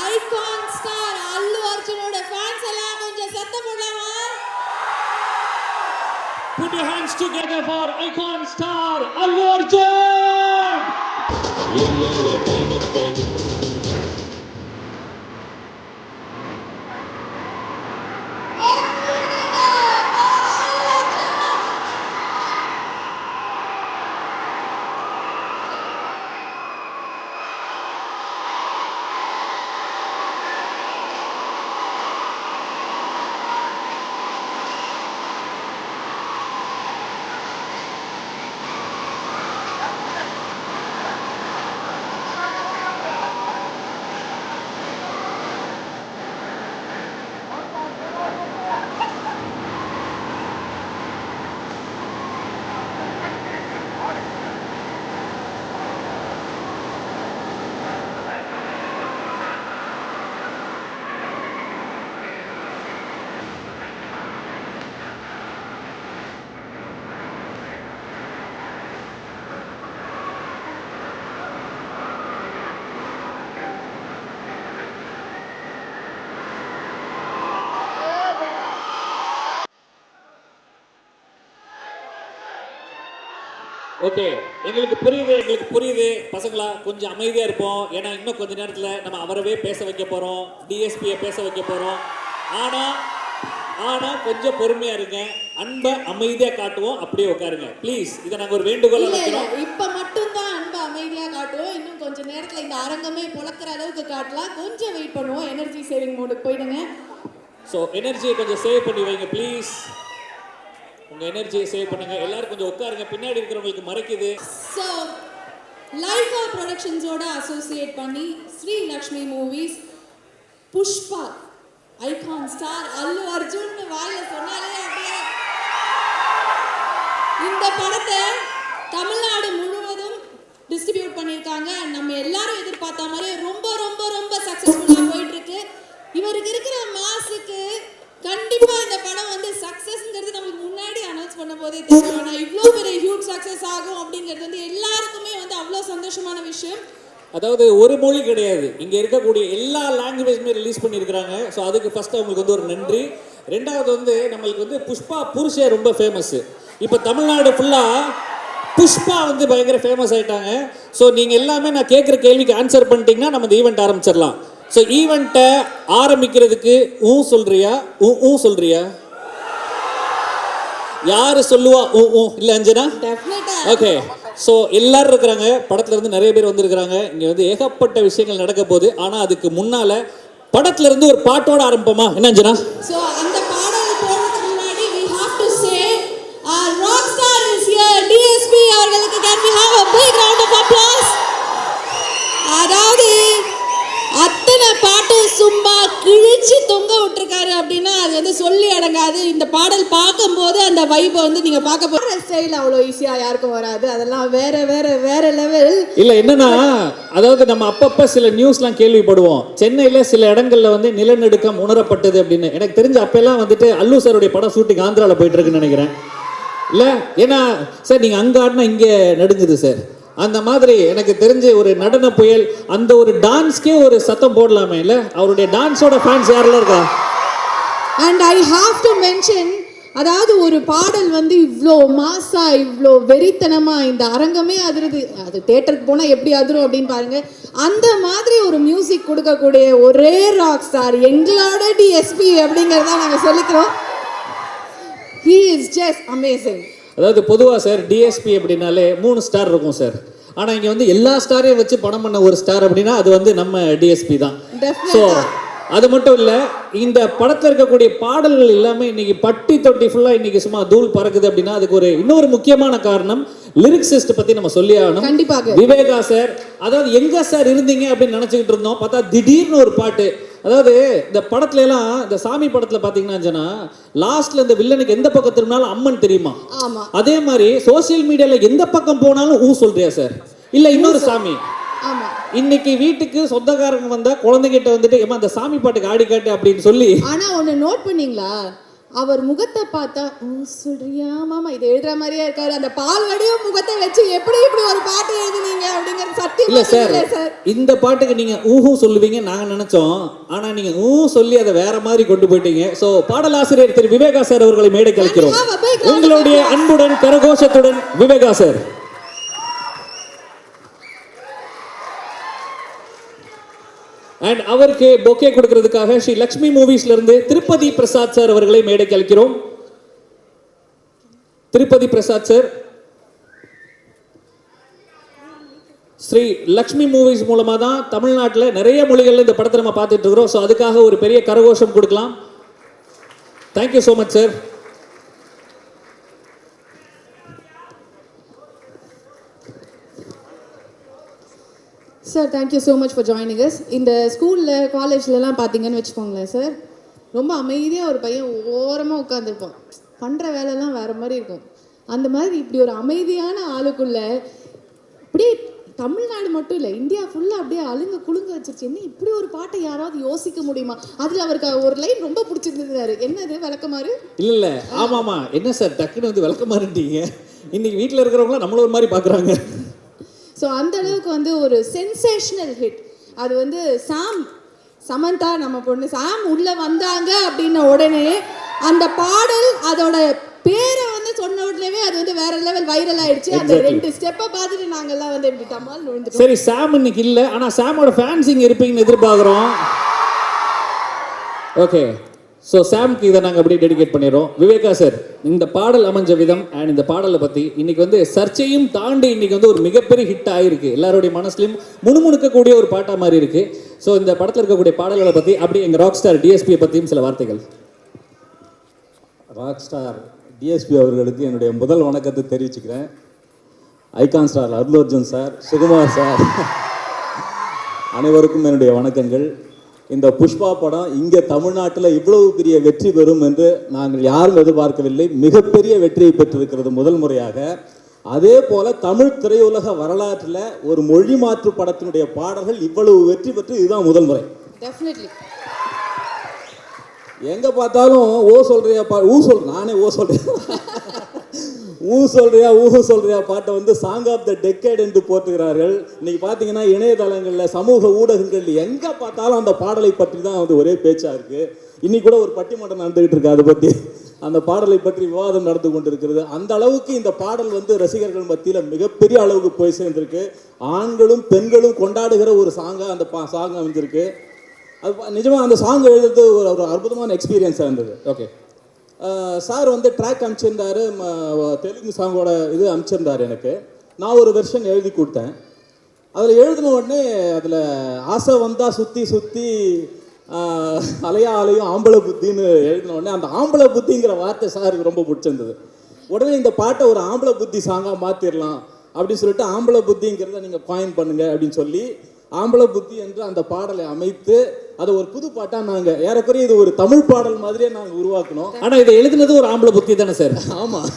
Icon star அல்லு அர்ஜுனோட fans எல்லாம் கொஞ்சம் சத்தம் போடலாமா? Put your hands together for icon star Allu Arjun. Okay, எங்களுக்கு புரியுது பசங்களா, கொஞ்சம் அமைதியாக இருப்போம். ஏன்னா இன்னும் கொஞ்ச நேரத்தில் நம்ம அவரவே பேச வைக்க போகிறோம், டிஎஸ்பியை பேச வைக்க போகிறோம். ஆனால் கொஞ்சம் பொறுமையாக இருங்க, அன்பை அமைதியாக காட்டுவோம். அப்படியே உட்காருங்க ப்ளீஸ். இதை நாங்கள் ஒரு வேண்டுகோளை வைக்கிறோம். இப்போ மட்டும்தான் அன்பை அமைதியாக காட்டுவோம். இன்னும் கொஞ்சம் நேரத்தில் இந்த அரங்கமே புழக்கிற அளவுக்கு காட்டலாம். கொஞ்சம் வெயிட் பண்ணுவோம். எனர்ஜி சேவிங் மோடுக்கு போயிடுங்க. ஸோ எனர்ஜியை கொஞ்சம் சேவ் பண்ணி வைங்க ப்ளீஸ். உங்க எனர்ஜியை சேவ் பண்ணுங்க. எல்லாரும் கொஞ்சம் உட்காருங்க, பின்னாடி இருக்கிறவங்களுக்கு மறைக்குது. ஸோ லைஃபா ப்ரொடக்ஷன்ஸோட அசோசியேட் பண்ணி Sri Lakshmi Movies Pushpa icon star Allu Arjun வாயில சொன்னாலே அப்படியே இந்த படத்தை தமிழ்நாடு முழுவதும் டிஸ்ட்ரிபியூட் பண்ணியிருக்காங்க. நம்ம எல்லாரும் எதிர்பார்த்த மாதிரி ரொம்ப ரொம்ப ரொம்ப சக்ஸஸ்ஃபுல்லாக போயிட்டு இருக்கு. இவருக்கு இருக்கிற மாசுக்கு கண்டிப்பா இந்த படம் வந்து சக்சஸ்ங்கிறது நமக்கு முன்னாடி அனௌன்ஸ் பண்ண போதே தெரியும். ஆனா இவ்வளோ பெரிய ஹியூஜ் சக்சஸ் ஆகும் அப்படிங்கிறது வந்து எல்லாருக்குமே வந்து அவ்வளோ சந்தோஷமான விஷயம். அதாவது ஒரு மொழி கிடையாது, இங்கே இருக்கக்கூடிய எல்லா லாங்குவேஜுமே ரிலீஸ் பண்ணியிருக்கிறாங்க. ஸோ அதுக்கு ஃபஸ்ட்டு அவங்களுக்கு வந்து ஒரு நன்றி. ரெண்டாவது வந்து நம்மளுக்கு வந்து புஷ்பா புருஷே ரொம்ப ஃபேமஸ்ஸு. இப்போ தமிழ்நாடு ஃபுல்லாக புஷ்பா வந்து பயங்கர ஃபேமஸ் ஆகிட்டாங்க. ஸோ நீங்கள் எல்லாமே நான் கேட்குற கேள்விக்கு ஆன்சர் பண்ணிட்டீங்கன்னா நம்ம இந்த ஈவெண்ட் ஆரம்பிச்சிடலாம். ஸோ ஈவெண்ட்டை ஆரம்பிக்கிறதுக்கு சொல்றியா சொல்றியா? யார் சொல்லுவா? இல்லை அஞ்சனா? ஓகே. ஸோ எல்லாரும் இருக்கிறாங்க, படத்துல இருந்து நிறைய பேர் வந்திருக்கிறாங்க. இங்கே வந்து ஏகப்பட்ட விஷயங்கள் நடக்க போகுது. ஆனால் அதுக்கு முன்னால படத்துல இருந்து ஒரு பாட்டோட ஆரம்பிப்போமா? என்ன அஞ்சனா? ஸோ அந்த பாடல் போடுறதுக்கு முன்னாடி we have to say our rock star is here. DSP அவர்களுக்கு can we have a big round of applause? அதாவது அத்தனை பாட்டு சும்மா கிழிச்சு தொங்க விட்டுருக்காரு அப்படின்னா அது வந்து சொல்லி அடங்காது. இந்த பாடல் பார்க்கும்போது அந்த வைப்பை வந்து நீங்க பார்க்க போகிற ஸ்டைல் அவ்வளோ ஈஸியா யாருக்கும் வராது. அதெல்லாம் வேற லெவல். இல்லை என்னன்னா, அதாவது நம்ம அப்பப்போ சில நியூஸ்லாம் கேள்விப்படுவோம். சென்னையில் சில இடங்கள்ல வந்து நிலநடுக்கம் உணரப்பட்டது அப்படின்னு. எனக்கு தெரிஞ்ச அப்பெல்லாம் வந்துட்டு அல்லு சாருடைய படம் ஷூட்டிங் ஆந்திராவில் போயிட்டு இருக்குன்னு நினைக்கிறேன். இல்லை ஏன்னா சார் நீங்கள் அங்கே ஆடினா இங்கே நடுங்குது சார். அந்த மாதிரி எனக்கு தெரிஞ்ச ஒரு நடன புயல், அந்த ஒரு டான்ஸ்க்கே ஒரு சத்தம் போடலாமே. இல்லை அவருடைய டான்ஸோட ஃபேன்ஸ் யாரெல்லாம் இருக்கா? And I have to mention, அதாவது ஒரு பாடல் வந்து இவ்வளோ மாசா இவ்வளோ வெறித்தனமா இந்த அரங்கமே அதிருது. அது தியேட்டருக்கு போனால் எப்படி அதிரும் அப்படின்னு பாருங்க. அந்த மாதிரி ஒரு மியூசிக் கொடுக்கக்கூடிய ஒரே ராக் ஸ்டார் எங்களோட டிஎஸ்பி அப்படிங்கிறத நாங்கள் சொல்லிக்கிறோம். He is just amazing. அதாவது பொதுவாக சார் டிஎஸ்பி அப்படின்னாலே 3 ஸ்டார் இருக்கும் சார். ஆனால் இங்கே வந்து எல்லா ஸ்டாரையும் வச்சு படம் பண்ண ஒரு ஸ்டார் அப்படின்னா அது வந்து நம்ம டிஎஸ்பி தான். ஸோ அது மட்டும் இல்லை, இந்த படத்தில் இருக்கக்கூடிய பாடல்கள் எல்லாமே இன்னைக்கு பட்டி தொட்டி ஃபுல்லாக இன்னைக்கு சும்மா தூள் பறக்குது அப்படின்னா அதுக்கு ஒரு இன்னொரு முக்கியமான காரணம் லிரிக்ஸிஸ்ட் பற்றி நம்ம சொல்லி ஆகணும். கண்டிப்பாக விவேகா சார். அதாவது எங்க சார் இருந்தீங்க அப்படின்னு நினச்சிக்கிட்டு இருந்தோம். பார்த்தா திடீர்னு ஒரு பாட்டு. அதாவது இந்த படத்துல எல்லாம், இந்த சாமி படத்துல பாத்தீங்கன்னா லாஸ்ட்ல இந்த வில்லனுக்கு எந்த பக்கம் திரும்பினாலும் அம்மன் தெரியுமா? அதே மாதிரி சோசியல் மீடியால எந்த பக்கம் போனாலும் சொல்றியா சார், இல்ல இன்னொரு சாமி. இன்னைக்கு வீட்டுக்கு சொந்தக்காரங்க வந்தா குழந்தைகிட்ட வந்துட்டு ஏமா அந்த சாமி பாட்டுக்கு ஆடி காட்டு அப்படின்னு சொல்லி. ஆனா ஒன்னு நோட் பண்ணீங்களா, அவர் முகத்தை பார்த்தா சொல்றியா மாமா இது எழுதுற மாதிரியே இருக்காரு. அந்த பால் வடியும் முகத்தை வச்சு எப்படி இப்படி ஒரு பாட்டு எழுதுனீங்க அப்படிங்கிறது சத்தியம் இல்ல சார். இந்த பாட்டுக்கு நீங்க ஊஹூ சொல்லுவீங்க நாங்க நினைச்சோம். ஆனா நீங்க சொல்லி அதை வேற மாதிரி கொண்டு போயிட்டீங்க. சோ பாடலாசிரியர் திரு விவேகா சார் அவர்களை மேடை கலைக்கிறோம். உங்களுடைய அன்புடன் கரகோஷத்துடன் விவேகா சார். அண்ட் அவருக்கு பொக்கே கொடுக்கிறதுக்காக ஸ்ரீ லக்ஷ்மி மூவிஸ்ல இருந்து திருப்பதி பிரசாத் சார் அவர்களை மேடைக்கு அழைக்கிறோம். திருப்பதி பிரசாத் சார் ஸ்ரீ லக்ஷ்மி மூவிஸ் மூலமா தான் தமிழ்நாட்டில் நிறைய மொழிகள்ல இந்த படத்தை நம்ம பார்த்துட்டு இருக்கிறோம். ஸோ அதுக்காக ஒரு பெரிய கரகோஷம் கொடுக்கலாம். Thank you so much sir. Sir thank you so much for joining us. இந்த ஸ்கூலில் காலேஜ்லலாம் பார்த்தீங்கன்னு வச்சுக்கோங்களேன் சார், ரொம்ப அமைதியாக ஒரு பையன் ஓரமாக உட்காந்துருப்பான். பண்ணுற வேலைலாம் வேறு மாதிரி இருக்கும். அந்த மாதிரி இப்படி ஒரு அமைதியான ஆளுக்குள்ளே அப்படியே தமிழ்நாடு மட்டும் இல்லை இந்தியா ஃபுல்லாக அப்படியே அழுங்க குழுங்க வச்சிருச்சு. என்ன இப்படி ஒரு பாட்டை யாராவது யோசிக்க முடியுமா? அதில் அவருக்கு ஒரு லைன் ரொம்ப பிடிச்சிருந்தாரு. என்னது விளக்கமாறு? இல்லை ஆமாம்மா என்ன சார் டக்குன்னு வந்து விளக்கமாறுட்டீங்க. இன்னைக்கு வீட்டில் இருக்கிறவங்களாம் நம்மள ஒரு மாதிரி பார்க்குறாங்க. ஸோ அந்த அளவுக்கு வந்து ஒரு சென்சேஷனல் ஹிட். அது வந்து சமந்தா நம்ம பொண்ணு சாம் உள்ளே வந்தாங்க அப்படின்ன உடனே அந்த பாடல் அதோட பேரை வந்து சொன்ன உடனே அது வந்து வேற லெவல் வைரல் ஆயிடுச்சு. அந்த 2 ஸ்டெப்பை பார்த்துட்டு நாங்கெல்லாம் வந்து எப்படி தம்மால் விழுந்துட்டோம். சரி சாம் இன்னைக்கு இல்லை, ஆனால் சாமோட ஃபேன்ஸ் இங்கே இருப்பீங்கன்னு எதிர்பார்க்குறோம். ஓகே ஸோ சாம்க்கு இதை நாங்கள் அப்படியே டெடிகேட் பண்ணிடுறோம். விவேகா சார் இந்த பாடல் அமைஞ்ச விதம் அண்ட் இந்த பாடலை பற்றி இன்னைக்கு வந்து சர்ச்சையும் தாண்டி இன்னைக்கு வந்து ஒரு மிகப்பெரிய ஹிட் ஆகிருக்கு. எல்லாருடைய மனசுலையும் முணுமுணுக்கக்கூடிய ஒரு பாட்டாக மாதிரி இருக்கு. ஸோ இந்த படத்தில் இருக்கக்கூடிய பாடல்களை பற்றி அப்படியே எங்கள் ராக் ஸ்டார் டிஎஸ்பியை பற்றியும் சில வார்த்தைகள். ராக் ஸ்டார் டிஎஸ்பி அவர்களுக்கு என்னுடைய முதல் வணக்கத்தை தெரிவிச்சுக்கிறேன். Icon star Allu Arjun sir, Sukumar sir அனைவருக்கும் என்னுடைய வணக்கங்கள். இந்த புஷ்பா படம் இங்கே தமிழ்நாட்டில் இவ்வளவு பெரிய வெற்றி பெறும் என்று நாங்கள் யாரும் எதிர்பார்க்கவில்லை. மிகப்பெரிய வெற்றியை பெற்றிருக்கிறது முதல் முறையாக. அதே போல தமிழ் திரையுலக வரலாற்றில் ஒரு மொழி மாற்று படத்தினுடைய பாடல்கள் இவ்வளவு வெற்றி பெற்று இதுதான் முதல் முறை. எங்க பார்த்தாலும் ஓ சொல்றியா நானே ஓ சொல்றேன் ஊஹு சொல்றியா பாட்டை வந்து சாங் ஆஃப் த டெக்கேட் என்று போட்டுகிறார்கள். இன்னைக்கு பார்த்தீங்கன்னா இணையதளங்களில் சமூக ஊடகங்கள் எங்கே பார்த்தாலும் அந்த பாடலை பற்றி தான் வந்து ஒரே பேச்சாக இருக்குது. இன்னைக்கு கூட ஒரு பட்டிமன்றம் நடந்துகிட்டு இருக்கு, அதை பற்றி அந்த பாடலை பற்றி விவாதம் நடந்து கொண்டிருக்கிறது. அந்த அளவுக்கு இந்த பாடல் வந்து ரசிகர்கள் மத்தியில் மிகப்பெரிய அளவுக்கு போய் சேர்ந்திருக்கு. ஆண்களும் பெண்களும் கொண்டாடுகிற ஒரு சாங்காக அந்த சாங் அமைஞ்சிருக்கு. அது நிஜமாக அந்த சாங் எழுதுறது ஒரு அற்புதமான எக்ஸ்பீரியன்ஸாக இருந்தது. ஓகே சார் வந்து ட்ராக் அனுப்பிச்சிருந்தாரு, தெலுங்கு சாங்கோட இது அனுப்பிச்சிருந்தார் எனக்கு. நான் ஒரு வெர்ஷன் எழுதி கொடுத்தேன். அதில் எழுதின உடனே அதில் ஆசை வந்தால் சுற்றி சுற்றி அலையும் ஆம்பளை புத்தின்னு எழுதின உடனே அந்த ஆம்பளை புத்திங்கிற வார்த்தை சாருக்கு ரொம்ப பிடிச்சிருந்தது. உடனே இந்த பாட்டை ஒரு ஆம்பளை புத்தி சாங்காக மாற்றிடலாம் அப்படின்னு சொல்லிட்டு ஆம்பளை புத்திங்கிறத நீங்கள் காயின் பண்ணுங்க அப்படின்னு சொல்லி ஆம்பளை புத்தி என்று அந்த பாடலை அமைத்து அதை ஒரு புது பாட்டா நாங்கள் ஏறக்குறைய இது ஒரு தமிழ் பாடல் மாதிரியே நாங்கள் உருவாக்கணும். ஆனால் இதை எழுதுனது ஒரு ஆம்பளை புத்தி தானே சார்? ஆமாம்.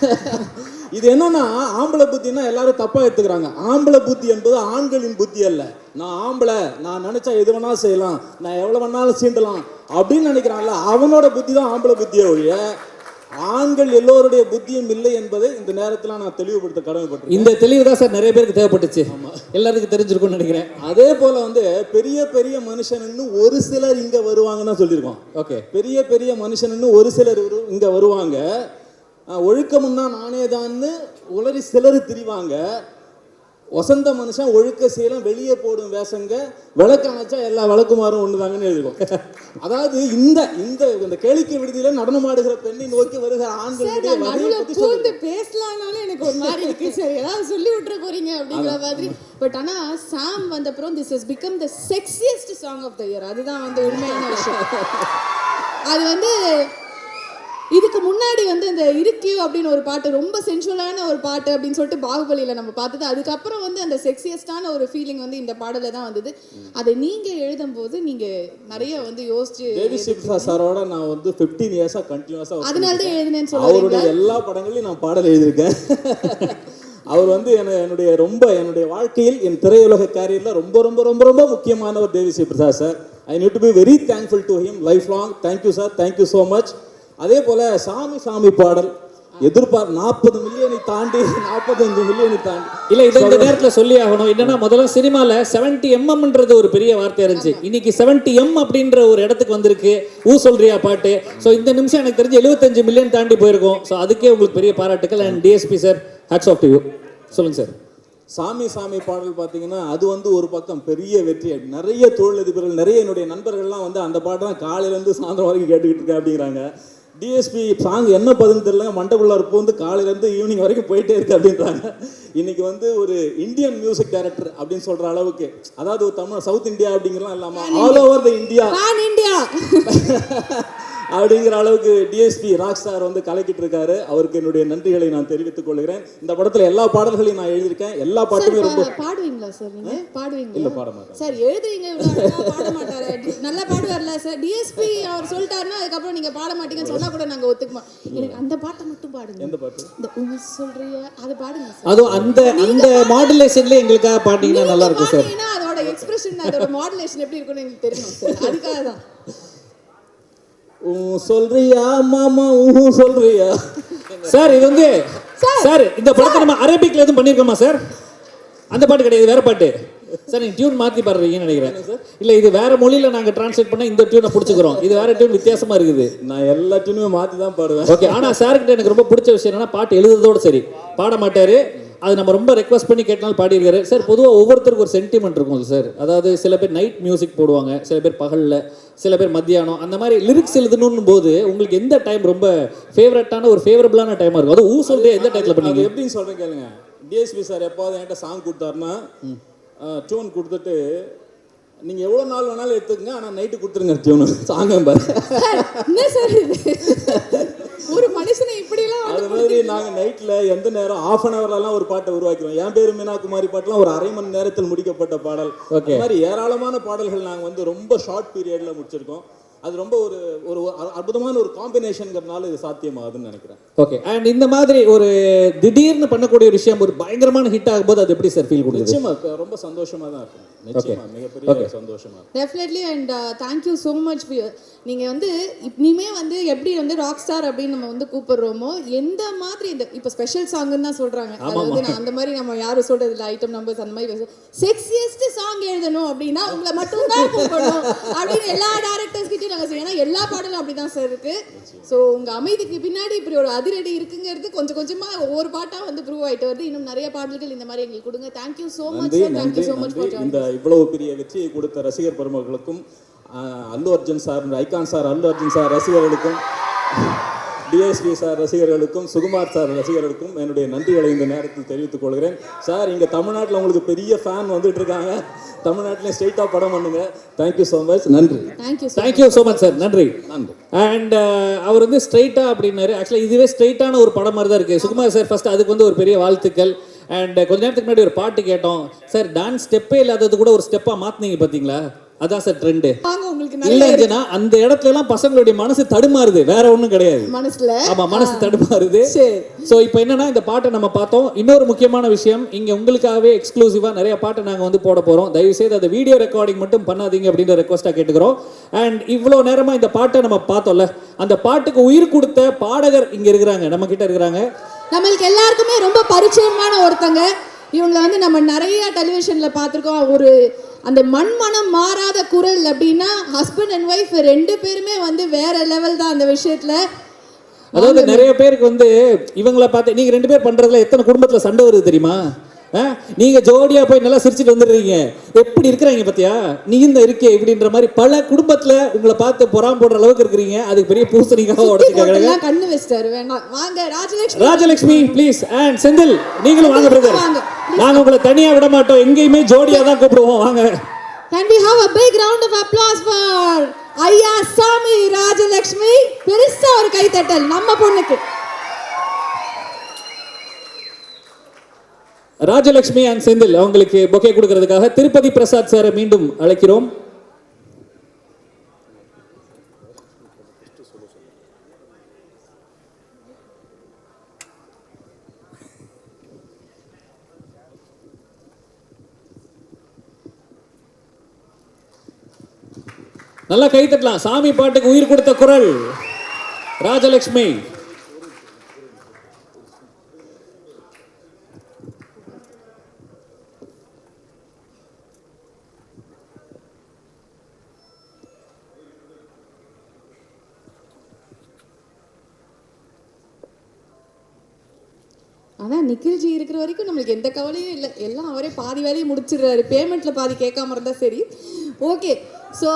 இது என்னன்னா ஆம்பளை புத்தின்னா எல்லாரும் தப்பா எடுத்துக்கிறாங்க. ஆம்பளை புத்தி என்பது ஆண்களின் புத்தி அல்ல. நான் ஆம்பளை, நான் நினைச்சா எது வேணாலும் செய்யலாம், நான் எவ்வளவு வேணாலும் சீண்டலாம் அப்படின்னு நினைக்கிறான்ல, அவனோட புத்தி தான் ஆம்பளை புத்தியை ஒழிய ஆண்கள் எல்லோருடைய புத்தியும் இல்லை என்பதை இந்த நேரத்தில் நான் தெளிவுபடுத்த கடமைப்பட்டேன். இந்த தெளிவு தான் சார் நிறைய பேருக்கு தேவைப்பட்டுச்சு. எல்லாருக்கும் தெரிஞ்சிருக்கும்னு நினைக்கிறேன். அதே போல வந்து பெரிய பெரிய மனுஷன்னு ஒரு சிலர் இங்க வருவாங்கன்னு சொல்லியிருக்கோம். ஓகே, பெரிய பெரிய மனுஷன்னு ஒரு சிலர் இங்க வருவாங்க. ஒழுக்கம்னா நானே தான்னு உளறி சிலர் திரிவாங்க. வசந்த மனுஷன் ஒழுக்க சீலம் வெளியே போடும் வேஷங்க, விளக்கு அணைச்சா எல்லா விளக்குமாறும் ஒண்ணுதாங்கன்னு எழுதிக்கும். அதாவது இந்த இந்த கேளிக்கை விடுதியில நடனமாடுகிற பெண்ணை நோக்கி வருகிற ஆண்களுடைய பேசலாம்னாலும் எனக்கு ஒரு மாதிரி இருக்கு. சரி, ஏதாவது சொல்லி விட்டுற போறீங்க அப்படிங்கிற மாதிரி. பட் ஆனா சாம் வந்த அப்புறம் this has become the sexiest song of the year. அதுதான் வந்து உண்மையான விஷயம். அது வந்து இதுக்கு முன்னாடி வந்து இந்த இருக்கியூ அப்படின்னு ஒரு பாட்டு, ரொம்ப சென்சுவலான ஒரு பாட்டு அப்படின்னு சொல்லிட்டு பாகுபலியில் நம்ம பார்த்தது. அதுக்கப்புறம் வந்து அந்த செக்ஸியஸ்டான ஒரு ஃபீலிங் வந்து இந்த பாடல தான் வந்தது. அதை நீங்க எழுதும் போது நீங்க நிறைய வந்து யோசிச்சு தேவிஸ்ரீ சாரோட நான் வந்து 15 இயர்ஸா கண்டினியூஸா அதனால தான் எழுதினேன்னு சொல்லுவாங்க. அவருடைய எல்லா படங்களையும் நான் பாடல் எழுதியிருக்கேன். அவர் வந்து என்னுடைய வாழ்க்கையில் என் திரையுலக கேரியரில் ரொம்ப ரொம்ப ரொம்ப ரொம்ப முக்கியமானவர் Devi Sri Prasad sir. I need to be very thankful to him life long. Thank you sir, thank you so much. அதே போல சாமி சாமி பாடல் எதிர்பார்ப்பு 40 மில்லியனை தாண்டி 45 மில்லியனை தாண்டி இல்ல இதை இந்த நேரத்துல சொல்லி ஆகணும். என்னன்னா முதல்ல சினிமால 70mm ஒரு பெரிய வார்த்தை இருந்துச்சு. இன்னைக்கு 70M அப்படின்ற ஒரு இடத்துக்கு வந்திருக்கு சொல்றியா பாட்டு. ஸோ இந்த நிமிஷம் எனக்கு தெரிஞ்சு 75 மில்லியன் தாண்டி போயிருக்கோம். ஸோ அதுக்கே உங்களுக்கு பெரிய பாராட்டுக்கள். And DSP sir, hats off to you. சொல்லுங்க சார். சாமி சாமி பாடல் பார்த்தீங்கன்னா அது வந்து ஒரு பக்கம் பெரிய வெற்றி. நிறைய தொழிலதிபர்கள், நிறைய என்னுடைய நண்பர்கள்லாம் வந்து அந்த பாட்டு தான் காலையிலேருந்து சாயந்தரம் வரைக்கும் கேட்டுக்கிட்டு இருக்கேன் அப்படிங்கிறாங்க. டிஎஸ்பி சாங் என்ன பதில் தெரியல, மண்டக்குள்ளார் வந்து காலையிலேருந்து ஈவினிங் வரைக்கும் போயிட்டே இருக்கு அப்படின்றாங்க. இன்னைக்கு வந்து ஒரு இந்தியன் மியூசிக் டைரக்டர் அப்படின்னு சொல்ற அளவுக்கு, அதாவது ஒரு தமிழ் சவுத் இந்தியா அப்படிங்கிறலாம் இல்லாமல் ஆல் ஓவர் த இந்தியா அப்படிங்கிற அளவுக்கு டிஎஸ்பி ராக் ஸ்டார் வந்து கலக்கிட்டு இருக்காரு. அவருக்கு என்னுடைய நன்றிகளை நான் தெரிவித்துக் கொள்கிறேன். இந்த படத்துல எல்லா பாடல்களையும் நான் எழுதியிருக்கேன். எல்லா பாட்டுமே ரொம்ப பாடுவீங்களா சார்? நீங்க பாடுவீங்களா? இல்ல பாட மாட்டேன் சார். எழுதுறீங்க, பாட மாட்டாரு. நல்லா பாடுவார்ல சார். டிஎஸ்பி அவர் சொல்லிட்டாருன்னா அதுக்கப்புறம் நீங்க பாட மாட்டீங்கன்னு சொன்னா கூட நாங்க ஒத்துக்குமா. எனக்கு அந்த பாட்டை மட்டும் பாடுங்க. எந்த பாட்டு? இந்த சொல்றியா அது பாடுங்க சார். அது அந்த மாடுலேஷன்ல எங்களுக்காக பாட்டீங்கன்னா நல்லா இருக்கும் சார். அதோட எக்ஸ்பிரஷன், அதோட மாடுலேஷன் எப்படி இருக்கும்னு எங்களுக்கு தெரியணும் சார். அதுக்காக தான். சொல்றியா மாமா சொல்றியா சார். இது வந்து சார் இந்த படத்தை நம்ம அரபிக்ல எதுவும் பண்ணிருக்கோமா சார்? அந்த பாட்டு கிடையாது, வேற பாட்டு சார். நீங்க டியூன் மாத்தி பாடுறீங்கன்னு நினைக்கிறேன். இல்ல இது வேற மொழியில நாங்க டிரான்ஸ்லேட் பண்ணா இந்த டியூனை பிடிச்சிக்கிறோம். இது வேற டியூன் வித்தியாசமா இருக்குது. நான் எல்லா டியூனுமே மாத்தி தான் பாடுவேன். ஓகே. ஆனா சார்கிட்ட எனக்கு ரொம்ப பிடிச்ச விஷயம் என்னன்னா பாட்டு எழுதுறதோட சரி, பாட மாட்டாரு. அது நம்ம ரொம்ப ரெக்வஸ்ட் பண்ணி கேட்டாலும் பாடியிருக்காரு சார். பொதுவாக ஒவ்வொருத்தருக்கும் ஒரு சென்டிமெண்ட் இருக்கும் சார். அதாவது சில பேர் நைட் மியூசிக் போடுவாங்க, சில பேர் பகலில், சில பேர் மத்தியானம். அந்த மாதிரி லிரிக்ஸ் எழுதணும் போது உங்களுக்கு எந்த டைம் ரொம்ப ஃபேவரட்டான ஒரு ஃபேவரபிளான டைமாக இருக்கும்? அது சொல்லிட்டு எந்த டைத்தில் பண்ணீங்க? எப்படின்னு சொல்கிறேன் கேளுங்க. டிஎஸ்பி சார் எப்போது என்கிட்ட சாங் கொடுத்தாருன்னா டியூன் கொடுத்துட்டு நீங்கள் எவ்வளோ நாள் வேணாலும் எடுத்துக்கங்க, ஆனால் நைட்டு கொடுத்துருங்க டியூனு சாங்க பாரு. என்ன சார் ஒரு மனுஷனை இப்படிலாம் அது மாதிரி நாங்கள் நைட்டில் எந்த நேரம் ½ அன் ஹவர்லாம் ஒரு பாட்டை உருவாக்கிறோம். என் பேர் மீனா குமாரி பாட்டெலாம் ஒரு ½ மணி நேரத்தில் முடிக்கப்பட்ட பாடல். ஓகே. மாதிரி ஏராளமான பாடல்கள் நாங்கள் வந்து ரொம்ப ஷார்ட் பீரியடில் முடிச்சிருக்கோம். அது ரொம்ப ஒரு ஒரு அற்புதமான ஒரு காம்பினேஷன்ங்கிறதுனால இது சாத்தியமாகுதுன்னு நினைக்கிறேன். ஓகே. அண்ட் இந்த மாதிரி ஒரு திடீர்னு பண்ணக்கூடிய ஒரு விஷயம் ஒரு பயங்கரமான ஹிட் ஆகும்போது அது எப்படி சார் ஃபீல் கொடுக்குது? நிச்சயமா ரொம்ப சந்தோஷமா தான் இருக்கும். நிச்சயமா மிகப்பெரிய சந்தோஷமா இருக்கும். Definitely. And thank you so much. நீங்கள் வந்து இனிமே வந்து எப்படி வந்து ராக் ஸ்டார் அப்படின்னு நம்ம வந்து கூப்பிடுறோமோ, எந்த மாதிரி இந்த இப்போ ஸ்பெஷல் சாங்குன்னு தான் சொல்கிறாங்க. அது வந்து நான் அந்த மாதிரி நம்ம யாரும் சொல்கிறது இல்லை. ஐட்டம் நம்பர்ஸ் அந்த மாதிரி செக்ஸியஸ்ட் சாங் எழுதணும் அப்படின்னா உங்களை மட்டும்தான் கூப்பிடணும் அப்படின்னு எல்லா டேரக்டர்ஸ் கிட்டையும் நாங்கள் செய்யணும். ஏன்னா எல்லா பாடலும் அப்படி தான் சார் இருக்குது. ஸோ உங்கள் அமைதிக்கு பின்னாடி இப்படி ஒரு அதிரடி இருக்குங்கிறது கொஞ்சம் கொஞ்சமாக ஒவ்வொரு பாட்டாக வந்து ப்ரூவ் ஆகிட்டு வருது. இன்னும் நிறைய பாடல்கள் இந்த மாதிரி எங்களுக்கு கொடுங்க. Thank you so much sir. Thank you so much. இந்த இவ்வளவு பெரிய வெற்றியை கொடுத்த ரசிகர் பெருமக்களுக்கும், Allu Arjun sir, icon sir, Allu Arjun sir ரசிகர்களுக்கும், டிஎஸ்பி சார் ரசிகர்களுக்கும், சுகுமார் சார் ரசிகர்களுக்கும் என்னுடைய நன்றிகளை இந்த நேரத்தில் தெரிவித்துக் கொள்கிறேன். சார் இங்கே தமிழ்நாட்டில் உங்களுக்கு பெரிய ஃபேன் வந்துட்டு இருக்காங்க. தமிழ்நாட்டில் ஸ்ட்ரெயிட்டாக படம் பண்ணுங்க. Thank you so much. நன்றி. Thank you so much sir. நன்றி. அண்ட் அவர் வந்து ஸ்ட்ரெயிட்டாக அப்படின்னாரு. ஆக்சுவலாக இதுவே ஸ்ட்ரெயிட்டான ஒரு படம் மாதிரி தான் இருக்குது. சுகுமார் சார் ஃபர்ஸ்ட் அதுக்கு வந்து ஒரு பெரிய வாழ்த்துக்கள். அண்ட் கொஞ்ச நேரத்துக்கு முன்னாடி ஒரு பாட்டு கேட்டோம் சார். டான்ஸ் ஸ்டெப்பே இல்லாதது கூட ஒரு ஸ்டெப்பாக மாற்றினீங்க பார்த்தீங்களா? அதான் சார் ட்ரெண்டு. இல்லைன்னா அந்த இடத்துல எல்லாம் பசங்களுடைய மனசு தடுமாறுது, வேற ஒன்றும் கிடையாது. மனசுல ஆமா மனசு தடுமாறுது. ஸோ இப்போ என்னன்னா இந்த பாட்டை நம்ம பார்த்தோம். இன்னொரு முக்கியமான விஷயம், இங்க உங்களுக்காகவே எக்ஸ்க்ளூசிவா நிறைய பாட்டை நாங்க வந்து போட போறோம். தயவு செய்து அந்த வீடியோ ரெக்கார்டிங் மட்டும் பண்ணாதீங்க அப்படின்ற ரெக்வஸ்டா கேட்டுக்கிறோம். அண்ட் இவ்வளோ நேரமா இந்த பாட்டை நம்ம பார்த்தோம்ல, அந்த பாட்டுக்கு உயிர் கொடுத்த பாடகர் இங்க இருக்கிறாங்க, நம்ம கிட்ட இருக்கிறாங்க. நம்மளுக்கு எல்லாருக்குமே ரொம்ப பரிச்சயமான ஒருத்தங்க. இவங்களை வந்து நம்ம நிறைய டெலிவிஷன்ல பார்த்துருக்கோம். ஒரு அந்த மண்மனம் மாறாத குரல் அப்படின்னா ஹஸ்பண்ட் அண்ட் ஒய்ஃப் 2 பேருமே வந்து வேற லெவல் தான் அந்த விஷயத்துல. அதாவது நிறைய பேருக்கு வந்து இவங்களை பார்த்து நீங்க 2 பேர் பண்றதுல எத்தனை குடும்பத்துல சண்டை வருது தெரியுமா? நீங்க ஜோடியா போய் நல்லா சிரிச்சுட்டு வந்துடுறீங்க, எப்படி இருக்கிறாங்க பத்தியா நீ இந்த இருக்கே இப்படின்ற மாதிரி பல குடும்பத்துல உங்களை பார்த்து பொறாம போடுற அளவுக்கு இருக்கிறீங்க. அதுக்கு பெரிய பூசணிக்காக உடைச்சுக்காங்க. கண்ணு வச்சிட்டாரு. வேண்டாம் வாங்க ராஜலட்சுமி. ராஜலட்சுமி ப்ளீஸ். அண்ட் செந்தில் நீங்களும் வாங்க பிரதர். நாங்க உங்களை தனியா விட மாட்டோம், எங்கேயுமே ஜோடியா தான் கூப்பிடுவோம். வாங்க. Can we have a big round of applause for ஐயா சாமி ராஜலட்சுமி? பெருசா ஒரு கைத்தட்டல் நம்ம பொண்ணுக்கு. ராஜலட்சுமி அண்ட் செந்தில் அவங்களுக்கு பொக்கே கொடுக்கிறதுக்காக திருப்பதி பிரசாத் சாரை மீண்டும் அழைக்கிறோம். நல்லா கை தட்டலாம். சாமி பாட்டுக்கு உயிர் கொடுத்த குரல் ராஜலட்சுமி. ஆனா நிக்கில்ஜி இருக்கிற வரைக்கும் நம்மளுக்கு எந்த கவலையும் இல்லை, எல்லாம் அவரே பாதி வேலையை முடிச்சிடுறாரு, பேமெண்ட்ல பாதி கேட்காம இருந்தா சரி. ஓகே, ஸோ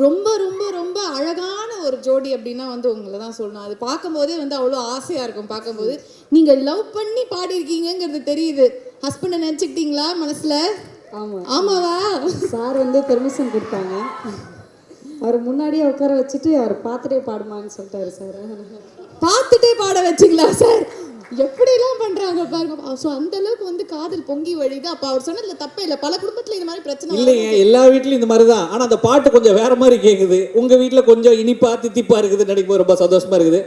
ரொம்ப ரொம்ப ரொம்ப அழகான ஒரு ஜோடி அப்படின்னா வந்து உங்களை தான் சொல்லணும். அது பார்க்கும்போதே வந்து அவ்வளோ ஆசையாக இருக்கும். பார்க்கும்போது நீங்கள் லவ் பண்ணி பாடியிருக்கீங்கிறது தெரியுது. ஹஸ்பண்டை நினச்சிக்கிட்டீங்களா மனசில்? ஆமாம். ஆமாவா? சார் வந்து பெர்மிஷன் கொடுத்தாங்க. அவர் முன்னாடியே உட்கார வச்சுட்டு அவர் பார்த்துட்டே பாடுமான்னு சொல்லிட்டாரு சார். பார்த்துட்டே பாட வச்சிங்களா சார்? எப்படிலாம் பண்றாங்க பாருங்க. ஸோ அந்த அளவுக்கு வந்து காதல் பொங்கி வழியுது. அப்போ அவர் சொன்னதுல தப்பே இல்லை. பல குடும்பத்துல இந்த மாதிரி பிரச்சனை இல்லைங்க, எல்லா வீட்லயும் இந்த மாதிரி தான். ஆனா அந்த பாட்டு கொஞ்சம் வேற மாதிரி கேக்குது. உங்க வீட்டுல கொஞ்சம் இனிப்பா தித்திப்பா இருக்குது, நினைக்கும் ரொம்ப சந்தோஷமா இருக்குது.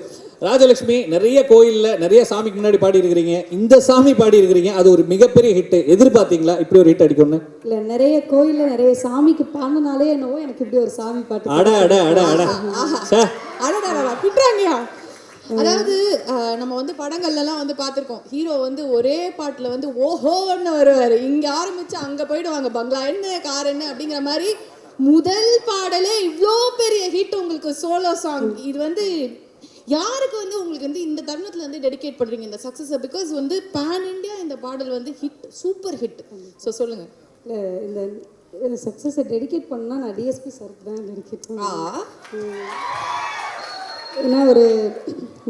ராஜலட்சுமி, நிறைய கோயில்ல நிறைய சாமிக்கு முன்னாடி பாடி இருக்கிறீங்க, இந்த சாமி பாடி இருக்கிறீங்க, அது ஒரு மிகப்பெரிய ஹிட். எதிர்பார்த்தீங்களா இப்படி ஒரு ஹிட் அடிக்கும்னு? இல்லை, நிறைய கோயிலில் நிறைய சாமிக்கு பாடினாலே என்னவோ எனக்கு இப்படி ஒரு சாமி பாட்டு. அட அட அட அட சார், அடடா பின்றாங்கயா. அதாவது நம்ம வந்து படங்கள்லாம் வந்து பார்த்துருக்கோம், ஹீரோ வந்து ஒரே பாட்டில் வந்து ஓஹோன்னு வருவார். இங்கே ஆரம்பிச்சு அங்கே போயிடுவாங்க, பங்களா என்ன கார் என்ன அப்படிங்கிற மாதிரி. முதல் பாடலே இவ்வளோ பெரிய ஹிட் உங்களுக்கு, சோலோ சாங். இது வந்து யாருக்கு வந்து உங்களுக்கு வந்து இந்த தருணத்தில் வந்து டெடிகேட் பண்ணுறீங்க இந்த சக்ஸஸை? பிகாஸ் வந்து பேன் இண்டியா இந்த பாடல் வந்து ஹிட், சூப்பர் ஹிட். ஸோ சொல்லுங்கள். இல்லை, இந்த சக்ஸஸை டெடிகேட் பண்ணால் நான் டிஎஸ்பி சாருக்கு தான் டெடிகேட் பண்ணுவேன். ஏன்னா ஒரு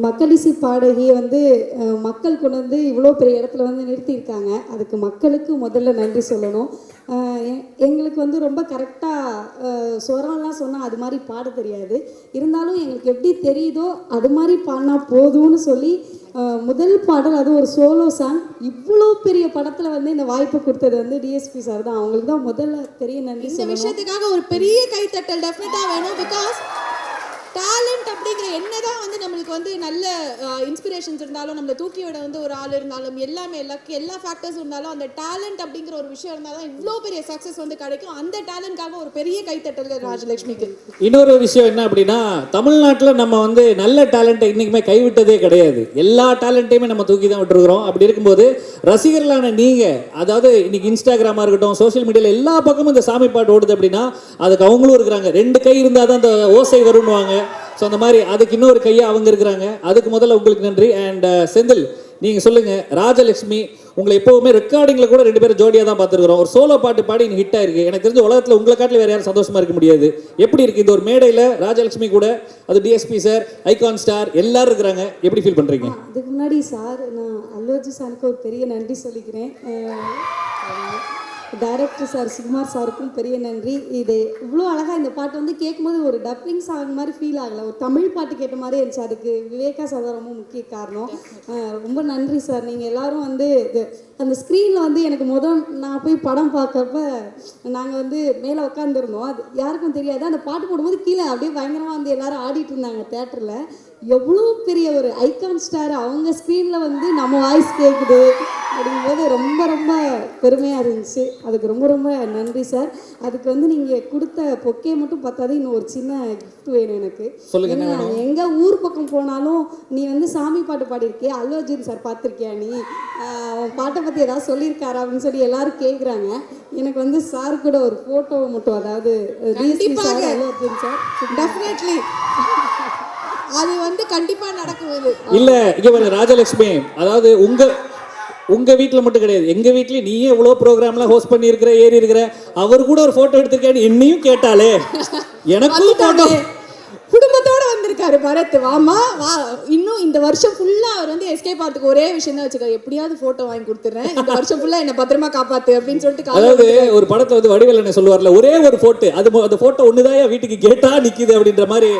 மக்களிசை பாடகியை வந்து மக்கள் கொண்டு வந்து இவ்வளோ பெரிய இடத்துல வந்து நிறுத்தியிருக்காங்க. அதுக்கு மக்களுக்கு முதல்ல நன்றி சொல்லணும். எங்களுக்கு வந்து ரொம்ப கரெக்டாக ஸ்வரம்லாம் சொன்னால் அது மாதிரி பாட தெரியாது. இருந்தாலும் எங்களுக்கு எப்படி தெரியுதோ அது மாதிரி பாடினா போதும்னு சொல்லி முதல் பாடல், அது ஒரு சோலோ சாங், இவ்வளோ பெரிய படத்தில் வந்து இந்த வாய்ப்பு கொடுத்தது வந்து டிஎஸ்பி சார் தான். அவங்களுக்கு தான் முதல்ல பெரிய நன்றி. இந்த விஷயத்துக்காக ஒரு பெரிய கைத்தட்டல் டெஃபினட்டாக வேணும். பிகாஸ் டேலண்ட் அப்படிங்கிற என்னதான் வந்து நம்மளுக்கு வந்து நல்ல இன்ஸ்பிரேஷன்ஸ் இருந்தாலும், நம்மளை தூக்கி விட வந்து ஒரு ஆள் இருந்தாலும், எல்லாமே எல்லா ஃபேக்டர்ஸ் இருந்தாலும், அந்த டேலண்ட் அப்படிங்கிற ஒரு விஷயம் இருந்தால் தான் இவ்வளோ பெரிய சக்ஸஸ் வந்து கிடைக்கும். அந்த டேலண்ட்காக ஒரு பெரிய கைத்தட்டல் ராஜலட்சுமிக்கு. இன்னொரு விஷயம் என்ன அப்படின்னா, தமிழ்நாட்டில் நம்ம வந்து நல்ல டேலண்ட்டை இன்னைக்குமே கைவிட்டதே கிடையாது. எல்லா டேலண்ட்டையுமே நம்ம தூக்கி தான் விட்டுருக்குறோம். அப்படி இருக்கும்போது ரசிகர்களான நீங்கள், அதாவது இன்னைக்கு இன்ஸ்டாகிராமாக இருக்கட்டும், சோஷியல் மீடியாவில் எல்லா பக்கமும் இந்த சாமி பாட்டு ஓடுது அப்படின்னா அதுக்கு அவங்களும் இருக்கிறாங்க. 2 கை இருந்தால் தான் அந்த ஓசை வரும்னுவாங்க. ஸோ அந்த மாதிரி அதுக்கு இன்னொரு கையை அவங்க இருக்கிறாங்க. அதுக்கு முதல்ல உங்களுக்கு நன்றி. அண்ட் செந்தில், நீங்கள் சொல்லுங்கள், ராஜலட்சுமி உங்களை எப்போவுமே ரெக்கார்டிங்கில் கூட 2 பேரும் ஜோடியாக தான் பார்த்துருக்குறோம். ஒரு சோலோ பாட்டு பாடி ஹிட் ஆயிருக்கு. எனக்கு தெரிஞ்ச உலகத்தில் உங்களை காட்டில் வேறு யாரும் சந்தோஷமாக இருக்க முடியாது. எப்படி இருக்குது இந்த ஒரு மேடையில் ராஜலட்சுமி கூட, அது டிஎஸ்பி சார், ஐகான் ஸ்டார் எல்லாரும் இருக்கிறாங்க, எப்படி ஃபீல் பண்ணுறீங்க? அதுக்கு முன்னாடி சார், நான் அல்லு அர்ஜுன் சாருக்கு ஒரு பெரிய நன்றி சொல்லிக்கிறேன். டைரக்டர் சார் சுகுமார் சாருக்கும் பெரிய நன்றி. இது இவ்வளோ அழகாக இந்த பாட்டு வந்து கேட்கும்போது ஒரு டப்பிங் சாங் மாதிரி ஃபீல் ஆகலை, ஒரு தமிழ் பாட்டு கேட்ட மாதிரி இருந்துச்சு. அதுக்கு விவேகா சார் தான் ரொம்ப முக்கிய காரணம். ரொம்ப நன்றி சார். நீங்கள் எல்லோரும் வந்து இது அந்த ஸ்க்ரீனில் வந்து எனக்கு நான் போய் படம் பார்க்கப்ப நாங்கள் வந்து மேலே உட்காந்துருந்தோம், அது யாருக்கும் தெரியாது. அந்த பாட்டு போடும்போது கீழே அப்படியே பயங்கரமாக வந்து எல்லோரும் ஆடிட்டு இருந்தாங்க தேட்டரில். எவ்வளோ பெரிய ஒரு ஐகான் ஸ்டார் அவங்க ஸ்க்ரீனில் வந்து நம்ம வாய்ஸ் கேட்குது அப்படிங்கும்போது ரொம்ப ரொம்ப பெருமையாக இருந்துச்சு. அதுக்கு ரொம்ப ரொம்ப நன்றி சார். அதுக்கு வந்து நீங்கள் கொடுத்த பொக்கே மட்டும் பார்த்தாது, இன்னும் ஒரு சின்ன கிஃப்ட் வேணும் எனக்கு. எங்கள் ஊர் பக்கம் போனாலும் நீ வந்து சாமி பாட்டு பாடியிருக்கியா, அல்லு அர்ஜுன் சார் பார்த்துருக்கியா, நீ பாட்டை பற்றி ஏதாவது சொல்லியிருக்காரா அப்படின்னு சொல்லி எல்லாரும் கேட்குறாங்க. எனக்கு வந்து சார் கூட ஒரு ஃபோட்டோ மட்டும், அதாவது கண்டிப்பாக அல்லு அர்ஜுன் சார் டெஃபினெட்லி அது வந்து கண்டிப்பாக நடக்கும். இல்லை, இங்கே பாருங்க ராஜலட்சுமி, அதாவது உங்க வீட்டில் மட்டும் கிடையாது, எங்க வீட்லயும் நீயே இவ்வளோ ப்ரோக்ராம்லாம் ஹோஸ்ட் பண்ணியிருக்கிற, ஏறி இருக்கிற, அவர் கூட ஒரு ஃபோட்டோ எடுத்திருக்கேன்னு என்னையும் கேட்டாலே எனக்கும் ஃபோட்டோ. குடும்பத்தோட வந்திருக்காரு பரத். வாமா வா, இன்னும் இந்த வருஷம் ஃபுல்லா அவர் வந்து எஸ்கேப் ஆகிறதுக்கு ஒரே விஷயம் தான் வச்சுக்காரு, எப்படியாவது போட்டோ வாங்கி கொடுத்துறேன், இந்த வருஷம் ஃபுல்லா என்ன பத்திரமா காப்பாத்து அப்படின்னு சொல்லிட்டு. அதாவது ஒரு படத்தை வந்து வடிவேல் என்ன சொல்லுவார்ல, ஒரே ஒரு போட்டோ, அந்த போட்டோ ஒண்ணுதான் வீட்டுக்கு கேட்டா நிக்குது அப்படின்ற மாதிரி.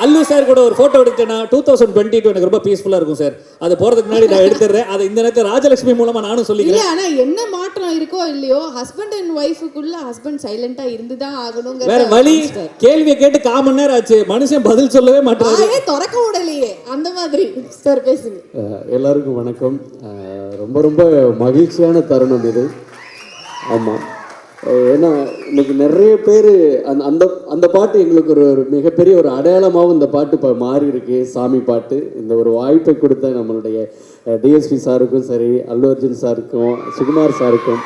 அல்லு சார் கூட ஒரு போட்டோ எடுத்தேன்னா 2022 எனக்கு ரொம்ப பீஸ்ஃபுல்லா இருக்கும் சார். அது போறதுக்கு முன்னாடி நான் எடுத்துறேன். அதை இந்த நேரத்தில் ராஜலட்சுமி மூலமா நானும் சொல்லிக்கிறேன். ஆனா என்ன மாற்றம் இருக்கோ இல்லையோ, ஹஸ்பண்ட் அண்ட் ஒய்ஃபுக்குள்ள ஹஸ்பண்ட் சைலண்டா இருந்துதான் ஆகணுங்கிற வேற வழி. கேள்வியை கேட்டு 1/4 மணி நேரம் ஆச்சு, மனுஷன் பதில் சொல்லவே மாட்டாரு, திறக்க விடலையே. அந்த மாதிரி சார் பேசுங்க. எல்லாருக்கும் வணக்கம். ரொம்ப ரொம்ப மகிழ்ச்சியான தருணம் இது. ஆமாம், ஏன்னா இன்னைக்கு நிறைய பேர் அந்த அந்த அந்த பாட்டு எங்களுக்கு ஒரு மிகப்பெரிய ஒரு அடையாளமாகவும் இந்த பாட்டு இப்போ மாறி இருக்கு. சாமி பாட்டு. இந்த ஒரு வாய்ப்பை கொடுத்த நம்மளுடைய டிஎஸ்பி சாருக்கும் சரி, அல்லு அர்ஜுன் சாருக்கும், சுகுமார் சாருக்கும்,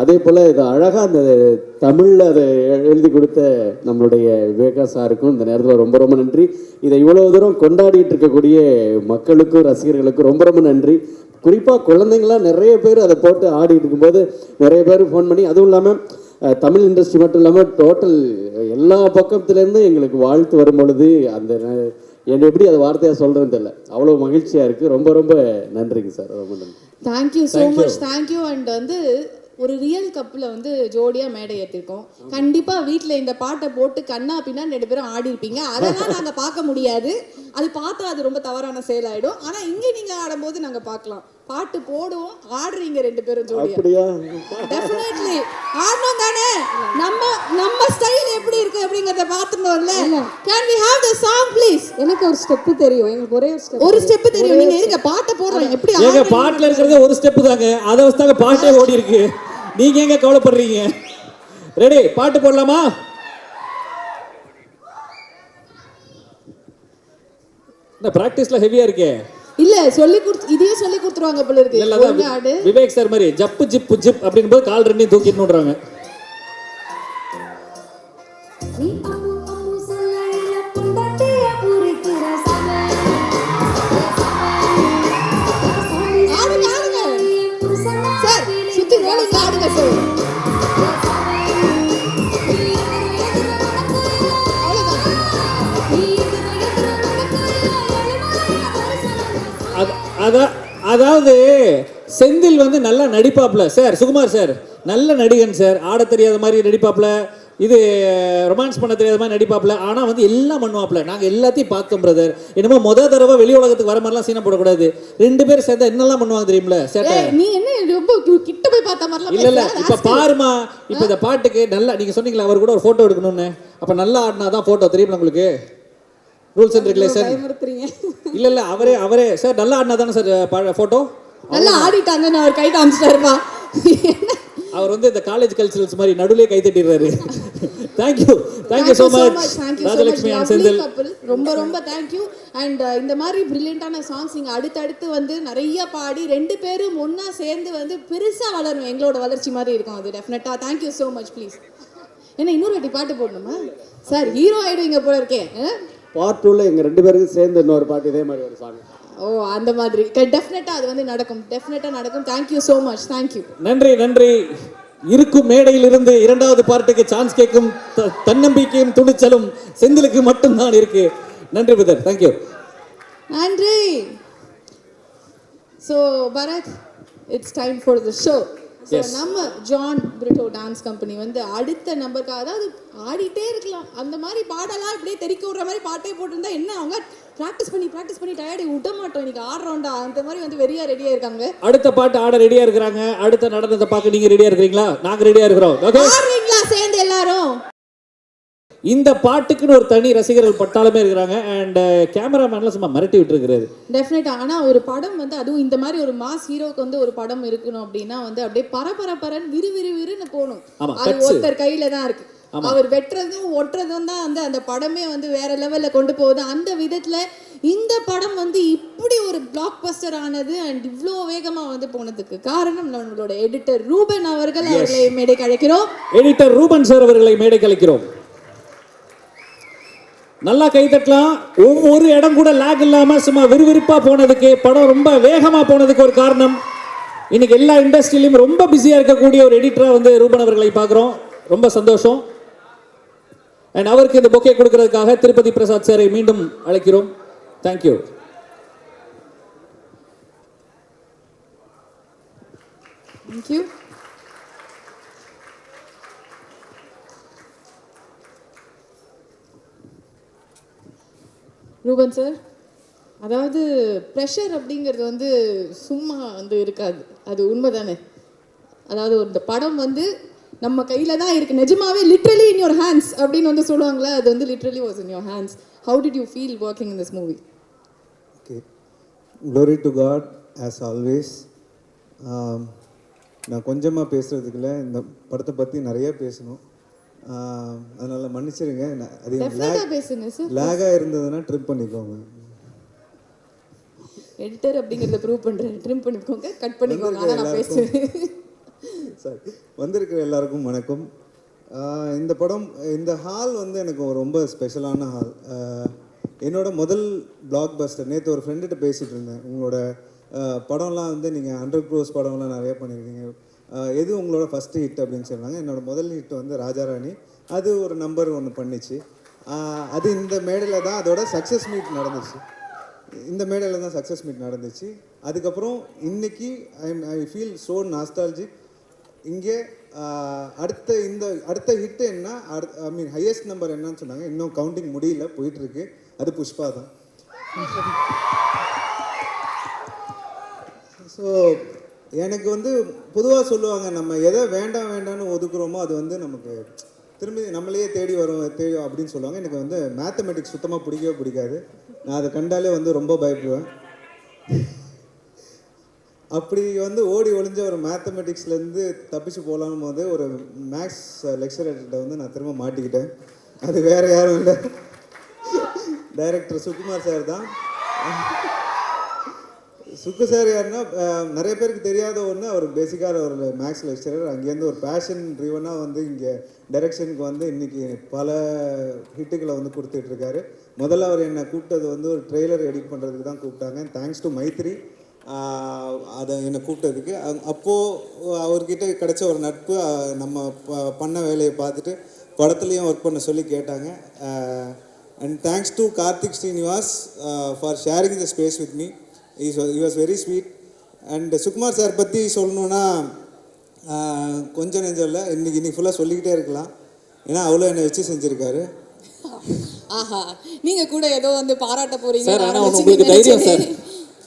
அதே போல் இது அழகாக அந்த தமிழில் அதை எழுதி கொடுத்த நம்மளுடைய விவேகா சாருக்கும் இந்த நேரத்தில் ரொம்ப ரொம்ப நன்றி. இதை இவ்வளோ தூரம் கொண்டாடிட்டு இருக்கக்கூடிய மக்களுக்கும் ரசிகர்களுக்கும் ரொம்ப ரொம்ப நன்றி. குறிப்பாக குழந்தைங்களாம் நிறைய பேர் அதை போட்டு ஆடிட்டு இருக்கும்போது நிறைய பேர் ஃபோன் பண்ணி, அதுவும் இல்லாமல் தமிழ் இண்டஸ்ட்ரி மட்டும் இல்லாமல் டோட்டல் எல்லா பக்கத்துலேருந்து எங்களுக்கு வாழ்த்து வரும் பொழுது அந்த என்ன எப்படி அதை வார்த்தையாக சொல்கிறேன்னு தெரியல, அவ்வளோ மகிழ்ச்சியாக இருக்குது. ரொம்ப ரொம்ப நன்றிங்க சார். ரொம்ப நன்றி. Thank you so much. Thank you. And வந்து ஒரு ரியல் கப்பில் வந்து ஜோடியாக மேடை ஏற்றிருக்கோம். கண்டிப்பாக வீட்டில் இந்த பாட்டை போட்டு கண்ணா பின்னா 2 பேரும் ஆடி இருப்பீங்க. அதெல்லாம் நாங்கள் பார்க்க முடியாது. அது பார்த்தா அது ரொம்ப தவறான செயல் ஆகிடும். ஆனால் இங்கே நீங்கள் ஆடும்போது நாங்கள் பார்க்கலாம். பாட்டு போடுவோம், ஆடுறீங்க 2 பேரும் ஜோடியா. டெஃபினெட்லி ஆடணும் தானே. நம்ம ஸ்டைல் எப்படி இருக்கு அப்படிங்கறத பார்த்துட்டோம்ல. Can we have the song please? எனக்கு ஒரு ஸ்டெப் தெரியும். எங்களுக்கு ஒரு ஸ்டெப் தெரியும். நீங்க இருங்க பாட்டை போடுறேன். எப்படி ஏங்க பாட்டுல இருக்கிறது ஒரு ஸ்டெப் தாங்க, அதை வச்சுதாங்க பாட்டே ஓடி இருக்கு. நீங்க எங்க கவலைப்படுறீங்க? ரெடி, பாட்டு போடலாமா? இந்த பிராக்டிஸ்ல ஹெவியா இருக்கே. இல்ல இதையே சொல்லி கொடுத்துருவாங்க போல இருக்கு. ஒழுங்கா ஆடு. விவேக் சார் மாதிரி ஜப்பு ஜிப்பு ஜிப் அப்படிங்கும் போது கால் ரெண்டையும் தூக்கிட்டுன்றாங்க. சார் சுத்தி ரோலிங் ஆடுங்க சார். அதாவது செந்தில் வந்து நல்லா நடிப்பாப்ல சார். சுகுமார் சார் நல்ல நடிகன் சார். ஆட தெரியாத மாதிரி நடிப்பாப்ல, இது ரொமான்ஸ் பண்ண தெரியாத மாதிரி நடிப்பாப்ல. ஆனால் வந்து எல்லாம் பண்ணுவாப்ல. நாங்கள் எல்லாத்தையும் பார்த்தோம் பிரதர். என்னமோ தடவை வெளி உலகத்துக்கு வர மாதிரிலாம் சீனை போடக்கூடாது. 2 பேரும் சேர்ந்தா என்னெல்லாம் பண்ணுவாங்க தெரியுமில்ல சேட்டை. நீ என்ன ரொம்ப கிட்ட போய் பார்த்த மாதிரிலாம் இல்ல இப்ப பாருமா, இப்ப இந்த பாட்டுக்கு நல்லா நீங்க சொன்னீங்களா அவர் கூட ஒரு போட்டோ எடுக்கணும்னு. அப்ப நல்லா ஆடினாதான் போட்டோ தெரியுமா உங்களுக்கு? Rules and regulation. இல்ல அவரே சார் நல்லா ஆடினா தானே சார் போட்டோ. நல்லா ஆடிட்டாங்கன்னு அவர் கை காமிச்சிட்டாருமா. அவர் வந்து இந்த காலேஜ் கல்ச்சரல்ஸ் மாதிரி நடுவுலயே கை தட்டிடுறாரு. Thank you so much Rajalakshmi and Senthil. ரொம்ப ரொம்ப தேங்க்யூ. அண்ட் இந்த மாதிரி பிரில்லியண்டான சாங்ஸ் நீங்கள் அடுத்தடுத்து வந்து நிறைய பாடி 2 பேரும் ஒன்றா சேர்ந்து வந்து பெருசாக வளரணும். எங்களோட வளர்ச்சி மாதிரி இருக்கும் அது டெஃபினட்டாக. Thank you so much. ப்ளீஸ் என்ன இன்னொரு வாட்டி பாட்டு போடணுமா சார்? ஹீரோ ஆகிடுவீங்க போல இருக்கேன். பார்ட் 2ல எங்கள் 2 பேருக்கும் சேர்ந்து இன்னொரு பாட்டு இதே மாதிரி ஒரு சாங். ஓ அந்த மாதிரி டெஃபினட்டாக அது வந்து நடக்கும். டெஃபினட்டாக நடக்கும். Thank you so much. தேங்க்யூ. நன்றி. இருக்கும் மேடையில் இருந்து 2வது பார்ட்டுக்கு சான்ஸ் கேட்கும் தன்னம்பிக்கையும் துணிச்சலும் செந்திலுக்கு மட்டும்தான் இருக்கு. நன்றி பிரதர். தேங்க்யூ. நன்றி. So Bharath, it's time for the show. So நம்ம ஜான் பிரிட்டோ டான்ஸ் கம்பெனி வந்து அடுத்த நம்பருக்காக, அதாவது ஆடிட்டே இருக்கலாம் அந்த மாதிரி பாடலாம் இப்படியே தெறிக்க விடுற மாதிரி பாட்டே போட்டிருந்தா என்ன, அவங்க ப்ராக்டிஸ் பண்ணி டயர்டு விட மாட்டோம் இன்னைக்கு ஆடுறோம்டா அந்த மாதிரி வந்து ரெடியா இருக்காங்க. அடுத்த பாட்டு ஆட ரெடியா இருக்கிறாங்க. அடுத்த நடனத்தை பார்க்க நீங்க ரெடியா இருக்கிறீங்களா? நாங்க ரெடியா இருக்கிறோம். ஓகே, ஆடுறீங்களா சேர்ந்து எல்லாரும்? இந்த பாட்டுக்குன்னு ஒரு தனி ரசிகர்கள் பட்டாளமே இருக்கிறாங்க. அண்ட் கேமராமேன்லாம் சும்மா மிரட்டி விட்டுருக்கிறாரு. டெஃபினட்டா. ஆனால் ஒரு படம் வந்து அதுவும் இந்த மாதிரி ஒரு மாஸ் ஹீரோக்கு வந்து ஒரு படம் இருக்கணும் அப்படின்னா வந்து அப்படியே பரபரன்னு விறுவிறுன்னு போகணும். அது ஒருத்தர் கையில தான் இருக்கு. அவர் வெட்டுறதும் ஒட்டுறதும் தான் வந்து அந்த படமே வந்து வேற லெவல்ல கொண்டு போகுது. அந்த விதத்துல இந்த படம் வந்து இப்படி ஒரு பிளாக் பஸ்டர் ஆனது அண்ட் இவ்வளோ வேகமா வந்து போனதுக்கு காரணம் நம்மளோட எடிட்டர் ரூபன் அவர்களை மேடைக்கு அழைக்கிறோம். எடிட்டர் ரூபன் சார் அவர்களை மேடைக்கு அழைக்கிறோம். நல்லா கை தட்டலாம். ஒவ்வொரு இடம் கூட லாக் இல்லாம சும்மா விறுவிறுப்பா போனதுக்கு, படம் ரொம்ப வேகமா போனதுக்கு ஒரு காரணம் இன்னைக்கு எல்லா இண்டஸ்ட்ரியிலும் ரொம்ப பிஸியா இருக்கக்கூடிய ஒரு எடிட்டரா வந்து ரூபன் அவர்களை பார்க்கிறோம். ரொம்ப சந்தோஷம். அண்ட் அவருக்கு இந்த பொக்கே கொடுக்கறதுக்காக திருப்பதி பிரசாத் சாரை மீண்டும் அழைக்கிறோம். தேங்க்யூ. தேங்க்யூ. ரூபன் சார், அதாவது ப்ரெஷர் அப்படிங்கிறது வந்து சும்மா வந்து இருக்காது, அது உண்மை தானே? அதாவது இந்த படம் வந்து நம்ம கையில் தான் இருக்குது, நிஜமாவே லிட்ரலி இன் யுவர் ஹேண்ட்ஸ் அப்படின்னு வந்து சொல்லுவாங்களே, அது வந்து literally was in your hands. How did you feel working in this movie? Okay. Glory to God as always. நான் கொஞ்சமாக பேசுகிறதுக்குள்ள இந்த படத்தை பற்றி நிறைய பேசணும். அதனால் மன்னிச்சிருங்க. அது டெஃபினட்டா பேசுங்க சார். லேகாக இருந்ததுன்னா ட்ரிப் பண்ணிக்கோங்க. எடிட்டர் அப்படிங்கறத ப்ரூவ் பண்றேன். ட்ரிம் பண்ணிக்கோங்க, கட் பண்ணிக்கோங்க. ஆனா நான் பேசுவேன். சரி, வந்திருக்கிற எல்லாருக்கும் வணக்கம். இந்த படம், இந்த ஹால் வந்து எனக்கு ரொம்ப ஸ்பெஷலான ஹால். என்னோட முதல் பிளாக் பஸ்டர். நேற்று ஒரு ஃப்ரெண்டுகிட்ட பேசிகிட்டு இருந்தேன். உங்களோட படம்லாம் வந்து நீங்கள் 100 crores படம்லாம் நிறைய பண்ணியிருக்கீங்க, எது உங்களோட ஃபஸ்ட்டு ஹிட் அப்படின்னு சொன்னாங்க. என்னோட முதல் ஹிட் வந்து ராஜாராணி. அது ஒரு நம்பர் 1 பண்ணிச்சு. அது இந்த மேடையில் தான் அதோட சக்ஸஸ் மீட் நடந்துச்சு. இந்த மேடையில் தான் சக்ஸஸ் மீட் நடந்துச்சு. அதுக்கப்புறம் இன்னைக்கு ஐ ஃபீல் ஸோ நாஸ்டாலஜிக். இங்கே அடுத்த ஹிட் என்ன, ஐ மீன் ஹையஸ்ட் நம்பர் என்னன்னு சொன்னாங்க. இன்னும் கவுண்டிங் முடியல, போயிட்டுருக்கு. அது புஷ்பா தான். ஸோ எனக்கு வந்து பொதுவாக சொல்லுவாங்க, நம்ம எதை வேண்டாம் வேண்டாம்னு ஒதுக்குறோமோ அது வந்து நமக்கு திரும்பி நம்மளையே தேடி வரும் அப்படின்னு சொல்லுவாங்க. எனக்கு வந்து மேத்தமெட்டிக்ஸ் சுத்தமாக பிடிக்கவே பிடிக்காது. நான் அதை கண்டாலே வந்து ரொம்ப பயப்படுவேன். அப்படி வந்து ஓடி ஒளிஞ்ச ஒரு மேத்தமெட்டிக்ஸ்லேருந்து தப்பிச்சு போகலான்னு போது ஒரு மேக்ஸ் லெக்சரர்கிட்ட வந்து நான் திரும்ப மாட்டிக்கிட்டேன். அது வேறு யாரும் இல்லை, டைரக்டர் சுகுமார் சார் தான். சுக்கு சார் யாருன்னா, நிறைய பேருக்கு தெரியாத ஒன்று, அவர் பேசிக்காக ஒரு மேக்ஸ் லெக்சரர். அங்கேருந்து ஒரு பேஷன் ட்ரிவனாக வந்து இங்கே டைரக்ஷனுக்கு வந்து இன்றைக்கி பல ஹிட்டுகளை வந்து கொடுத்துட்ருக்காரு. முதல்ல அவர் என்னை கூப்பிட்டது வந்து ஒரு ட்ரெய்லர் எடிட் பண்ணுறதுக்கு தான் கூப்பிட்டாங்க. தேங்க்ஸ் டு மைத்ரி அதை என்னை கூப்பிட்டதுக்கு. அப்போது அவர்கிட்ட கிடைச்ச ஒரு நட்பு, நம்ம பண்ண வேலையை பார்த்துட்டு படத்துலேயும் ஒர்க் பண்ண சொல்லி கேட்டாங்க. And thanks to Karthik Srinivas for sharing the space with me. he was very sweet. And Sukumar sir பற்றி சொல்லணுன்னா கொஞ்சம் நெஞ்சம் இல்லை, இன்னைக்கு ஃபுல்லாக சொல்லிக்கிட்டே இருக்கலாம். ஏன்னா அவ்வளோ என்னை வச்சு செஞ்சுருக்காரு. ஆஹா, நீங்க கூட ஏதோ வந்து பாராட்ட போறீங்க சார். ஆனால் உங்களுக்கு தைரியம் சார்,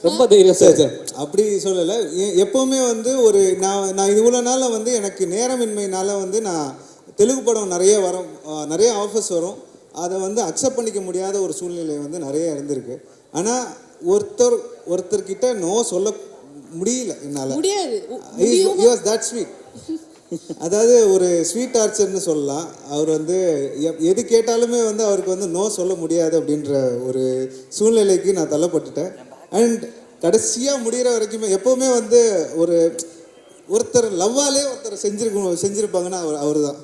ரொம்ப தைரியம் சார். சார் அப்படி சொல்லலை. எப்போவுமே வந்து ஒரு நான் இவ்வளோ நாளில் வந்து எனக்கு நேரமின்மையினால் வந்து நான் தெலுங்கு படம் நிறைய ஆஃபர்ஸ் வரும். அதை வந்து அக்செப்ட் பண்ணிக்க முடியாத ஒரு சூழ்நிலை வந்து நிறைய இருந்திருக்கு. ஆனால் ஒருத்தர்கிட்ட நோ சொல்ல முடியல என்னால். That sweet. அதாவது ஒரு ஸ்வீட் டார்ச்சர்னு சொல்லலாம். அவர் வந்து எது கேட்டாலுமே வந்து அவருக்கு வந்து நோ சொல்ல முடியாது அப்படின்ற ஒரு சூழ்நிலைக்கு நான் தள்ளப்பட்டுட்டேன். அண்ட் கடைசியாக முடிகிற வரைக்குமே எப்போவுமே வந்து ஒருத்தர் லவ்வாலே ஒருத்தர் செஞ்சுருப்பாங்கன்னா அவர் தான்.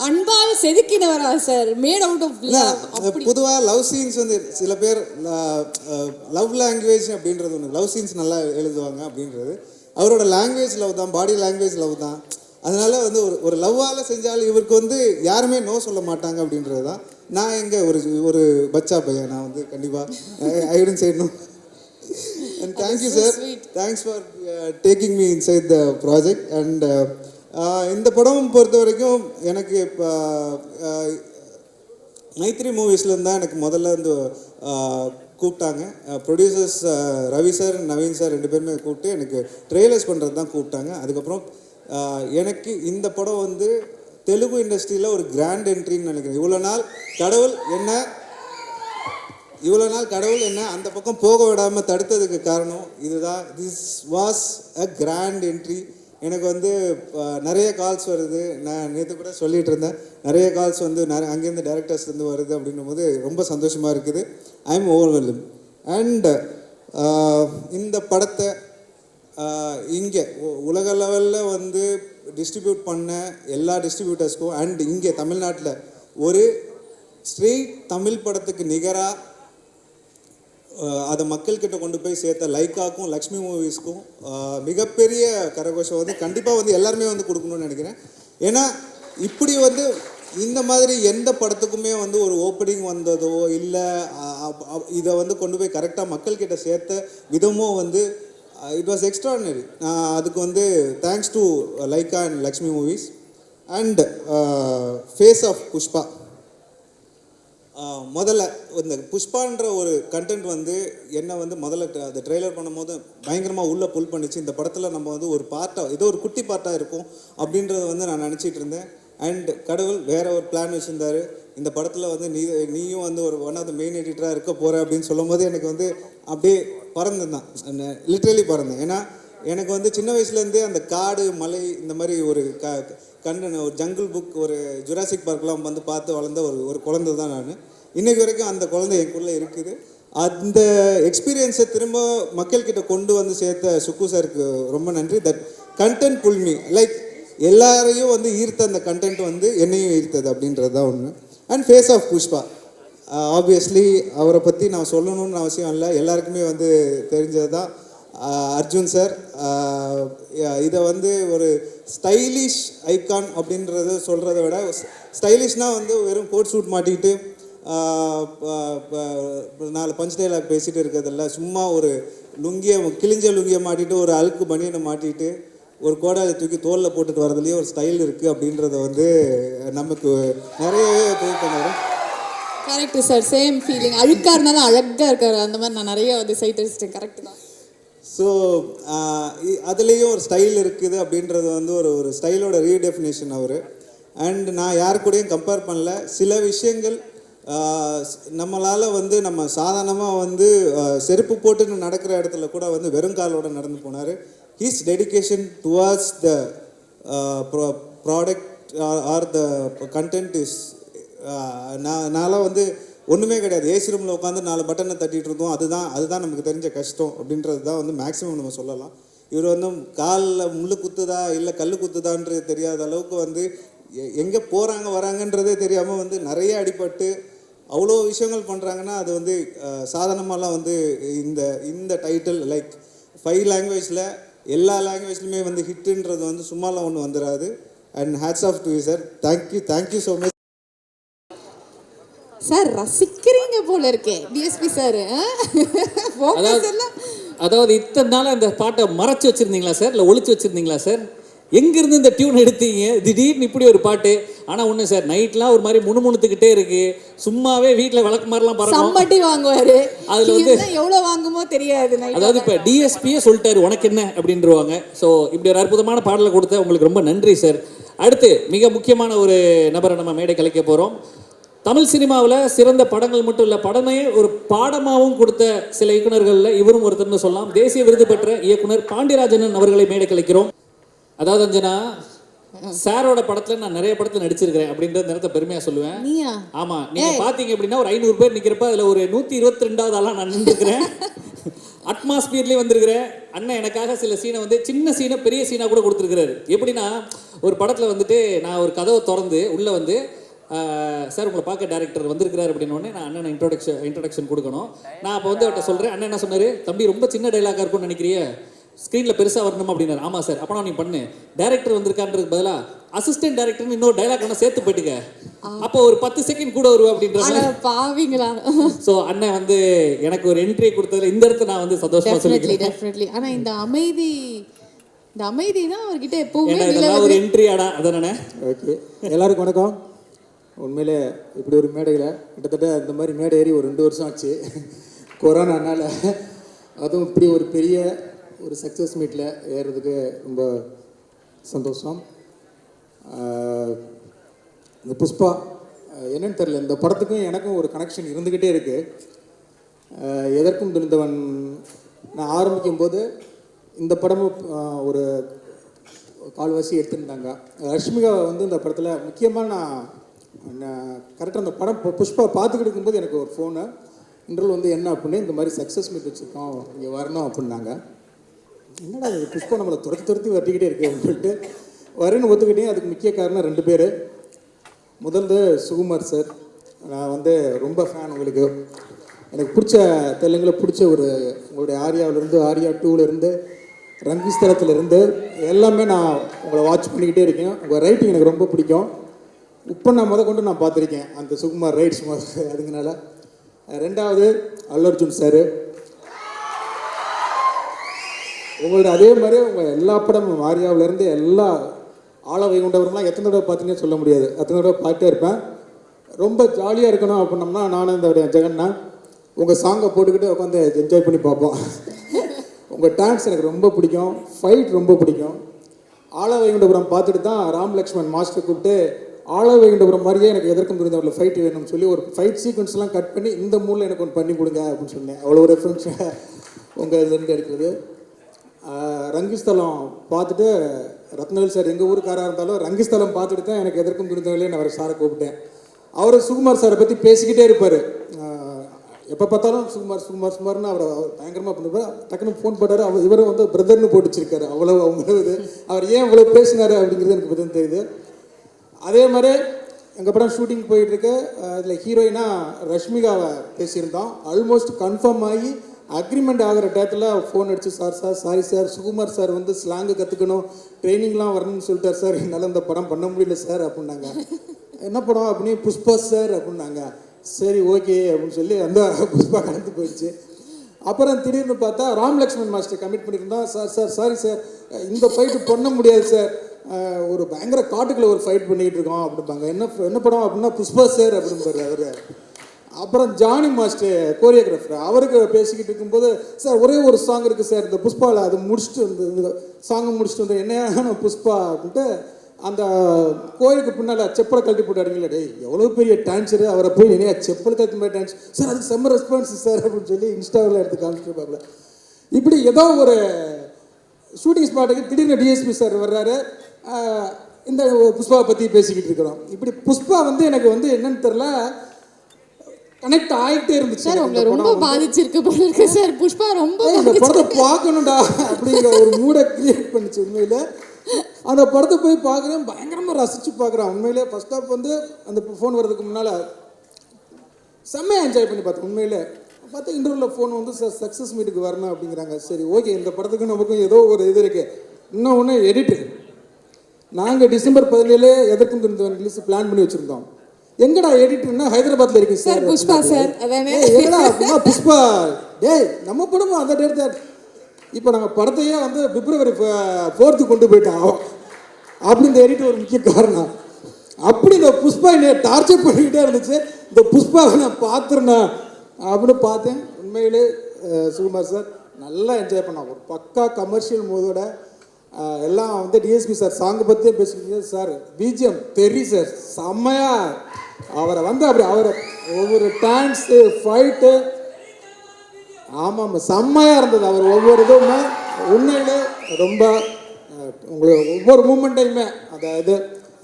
அன்பால் செதுக்கினவரா sir? Made out of love. பொதுவாக லவ் சீன்ஸ் வந்து சில பேர் லவ் லாங்குவேஜ் அப்படின்றது ஒன்று, லவ் சீன்ஸ் நல்லா எழுதுவாங்க அப்படின்றது. அவரோட லாங்குவேஜ் லவ் தான், பாடி லாங்குவேஜ் லவ் தான். அதனால வந்து ஒரு லவ்வால் செஞ்சாலும் இவருக்கு வந்து யாருமே நோ சொல்ல மாட்டாங்க அப்படின்றது தான். நான் எங்கே ஒரு பச்சா பையன், நான் வந்து கண்டிப்பாக I wouldn't say no. And thank you sir, thanks for taking me inside the project. அண்ட் இந்த படம் பொறுத்த வரைக்கும் எனக்கு இப்போ மைத்ரி மூவிஸ்லேருந்து தான் எனக்கு முதல்ல இருந்து கூப்பிட்டாங்க. Producers Ravi sir, Naveen sir 2 பேருமே கூப்பிட்டு எனக்கு ட்ரெய்லர்ஸ் பண்ணுறது தான் கூப்பிட்டாங்க. அதுக்கப்புறம் எனக்கு இந்த படம் வந்து தெலுங்கு இண்டஸ்ட்ரியில் ஒரு கிராண்ட் என்ட்ரின்னு நினைக்கிறேன். இவ்வளோ நாள் கடவுள் என்ன அந்த பக்கம் போக விடாமல் தடுத்ததுக்கு காரணம் இதுதான். This was a grand entry. எனக்கு வந்து நிறைய கால்ஸ் வருது. நான் நேற்று கூட சொல்லிகிட்டு இருந்தேன், நிறைய கால்ஸ் வந்து அங்கேருந்து டேரக்டர்ஸ்லேருந்து வருது அப்படின்னும் போது ரொம்ப சந்தோஷமாக இருக்குது. I am overwhelm. அண்ட் இந்த படத்தை இங்கே உலக லெவலில் வந்து டிஸ்ட்ரிபியூட் பண்ண எல்லா டிஸ்ட்ரிபியூட்டர்ஸ்க்கும் அண்ட் இங்கே தமிழ்நாட்டில் ஒரு ஸ்ட்ரெயிட் தமிழ் படத்துக்கு நிகராக அதை மக்கள்கிட்ட கொண்டு போய் சேர்த்த லைக்காக்கும் லக்ஷ்மி மூவிஸ்க்கும் மிகப்பெரிய கரகோஷம் வந்து கண்டிப்பாக வந்து எல்லாருமே வந்து கொடுக்கணும்னு நினைக்கிறேன். ஏன்னா இப்படி வந்து இந்த மாதிரி எந்த படத்துக்குமே வந்து ஒரு ஓப்பனிங் வந்ததோ இல்லை இதை வந்து கொண்டு போய் கரெக்டாக மக்கள்கிட்ட சேர்த்த விதமோ வந்து இட் வாஸ் எக்ஸ்ட்ராடினரி. அதுக்கு வந்து thanks to Lyca and Lakshmi movies. And face of Pushpa. முதல்ல இந்த புஷ்பான்ற ஒரு கண்டென்ட் வந்து என்ன வந்து முதல்ல அந்த ட்ரெய்லர் பண்ணும்போது பயங்கரமாக உள்ளே புல் பண்ணிச்சு. இந்த படத்தில் நம்ம வந்து ஒரு பார்ட்டாக ஏதோ ஒரு குட்டி பார்ட்டாக இருக்கும் அப்படின்றத வந்து நான் நினச்சிட்டு இருந்தேன். அண்ட் கடவுள் வேற ஒரு பிளான் வச்சுருந்தார். இந்த படத்தில் வந்து நீயும் வந்து ஒரு ஒன் ஆஃப் த மெயின் எடிட்டராக இருக்க போகிற அப்படின்னு சொல்லும் போது எனக்கு வந்து அப்படியே பறந்துதான், லிட்ரலி பறந்தேன். ஏன்னா எனக்கு வந்து சின்ன வயசுலேருந்தே அந்த காடு மலை இந்த மாதிரி ஒரு ஒரு ஜங்கிள் புக் ஒரு ஜுராசிக் பார்க்லாம் வந்து பார்த்து வளர்ந்த ஒரு குழந்தை தான் நான். இன்றைக்கு வரைக்கும் அந்த குழந்தை எனக்குள்ளே இருக்குது. அந்த எக்ஸ்பீரியன்ஸை திரும்ப மக்கள்கிட்ட கொண்டு வந்து சேர்த்த சுக்கு சாருக்கு ரொம்ப நன்றி. தட் கண்டென்ட் புல்மி லைக் எல்லாரையும் வந்து ஈர்த்த அந்த கண்டென்ட் வந்து என்னையும் ஈர்த்தது அப்படின்றது தான் ஒன்று. And face of Pushpa obviously அவரை பற்றி நான் சொல்லணும்னு அவசியம் இல்லை, எல்லாருக்குமே வந்து தெரிஞ்சது தான். அர்ஜுன் சார் இதை வந்து ஒரு ஸ்டைலிஷ் ஐகான் அப்படின்றத சொல்கிறத விட ஸ்டைலிஷ்னால் வந்து வெறும் கோட் சூட் மாட்டிக்கிட்டு 4 பஞ்ச் டைலாக் பேசிகிட்டு இருக்கிறதில்ல, சும்மா ஒரு கிழிஞ்ச லுங்கியை மாட்டிட்டு ஒரு அழுக்கு பனியனை மாட்டிட்டு ஒரு கோடாலை தூக்கி தோலில் போட்டுட்டு வரதுலேயே ஒரு ஸ்டைல் இருக்குது அப்படின்றத வந்து நமக்கு நிறையவே ப்ரூவ் பண்ணுவார். Correct sir, same feeling. அழுக்காக இருந்தாலும் அழகாக இருக்காரு, அந்த மாதிரி நான் நிறைய வந்து சைட் அடிச்சிட்டேன். கரெக்ட் தான். ஸோ அதுலேயும் ஒரு ஸ்டைல் இருக்குது அப்படின்றது வந்து ஒரு ஸ்டைலோட ரீடெஃபினேஷன் அவர். அண்ட் நான் யாரு கூடயும் கம்பேர் பண்ணல. சில விஷயங்கள் நம்மளால் வந்து நம்ம சாதாரணமாக வந்து செருப்பு போட்டுன்னு நடக்கிற இடத்துல கூட வந்து வெறுங்காலோட நடந்து போனார். He's dedication towards the product or the content is நான்லாம் வந்து ஒன்றுமே கிடையாது. ஏசி ரூமில் உட்காந்து 4 பட்டனை தட்டிகிட்டு இருந்தோம். அதுதான் நமக்கு தெரிஞ்ச கஷ்டம் அப்படின்றது தான் வந்து மேக்ஸிமம் நம்ம சொல்லலாம். இவர் வந்து காலில் முள் குத்துதா இல்லை கல் குத்துதான்றது தெரியாத அளவுக்கு வந்து எங்கே போகிறாங்க வராங்கன்றதே தெரியாமல் வந்து நிறைய அடிபட்டு அவ்வளோ விஷயங்கள் பண்ணுறாங்கன்னா அது வந்து சாதாரணமாலாம் வந்து இந்த டைட்டில் லைக் 5 லாங்குவேஜில் எல்லா லாங்குவேஜ்லையுமே வந்து ஹிட்டுன்றது வந்து சும்மாலாம் ஒன்று வந்துடாது. And hats off to you sir. Thank you so much sir. ரசிக்கிறீங்க போல இருக்கே டிஎஸ்பி சார். அதாவது இத்தனை நாள் இந்த பாட்டை மறைச்சு வச்சிருந்தீங்களா சார், இல்லை ஒளிச்சு வச்சிருந்தீங்களா சார்? எங்கிருந்து இந்த டியூன் எடுத்தீங்க திடீர்னு இப்படி ஒரு பாட்டு? ஆனால் ஒன்று சார், நைட்லாம் ஒரு மாதிரி முணுமுணுத்துக்கிட்டே இருக்கு. சும்மாவே வீட்டில் விளக்கு மாதிரிலாம் சம்பட்டி வாங்குவாரு. அதில் வந்து எவ்வளோ வாங்குமோ தெரியாது. அதாவது இப்போ டிஎஸ்பியே சொல்லிட்டாரு உனக்கு என்ன அப்படின்றவாங்க. ஸோ இப்படி ஒரு அற்புதமான பாடலை கொடுத்த உங்களுக்கு ரொம்ப நன்றி சார். அடுத்து மிக முக்கியமான ஒரு நபரை நம்ம மேடை கலைக்க போகிறோம். தமிழ் சினிமாவில் சிறந்த படங்கள் மட்டும் இல்லை, படமே ஒரு பாடமாகவும் கொடுத்த சில இயக்குநர்களில் இவரும் ஒருத்தர்னு சொல்லலாம். தேசிய விருது பெற்ற இயக்குனர் பாண்டியராஜன் அவர்களை மேடை கலைக்கிறோம். அதாவது அஞ்சனா, சாரோட படத்தில் நான் நிறைய படத்தில் நடிச்சிருக்கிறேன் அப்படின்ற நேரத்தை பெருமையாக சொல்லுவேன். ஆமாம், நீங்கள் பார்த்தீங்க அப்படின்னா ஒரு 500 பேர் நிற்கிறப்ப அதில் ஒரு 122வது ஆளாக நான் நின்றுருக்கிறேன். அட்மாஸ்பியர்லேயே வந்திருக்கிறேன். அண்ணன் எனக்காக சில சீனை வந்து சின்ன சீனை பெரிய சீனாக கூட கொடுத்துருக்கிறாரு. எப்படின்னா ஒரு படத்தில் வந்துட்டு நான் ஒரு கதவை திறந்து உள்ளே வந்து சார் உங்களை பார்க்க டேரக்டர் வந்திருக்கிறார் அப்படின்னோடனே நான் அண்ணன் இன்ட்ரடக்ஷன் கொடுக்கணும். நான் அப்போ வந்து அவர்கிட்ட சொல்கிறேன். அண்ணன் என்ன சொன்னார், தம்பி ரொம்ப சின்ன டைலாக்காக இருக்கும்னு நினைக்கிறிய, ஸ்க்ரீனில் பெருசாக வரணும் அப்படின்னாரு. ஆமாம் சார். அப்போ நீ பண்ணு, டேரக்டர் வந்திருக்கான்றதுக்கு பதிலாக அசிஸ்டன்ட் டேரக்டர்னு இன்னொரு டைலாக் வேணா சேர்த்து போயிட்டுக்க, அப்போ ஒரு 10 செகண்ட் கூட வருவேன் அப்படின்றாங்க. பாவீங்களா? ஸோ அண்ணன் வந்து எனக்கு ஒரு என்ட்ரி கொடுத்ததுல இந்த இடத்துல நான் வந்து சந்தோஷமா சொல்லிக்கிறேன். டெஃபினெட்லி. ஆனால் இந்த அமைதி தான் அவர்கிட்ட எப்பவுமே ஒரு என்ட்ரி ஆடா அதானே. ஓகே, எல்லாருக்கும் வணக்கம். உண்மையிலே இப்படி ஒரு மேடையில் கிட்டத்தட்ட இந்த மாதிரி மேடை ஏறி ஒரு 2 வருஷம் ஆச்சு கொரோனானால. அதுவும் இப்படி ஒரு பெரிய ஒரு சக்ஸஸ் மீட்டில் ஏறுறதுக்கு ரொம்ப சந்தோஷம். இந்த புஷ்பா என்னன்னு தெரியல, இந்த படத்துக்கும் எனக்கும் ஒரு கனெக்ஷன் இருந்துக்கிட்டே இருக்குது. எதற்கும் துணிந்தவன் நான் ஆரம்பிக்கும் போது இந்த படமும் ஒரு கால்வாசி எடுத்துருந்தாங்க. ரஷ்மிகா வந்து இந்த படத்தில் முக்கியமாக நான் கரெக்டாக அந்த படம் புஷ்பா பார்த்துக்கிட்டு இருக்கும்போது எனக்கு ஒரு ஃபோனு இன்டர்வியூ வந்து என்ன அப்படின்னு, இந்த மாதிரி சக்ஸஸ் மீட் வச்சுருக்கோம் இங்கே வரணும் அப்படின்னாங்க. என்னடா இது புஷ்பா நம்மளை துரத்தி வரட்டிக்கிட்டே இருக்கு அப்படின்னு சொல்லிட்டு வரேன்னு ஒத்துக்கிட்டேன். அதுக்கு முக்கிய காரணம் 2 பேர். முதல்ல சுகுமார் சார், நான் வந்து ரொம்ப ஃபேன். உங்களுக்கு எனக்கு பிடிச்ச தெலுங்கில் பிடிச்ச உங்களுடைய ஆர்யாவிலேருந்து ஆர்யா 2லேருந்து ரங்கிஸ்தலத்துலேருந்து எல்லாமே நான் உங்களை வாட்ச் பண்ணிக்கிட்டே இருக்கேன். உங்கள் ரைட்டிங் எனக்கு ரொம்ப பிடிக்கும். இப்போ நான் கொண்டு நான் பார்த்துருக்கேன் அந்த சுகுமார் ரைட்ஸ் அதுங்கனால. 2வது அல்லர்ஜுன் சார், உங்களோட அதே மாதிரி உங்கள் எல்லா படமும் ஆர்யாவிலேருந்து எல்லா ஆள வைகுண்டவரெலாம் எத்தனை தடவை பார்த்தீங்கன்னு சொல்ல முடியாது, அத்தனை தடவை பார்த்துட்டே இருப்பேன். ரொம்ப ஜாலியாக இருக்கணும் அப்படின்னம்னா நானும் இந்த ஜெகன்னா உங்கள் சாங்கை போட்டுக்கிட்டு உட்காந்து என்ஜாய் பண்ணி பார்ப்போம். உங்கள் டான்ஸ் எனக்கு ரொம்ப பிடிக்கும், ஃபைட் ரொம்ப பிடிக்கும். ஆள வைகுண்டபுரம் பார்த்துட்டு தான் ராம் லக்ஷ்மண் மாஸ்டர் கூப்பிட்டு ஆள வைகுண்டபுரம் மாதிரியே எனக்கு எதற்கும் புரிந்தவரில் ஃபைட் வேணும்னு சொல்லி ஒரு ஃபைட் சீக்வன்ஸ்லாம் கட் பண்ணி இந்த மூலில் எனக்கு ஒன்று பண்ணி கொடுங்க அப்படின்னு சொன்னேன். அவ்வளோ ரெஃபரன்ஸ் உங்கள் இதுலேருந்து எடுக்கிறது. ரங்கிஸ்தலம் பார்த்துட்டு ரத்னவேல் சார் எங்கள் ஊருக்காராக இருந்தாலும் ரங்கிஸ்தலம் பார்த்துட்டு தான் எனக்கு எதற்கும் துணிந்தவர்களே நான் அவர் சாரை கூப்பிட்டேன். அவர் சுகுமார் சாரை பற்றி பேசிக்கிட்டே இருப்பார். எப்போ பார்த்தாலும் சுகுமார்னு அவரை பயங்கரமாக பண்ணுவார். டக்குன்னு ஃபோன் போட்டார். இவரும் வந்து பிரதர்னு போட்டு வச்சிருக்காரு. அவ்வளோ இது அவர் ஏன் இவ்வளோ பேசினார் அப்படிங்கிறது எனக்கு பற்றி தெரியுது. அதே மாதிரி எங்கள் படம் ஷூட்டிங் போயிட்டுருக்கு. அதில் ஹீரோயினாக ரஷ்மிகாவை பேசியிருந்தோம். ஆல்மோஸ்ட் கன்ஃபார்ம் ஆகி அக்ரிமெண்ட் ஆகிற டயத்தில் ஃபோன் அடிச்சு, சாரி சார், சுகுமார் சார் வந்து ஸ்லாங்கு கற்றுக்கணும், ட்ரைனிங்லாம் வரணும்னு சொல்லிட்டார் சார், என்னால் இந்த படம் பண்ண முடியல சார் அப்படின்னாங்க. என்ன படம் அப்படின்னு, புஷ்பா சார் அப்படின்னாங்க. சரி ஓகே அப்படின்னு சொல்லி அந்த புஷ்பா கலந்து போயிடுச்சு. அப்புறம் திடீர்னு பார்த்தா ராம் லக்ஷ்மண் மாஸ்டர் கமிட் பண்ணியிருந்தோம். சாரி சார், இந்த ஃபைட்டு பண்ண முடியாது சார், ஒரு பயங்கர காட்டுக்குள்ளே ஒரு ஃபைட் பண்ணிக்கிட்டு இருக்கோம் அப்படிம்பாங்க. என்ன படம் அப்படின்னா, புஷ்பா சார் அப்படின்னு அவர். அப்புறம் ஜானி மாஸ்டர் கோரியோகிராஃபர், அவருக்கு பேசிக்கிட்டு இருக்கும்போது, சார் ஒரே ஒரு சாங் இருக்குது சார் இந்த புஷ்பாவில், அது முடிச்சுட்டு வந்து சாங்கை முடிச்சுட்டு வந்து என்ன புஷ்பா அப்படின்ட்டு அந்த கோயிலுக்கு பின்னால் செப்பலை கழட்டி போட்டாருங்களே, டே எவ்வளோ பெரிய டான்ஸரு, அவரை போய் நினையா செப்பல் கழட்டி மாதிரி டான்ஸ் சார், அதுக்கு செம்ம ரெஸ்பான்ஸ் சார் அப்படின்னு சொல்லி இன்ஸ்டாவில் எடுத்து காமிச்சிருப்பாப்புல. இப்படி ஏதோ ஒரு ஷூட்டிங் ஸ்பாட்டுக்கு திடீர்னு டிஎஸ்பி சார் வர்றாரு. இந்த புஷ்பாவை பற்றி பேசிக்கிட்டு இருக்கிறோம். இப்படி புஷ்பா வந்து எனக்கு வந்து என்னன்னு தெரில, கனெக்ட் ஆகிட்டே இருந்துச்சு. சார் உங்களை ரொம்ப பாதிச்சிருக்கு போல இருக்கு சார். புஷ்பா ரொம்ப இந்த படத்தை பார்க்கணும்டா அப்படிங்கிற ஒரு மூடை கிரியேட் பண்ணிச்சு. உண்மையில் அந்த படத்தை போய் பார்க்குறேன், பயங்கரமாக ரசித்து பார்க்குறேன். உண்மையிலே ஃபர்ஸ்ட் ஆஃப் வந்து அந்த ஃபோன் வர்றதுக்கு முன்னால் செம்மையாக என்ஜாய் பண்ணி பார்த்தேன். உண்மையிலே பார்த்தா இன்டர்வியூவில் ஃபோன் வந்து சார் சக்ஸஸ் மீட்டுக்கு வரணும் அப்படிங்கிறாங்க. சரி ஓகே, இந்த படத்துக்கு நமக்கும் ஏதோ ஒரு இது இருக்குது. இன்னொன்று எடிட்டு, நாங்கள் டிசம்பர் 17 எதற்கும் ரிலீஸ் பிளான் பண்ணி வச்சுருந்தோம். எங்கடா எடிட்டர்னா ஹைதராபாத்ல இருக்கு சார், புஷ்பா சார். அதானே எங்கடா அப்படின்னா புஷ்பா, டேய் நம்ம படமும் அந்த டேட் தான். இப்போ நாங்கள் படத்தையே வந்து February 4 கொண்டு போயிட்டோம் அப்படி. இந்த எடிட்டர் ஒரு முக்கிய காரணம். அப்படி இந்த புஷ்பா என்னை டார்ச்சர் பண்ணிக்கிட்டே இருந்துச்சு. இந்த புஷ்பாவை நான் பார்த்துருந்தேன் அப்படின்னு பார்த்தேன். உண்மையிலே சுகுமார் சார் நல்லா என்ஜாய் பண்ணாங்க. ஒரு பக்கா கமர்ஷியல் மோதோட எல்லாம் வந்து டிஎஸ்பி சார் சாங்கை பற்றியே பேசிக்கிட்டு சார், பிஜிஎம் தெரி சார் செம்மையா அவரை வந்து அப்படி அவரை ஒவ்வொரு டான்ஸு ஃபைட்டு ஆமாம் செம்மையாக இருந்தது. அவர் ஒவ்வொரு இதுவுமே உண்மையிலே ரொம்ப உங்களுக்கு ஒவ்வொரு மூமெண்ட்டையுமே அதாவது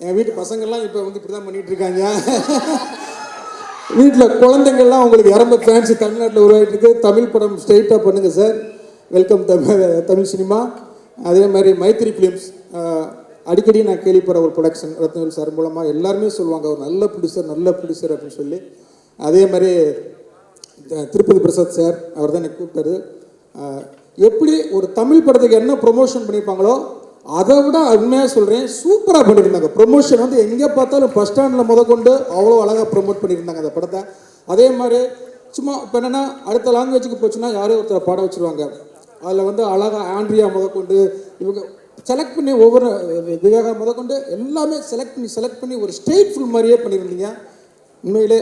என் வீட்டு பசங்கள்லாம் இப்போ வந்து இப்படி தான் பண்ணிகிட்டு இருக்காங்க. வீட்டில் குழந்தைங்கள்லாம் உங்களுக்கு இறம்ப ஃபேன்ஸு தமிழ்நாட்டில் உருவாகிட்டு இருக்கு. தமிழ் படம் ஸ்ட்ரெயிட்டாக பண்ணுங்கள் சார். Welcome Tamil cinema. அதே மாதிரி மைத்ரி ஃபிலிம்ஸ் அடிக்கடி நான் கேள்விப்படுற ஒரு ப்ரொடக்ஷன், ரத்னவேல் சார் மூலமாக எல்லாருமே சொல்லுவாங்க ஒரு நல்ல ப்ரொடியூசர் அப்படின்னு சொல்லி. அதே மாதிரி திருப்பதி பிரசாத் சார், அவர் தான் எனக்கு கூப்பிட்டாரு. எப்படி ஒரு தமிழ் படத்துக்கு என்ன ப்ரொமோஷன் பண்ணியிருப்பாங்களோ அதை விட உண்மையாக சொல்கிறேன், சூப்பராக பண்ணியிருந்தாங்க. ப்ரொமோஷன் வந்து எங்கே பார்த்தாலும் பஸ் ஸ்டாண்டில் முதற்கொண்டு அவ்வளோ அழகாக ப்ரொமோட் பண்ணியிருந்தாங்க அந்த படத்தை. அதே மாதிரி சும்மா இப்போ என்னென்னா அடுத்த லாங்குவேஜுக்கு போச்சுன்னா யாரோ ஒருத்தரை பாட வச்சுருவாங்க. அதில் வந்து அழகாக ஆண்ட்ரியா முதற்கொண்டு இவங்க செலக்ட் பண்ணி ஒவ்வொரு விவேகா முதற்கொண்டு எல்லாமே செலக்ட் பண்ணி ஒரு ஸ்ட்ரெயிட் ஃபுல் மாதிரியே பண்ணியிருந்தீங்க. உண்மையிலே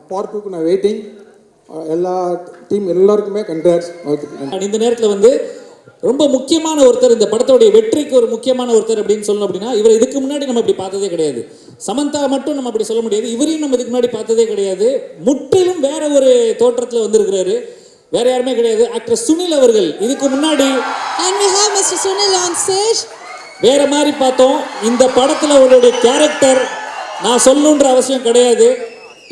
பார்ட் 2க்கு நான் வெயிட்டிங். எல்லா டீம் எல்லாருக்குமே கண்ட்ராக்ட்ஸ். இந்த நேரத்தில் வந்து ரொம்ப முக்கியமான ஒருத்தர், இந்த படத்தோடைய வெற்றிக்கு ஒரு முக்கியமான ஒருத்தர் அப்படின்னு சொல்லணும் அப்படின்னா, இவர் இதுக்கு முன்னாடி நம்ம இப்படி பார்த்ததே கிடையாது. சமந்தா மட்டும் நம்ம அப்படி சொல்ல முடியாது, இவரையும் நம்ம இதுக்கு முன்னாடி பார்த்ததே கிடையாது. முற்றிலும் வேற ஒரு தோற்றத்தில் வந்திருக்கிறாரு. வேற யாருமே கிடையாது, ஆக்டர் சுனில் அவர்கள். இதுக்கு முன்னாடி வேற மாதிரி பார்த்தோம். இந்த படத்தில் அவருடைய கேரக்டர் நான் சொல்லணுன்ற அவசியம் கிடையாது.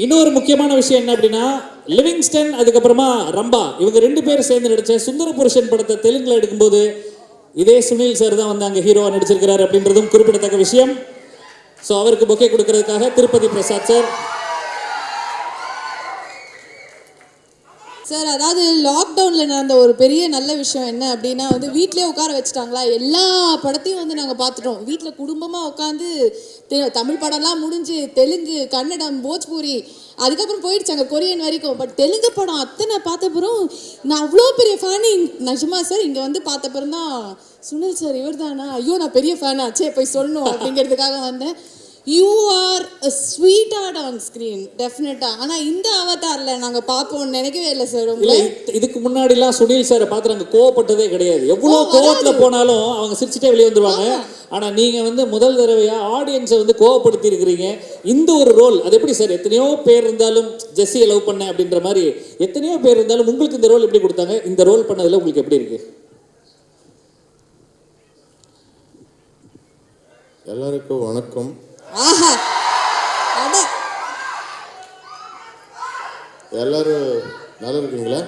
இன்னொரு முக்கியமான விஷயம் என்ன அப்படின்னா, லிவிங்ஸ்டன் அதுக்கப்புறமா ரம்பா இவங்க 2 பேரும் சேர்ந்து நடிச்ச சுந்தர புருஷன் படத்தை தெலுங்குல எடுக்கும்போது இதே சுனில் சார் தான் வந்து அங்கே ஹீரோவாக நடிச்சிருக்கிறார் அப்படின்றதும் குறிப்பிடத்தக்க விஷயம். ஸோ அவருக்கு பொக்கே கொடுக்கறதுக்காக திருப்பதி பிரசாத் சார். சார் அதாவது லாக்டவுனில் நடந்த ஒரு பெரிய நல்ல விஷயம் என்ன அப்படின்னா வந்து வீட்டிலே உட்கார வச்சுட்டாங்களா, எல்லா படத்தையும் வந்து நாங்கள் பார்த்துட்டோம். வீட்டில் குடும்பமாக உட்காந்து தமிழ் படம்லாம் முடிஞ்சு தெலுங்கு, கன்னடம், போஜ்பூரி, அதுக்கப்புறம் போயிடுச்சு அங்கே கொரியன் வரைக்கும். பட் தெலுங்கு படம் அத்தனை பார்த்தப்பறம் நான் அவ்வளோ பெரிய ஃபேனு. நிஜமா சார் இங்கே வந்து பார்த்தப்பறம் தான் சுனில் சார் இவர் தானா, ஐயோ நான் பெரிய ஃபேனா, சே போய் சொல்லணும் அப்படிங்கிறதுக்காக வந்தேன். You are sweet art on screen டெஃபினட்டாக. ஆனால் இந்த அவதாரில் நாங்கள் பார்ப்போம்னு நினைக்கவே இல்லை சார். இல்லை, இதுக்கு முன்னாடிலாம் சுனில் சாரை பார்த்து நாங்கள் கோவப்பட்டதே கிடையாது. எவ்வளோ கோவத்தில் போனாலும் அவங்க சிரிச்சுட்டே வெளியே வந்துடுவாங்க. ஆனால் நீங்கள் வந்து முதல் தடவையாக ஆடியன்ஸை வந்து கோவப்படுத்தி இருக்கிறீங்க. இந்த ஒரு ரோல் அது எப்படி சார்? எத்தனையோ பேர் இருந்தாலும் ஜெஸ்ஸியை லவ் பண்ண அப்படின்ற மாதிரி எத்தனையோ பேர் இருந்தாலும் உங்களுக்கு இந்த ரோல் எப்படி கொடுத்தாங்க? இந்த ரோல் பண்ணதில் உங்களுக்கு எப்படி இருக்குது? எல்லாருக்கும் வணக்கம். ஆஹா அட எல்லாரும் நல்லா இருக்கீங்களா?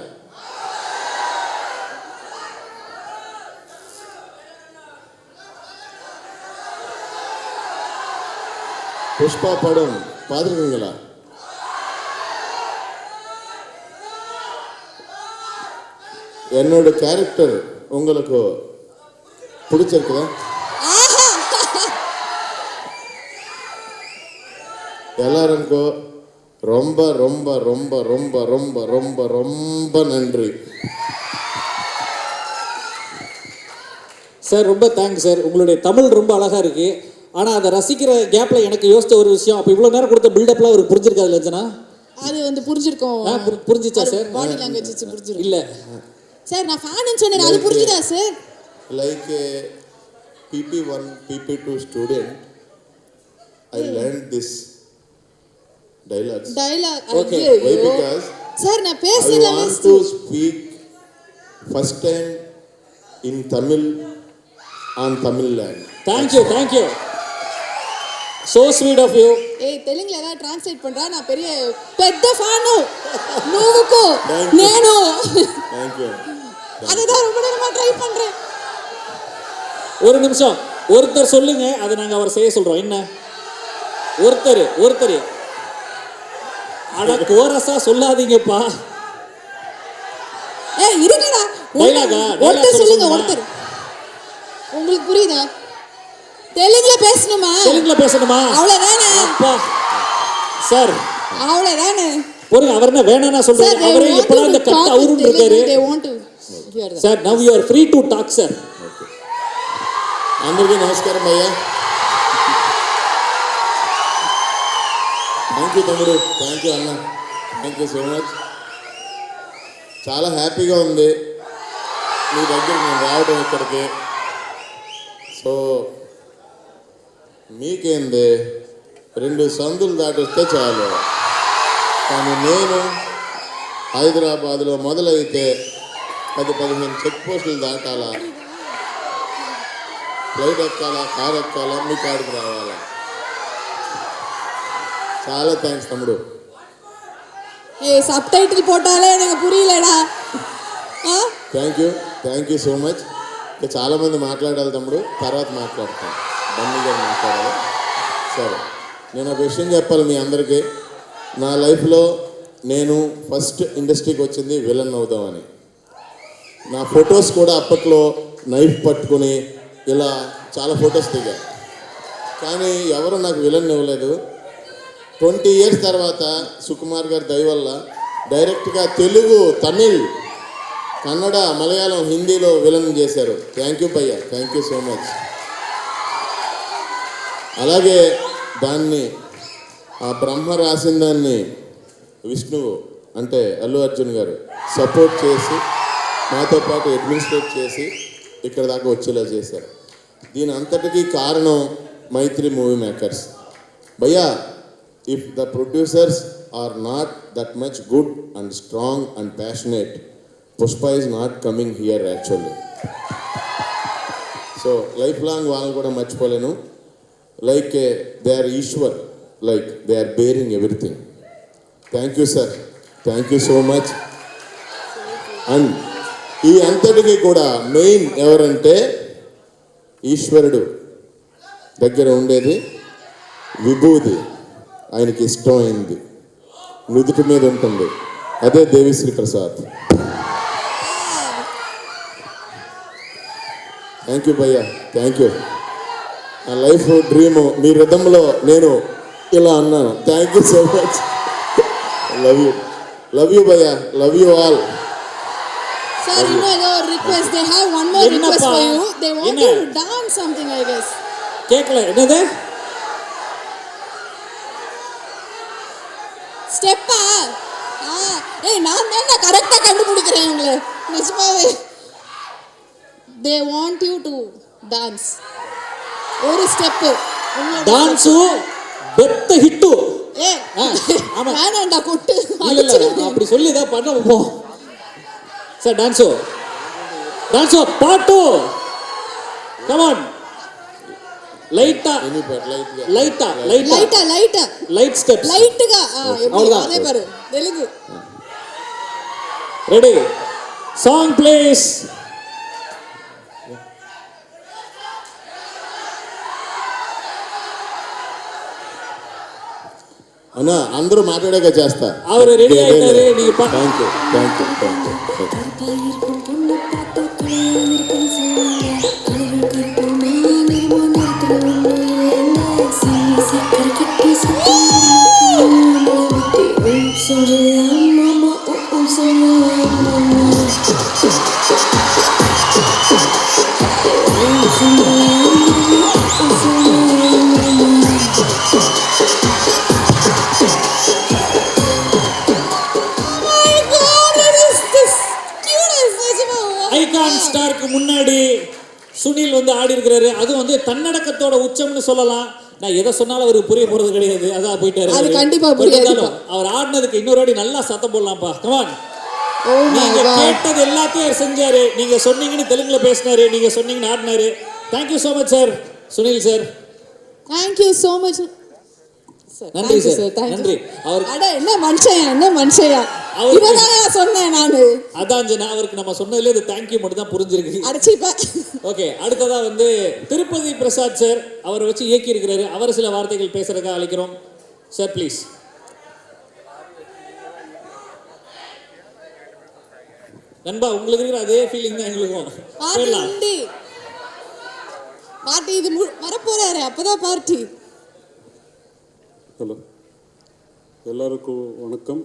புஷ்பா படம் பார்த்துருக்கீங்களா? என்னோட கேரக்டர் உங்களுக்கு பிடிச்சிருக்குதா? எல்லாருக்கும் ரொம்ப ரொம்ப ரொம்ப ரொம்ப ரொம்ப ரொம்ப ரொம்ப நன்றி சார். ரொம்ப தேங்க்ஸ் சார். உங்களுடைய தமிழ் ரொம்ப அழகா இருக்கு. ஆனால் அதை ரசிக்கிற கேப்பில் எனக்கு யோசிச்ச ஒரு விஷயம், அப்போ இவ்வளோ நேரம் கொடுத்த பில்டப்லாம் அவருக்கு புரிஞ்சிருக்காது லஞ்சனா? அது வந்து புரிஞ்சிருக்கும். புரிஞ்சிச்சா சார்? பாடி லாங்குவேஜ் வச்சு புரிஞ்சிருக்கும். இல்லை சார் நான் ஃபேன்னு சொன்னேன், அது புரிஞ்சுதா sir? like a PP1 PP2 student I learned this dialogues. Dialogue Okay. Why? Because sir நான் I பேசல want to speak first time in Tamil on Tamil land. Thank you so sweet of you. ஏய் தெலுங்குல ஏதாவது translate பண்றா, நான் பெரிய పెద్ద fan నువ్వుకు నేను Thank you. அதுதான் ரொம்ப நேரமா ட்ரை பண்றேன். ஒரு நிமிஷம், ஒருத்தர் சொல்லுங்க, அதை நாங்கள் அவர் செய்ய சொல்கிறோம். என்ன ஒருத்தர் அட கோரஸா சொல்லாதீங்கப்பா. ஏய் இருங்கடா, ஒருத்தர் சொல்லுங்க. ஒருத்தர் உங்களுக்கு புரியுதா? தெலுங்குல பேசணுமா? அவ்வளவுதானே அப்பா சார், அவ்வளவுதானே. பொறுங்க, அவர் என்ன வேணாம்னா சொல்றாரு. அவரே இப்பதான் இந்த கட்ட அவரும் இருக்காரு sir. Now you are free to talk sir. అందరికీ నమస్కారం అయ్యా. థ్యాంక్ యూ తమ్ముడు, థ్యాంక్ యూ అన్న, థ్యాంక్ యూ సో మచ్. చాలా హ్యాపీగా ఉంది మీ దగ్గర నేను రావడం ఇక్కడికి. సో మీకేంది, 2 సందులు దాటొస్తే చాలు. కానీ నేను హైదరాబాద్లో మొదలైతే 10-15 చెక్ పోస్టులు దాటాలా, ఫ్లైట్ ఎక్కాలా, కార్ ఎక్కాలా, మీ కాడికి రావాలా. చాలా థ్యాంక్స్ తమ్ముడు. ஏய் சப்டைட்டில் போட்டாலே எனக்கு புரியலடா. Thank you so much. ఇంకా చాలామంది మాట్లాడాలి తమ్ముడు, తర్వాత మాట్లాడతాను. బన్నీ గారు మాట్లాడాలి. సరే, నేను ఒక విషయం చెప్పాలి మీ అందరికీ. నా లైఫ్లో నేను ఫస్ట్ ఇండస్ట్రీకి వచ్చింది విలన్ అవుదామని. నా ఫొటోస్ కూడా అప్పట్లో నైఫ్ పట్టుకుని ఇలా చాలా ఫొటోస్ దిగా, కానీ ఎవరు నాకు విలన్ ఇవ్వలేదు. 20 years తర్వాత సుకుమార్ గారి దయ వల్ల డైరెక్ట్గా తెలుగు, తమిళ్, కన్నడ, మలయాళం, హిందీలో విలన్ చేశారు. థ్యాంక్ యూ భయ్యా, థ్యాంక్ యూ సో మచ్. అలాగే దాన్ని ఆ బ్రహ్మ రాసిన దాన్ని విష్ణువు అంటే అల్లు అర్జున్ గారు సపోర్ట్ చేసి మాతో పాటు అడ్మినిస్ట్రేట్ చేసి ఇక్కడ దాకా వచ్చేలా చేశారు. దీని అంతటికీ కారణం మైత్రి మూవీ మేకర్స్. భయ్యా, if the producers are not that much good and strong and passionate, Pushpa is not coming here actually. So life long వాళ్ళని కూడా మర్చిపోలేను. Like they are Eshwar, like they are bearing everything. Thank you sir, thank you so much. And ఈ అంతటికీ కూడా main ఎవరంటే ఈశ్వరుడు దగ్గర ఉండేది విభూది, ఆయనకి ఇష్టమైంది నుదుటి మీద ఉంటుంది, అదే దేవిశ్రీ ప్రసాద్. థ్యాంక్ యూ భయ్యా, థ్యాంక్ యూ. నా లైఫ్ డ్రీము మీ రిథంలో నేను ఇలా అన్నాను. Thank you so much. Love you భయ్యా, love you all. Sir, you know your request. They have one more request for you. They want you to dance something, I guess. கேட்கல என்னது ஸ்டெப்பா? ஏய் நான் தான் கரெக்டா கண்டுபிடிக்கிறேன் உங்களை நிஜமாவே. They want you to dance. ஒரு ஸ்டெப் டான்ஸு பெத்த ஹிட்டு. ஏய் ஆமா, வேணாண்டா கொட்டு. இல்ல அப்படி சொல்லி தான் பண்ண வைப்போம் சார். டான்ஸோ பாட்டு, கமான். லைட்டா எனி பாட்டு லைட்గా லைட்டா லைட்டா லைட் ஸ்டெப்ஸ் லைட்டுగా எப்படி அவ்வளவுதான். அதே பாரு தெலுங்கு ரெடி சாங் ப்ளீஸ். అన్నా అందరూ మాట్లాడాక చేస్తా. அவர் ரெடி ஆயிட்டாரு. நீங்க థ్యాంక్ యూ. ஐகான் ஸ்டாருக்கு முன்னாடி சுனில் வந்து ஆடி இருக்கிறாரு. அதுவும் வந்து தன்னடக்கத்தோட உச்சம்னு சொல்லலாம். நான் எதை சொன்னாலும் அவருக்கு புரிய போறது கிடையாது. அதான் போயிட்டாரு. அது கண்டிப்பா புரியாது. அவர் ஆடினதுக்கு இன்னொரு வாட்டி நல்லா சத்தம் போடலாம்ப்பா. கமான். ஓ மை நீங்க காட். கேட்டது எல்லாத்தையும் அவர் செஞ்சாரு. நீங்க சொன்னீங்கன்னு தெலுங்குல பேசினாரு. நீங்க சொன்னீங்கன்னு ஆடினாரு. Thank you so much sir. Sunil sir Thank you so much. நன்றி சார். நன்றி. அவர் அட என்ன மனுஷயா அவருக்கு- இவதான் சொன்னேன் நானு. அதான் ஜனா அவருக்கு நம்ம சொன்னதுல இது தேங்க்யூ மட்டும் தான் புரிஞ்சிருக்கு. அடிச்சிப்ப ஓகே, அடுத்ததா வந்து திருப்பதி பிரசாத் சார் அவரை வச்சு இயக்கி இருக்கிறாரு. அவர் சில வார்த்தைகள் பேசுறதுக்காக அழைக்கிறோம் சார், ப்ளீஸ். நண்பா, உங்களுக்கு இருக்கிற அதே ஃபீலிங் தான் எங்களுக்கும். போயிடலாம். பார்ட்டி இது வரப்போறாரு, அப்பதான் பார்ட்டி. ஹலோ, எல்லாருக்கும் வணக்கம்.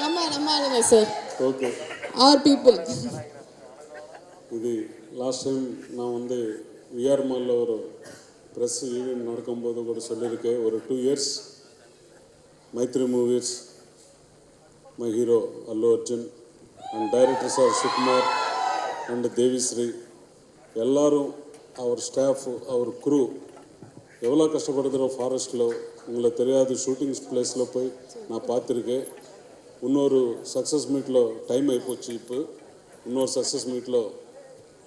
நம்ம ஆளுங்க சார். Okay, our people. இது லாஸ்ட் டைம் நான் வந்து விஆர் மாலில் ஒரு ப்ரெஸ் ஈவெண்ட் நடக்கும்போது கூட சொல்லியிருக்கேன். ஒரு 2 years Mythri movies, my hero Allu Arjun and directors are Sukumar and Devi Sri, எல்லாரும் அவர் ஸ்டாஃப், அவர் குரூ எவ்வளோ கஷ்டப்படுத்துகிறோம். ஃபாரஸ்ட்டில் உங்களுக்கு தெரியாது, ஷூட்டிங் பிளேஸில் போய் நான் பார்த்துருக்கேன். இன்னொரு சக்ஸஸ் மீட்டில் டைம் ஆகிப்போச்சு. இப்போ இன்னொரு சக்ஸஸ் மீட்டில்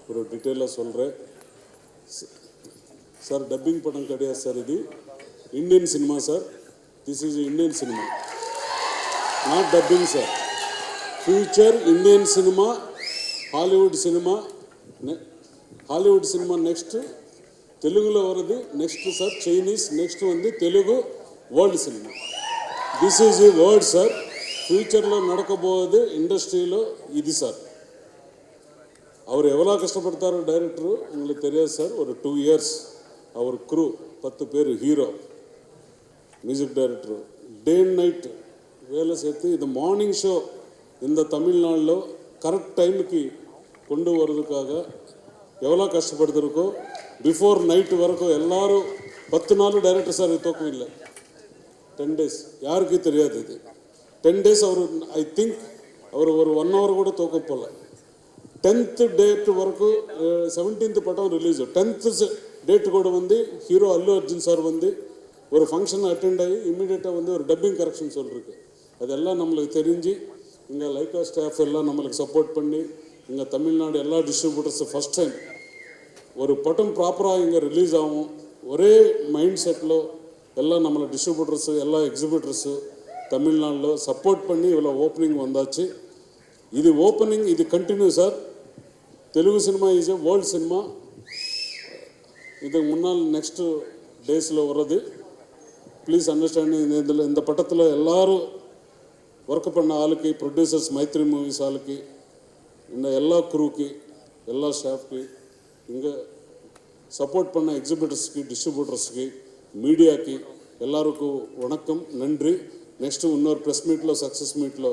ஒரு டீட்டெயிலாக சொல்கிறேன் சார். டப்பிங் படம் கிடையாது சார், இது Indian cinema sir. This is Indian cinema, not dubbing sir. Future Indian cinema, Hollywood cinema next தெலுங்குல வருது, நெக்ஸ்ட்டு சார் சைனீஸ், நெக்ஸ்ட் வந்து Telugu, world cinema. This is a world sir. ஃபியூச்சரில் நடக்க போகுது இண்டஸ்ட்ரியில் இது சார். அவர் எவ்வளோ கஷ்டப்படுத்தாரோ டைரக்டரு உங்களுக்கு தெரியாது சார். ஒரு 2 இயர்ஸ் அவர் குரூ 10 பேர், hero, music director, day and night வேலை சேர்த்து இந்த மார்னிங் ஷோ இந்த தமிழ்நாட்டில் கரெக்ட் டைமுக்கு கொண்டு வர்றதுக்காக எவ்வளோ கஷ்டப்படுத்திருக்கோ. பிஃபோர் நைட்டு வரைக்கும் எல்லாரும் 10 நாள் டைரக்டர் சார் தூக்கம் இல்லை. 10 days யாருக்கு தெரியாது. இது 10 days அவர் ஐ திங்க் அவர் ஒரு 1 hour கூட தூக்கம் போகல. 10th டேட் வரைக்கும் 17th படம் ரிலீஸ். 10th டேட்டு கூட வந்து ஹீரோ அல்லு அர்ஜுன் சார் வந்து ஒரு ஃபங்க்ஷன் அட்டெண்ட் ஆகி இம்மிடியேட்டாக வந்து ஒரு டப்பிங் கரெக்ஷன் சொல்லிருக்கு. அதெல்லாம் நம்மளுக்கு தெரிஞ்சு இங்கே லைக்கா ஸ்டாஃப் எல்லாம் நம்மளுக்கு சப்போர்ட் பண்ணி இங்கே தமிழ்நாடு எல்லா டிஸ்ட்ரிபியூட்டர்ஸும் ஃபஸ்ட் டைம் ஒரு படம் ப்ராப்பராக இங்கே ரிலீஸ் ஆகும். ஒரே மைண்ட் செட்டில் எல்லாம் நம்மளை டிஸ்ட்ரிபியூட்டர்ஸு எல்லா எக்ஸிபியூட்டர்ஸு தமிழ்நாட்டில் சப்போர்ட் பண்ணி இவ்வளோ ஓப்பனிங் வந்தாச்சு. இது ஓப்பனிங், இது continue sir. Telugu cinema is a world cinema. இதுக்கு முன்னால் நெக்ஸ்ட்டு டேஸில் வர்றது. Please understanding. இதில் இந்த படத்தில் எல்லாரும் ஒர்க் பண்ண ஆளுக்கு, ப்ரொடியூசர்ஸ் மைத்ரி மூவிஸ் ஆளுக்கு, இந்த எல்லா குரூக்கு, எல்லா ஸ்டாஃப்க்கு, இங்கே சப்போர்ட் பண்ண எக்ஸிபியூட்டர்ஸ்க்கு, டிஸ்ட்ரிபியூட்டர்ஸ்க்கு, மீடியாக்கு எல்லாருக்கும் வணக்கம், நன்றி. நெக்ஸ்ட்டு இன்னொரு ப்ரெஸ் மீட்டில், சக்ஸஸ் மீட்டில்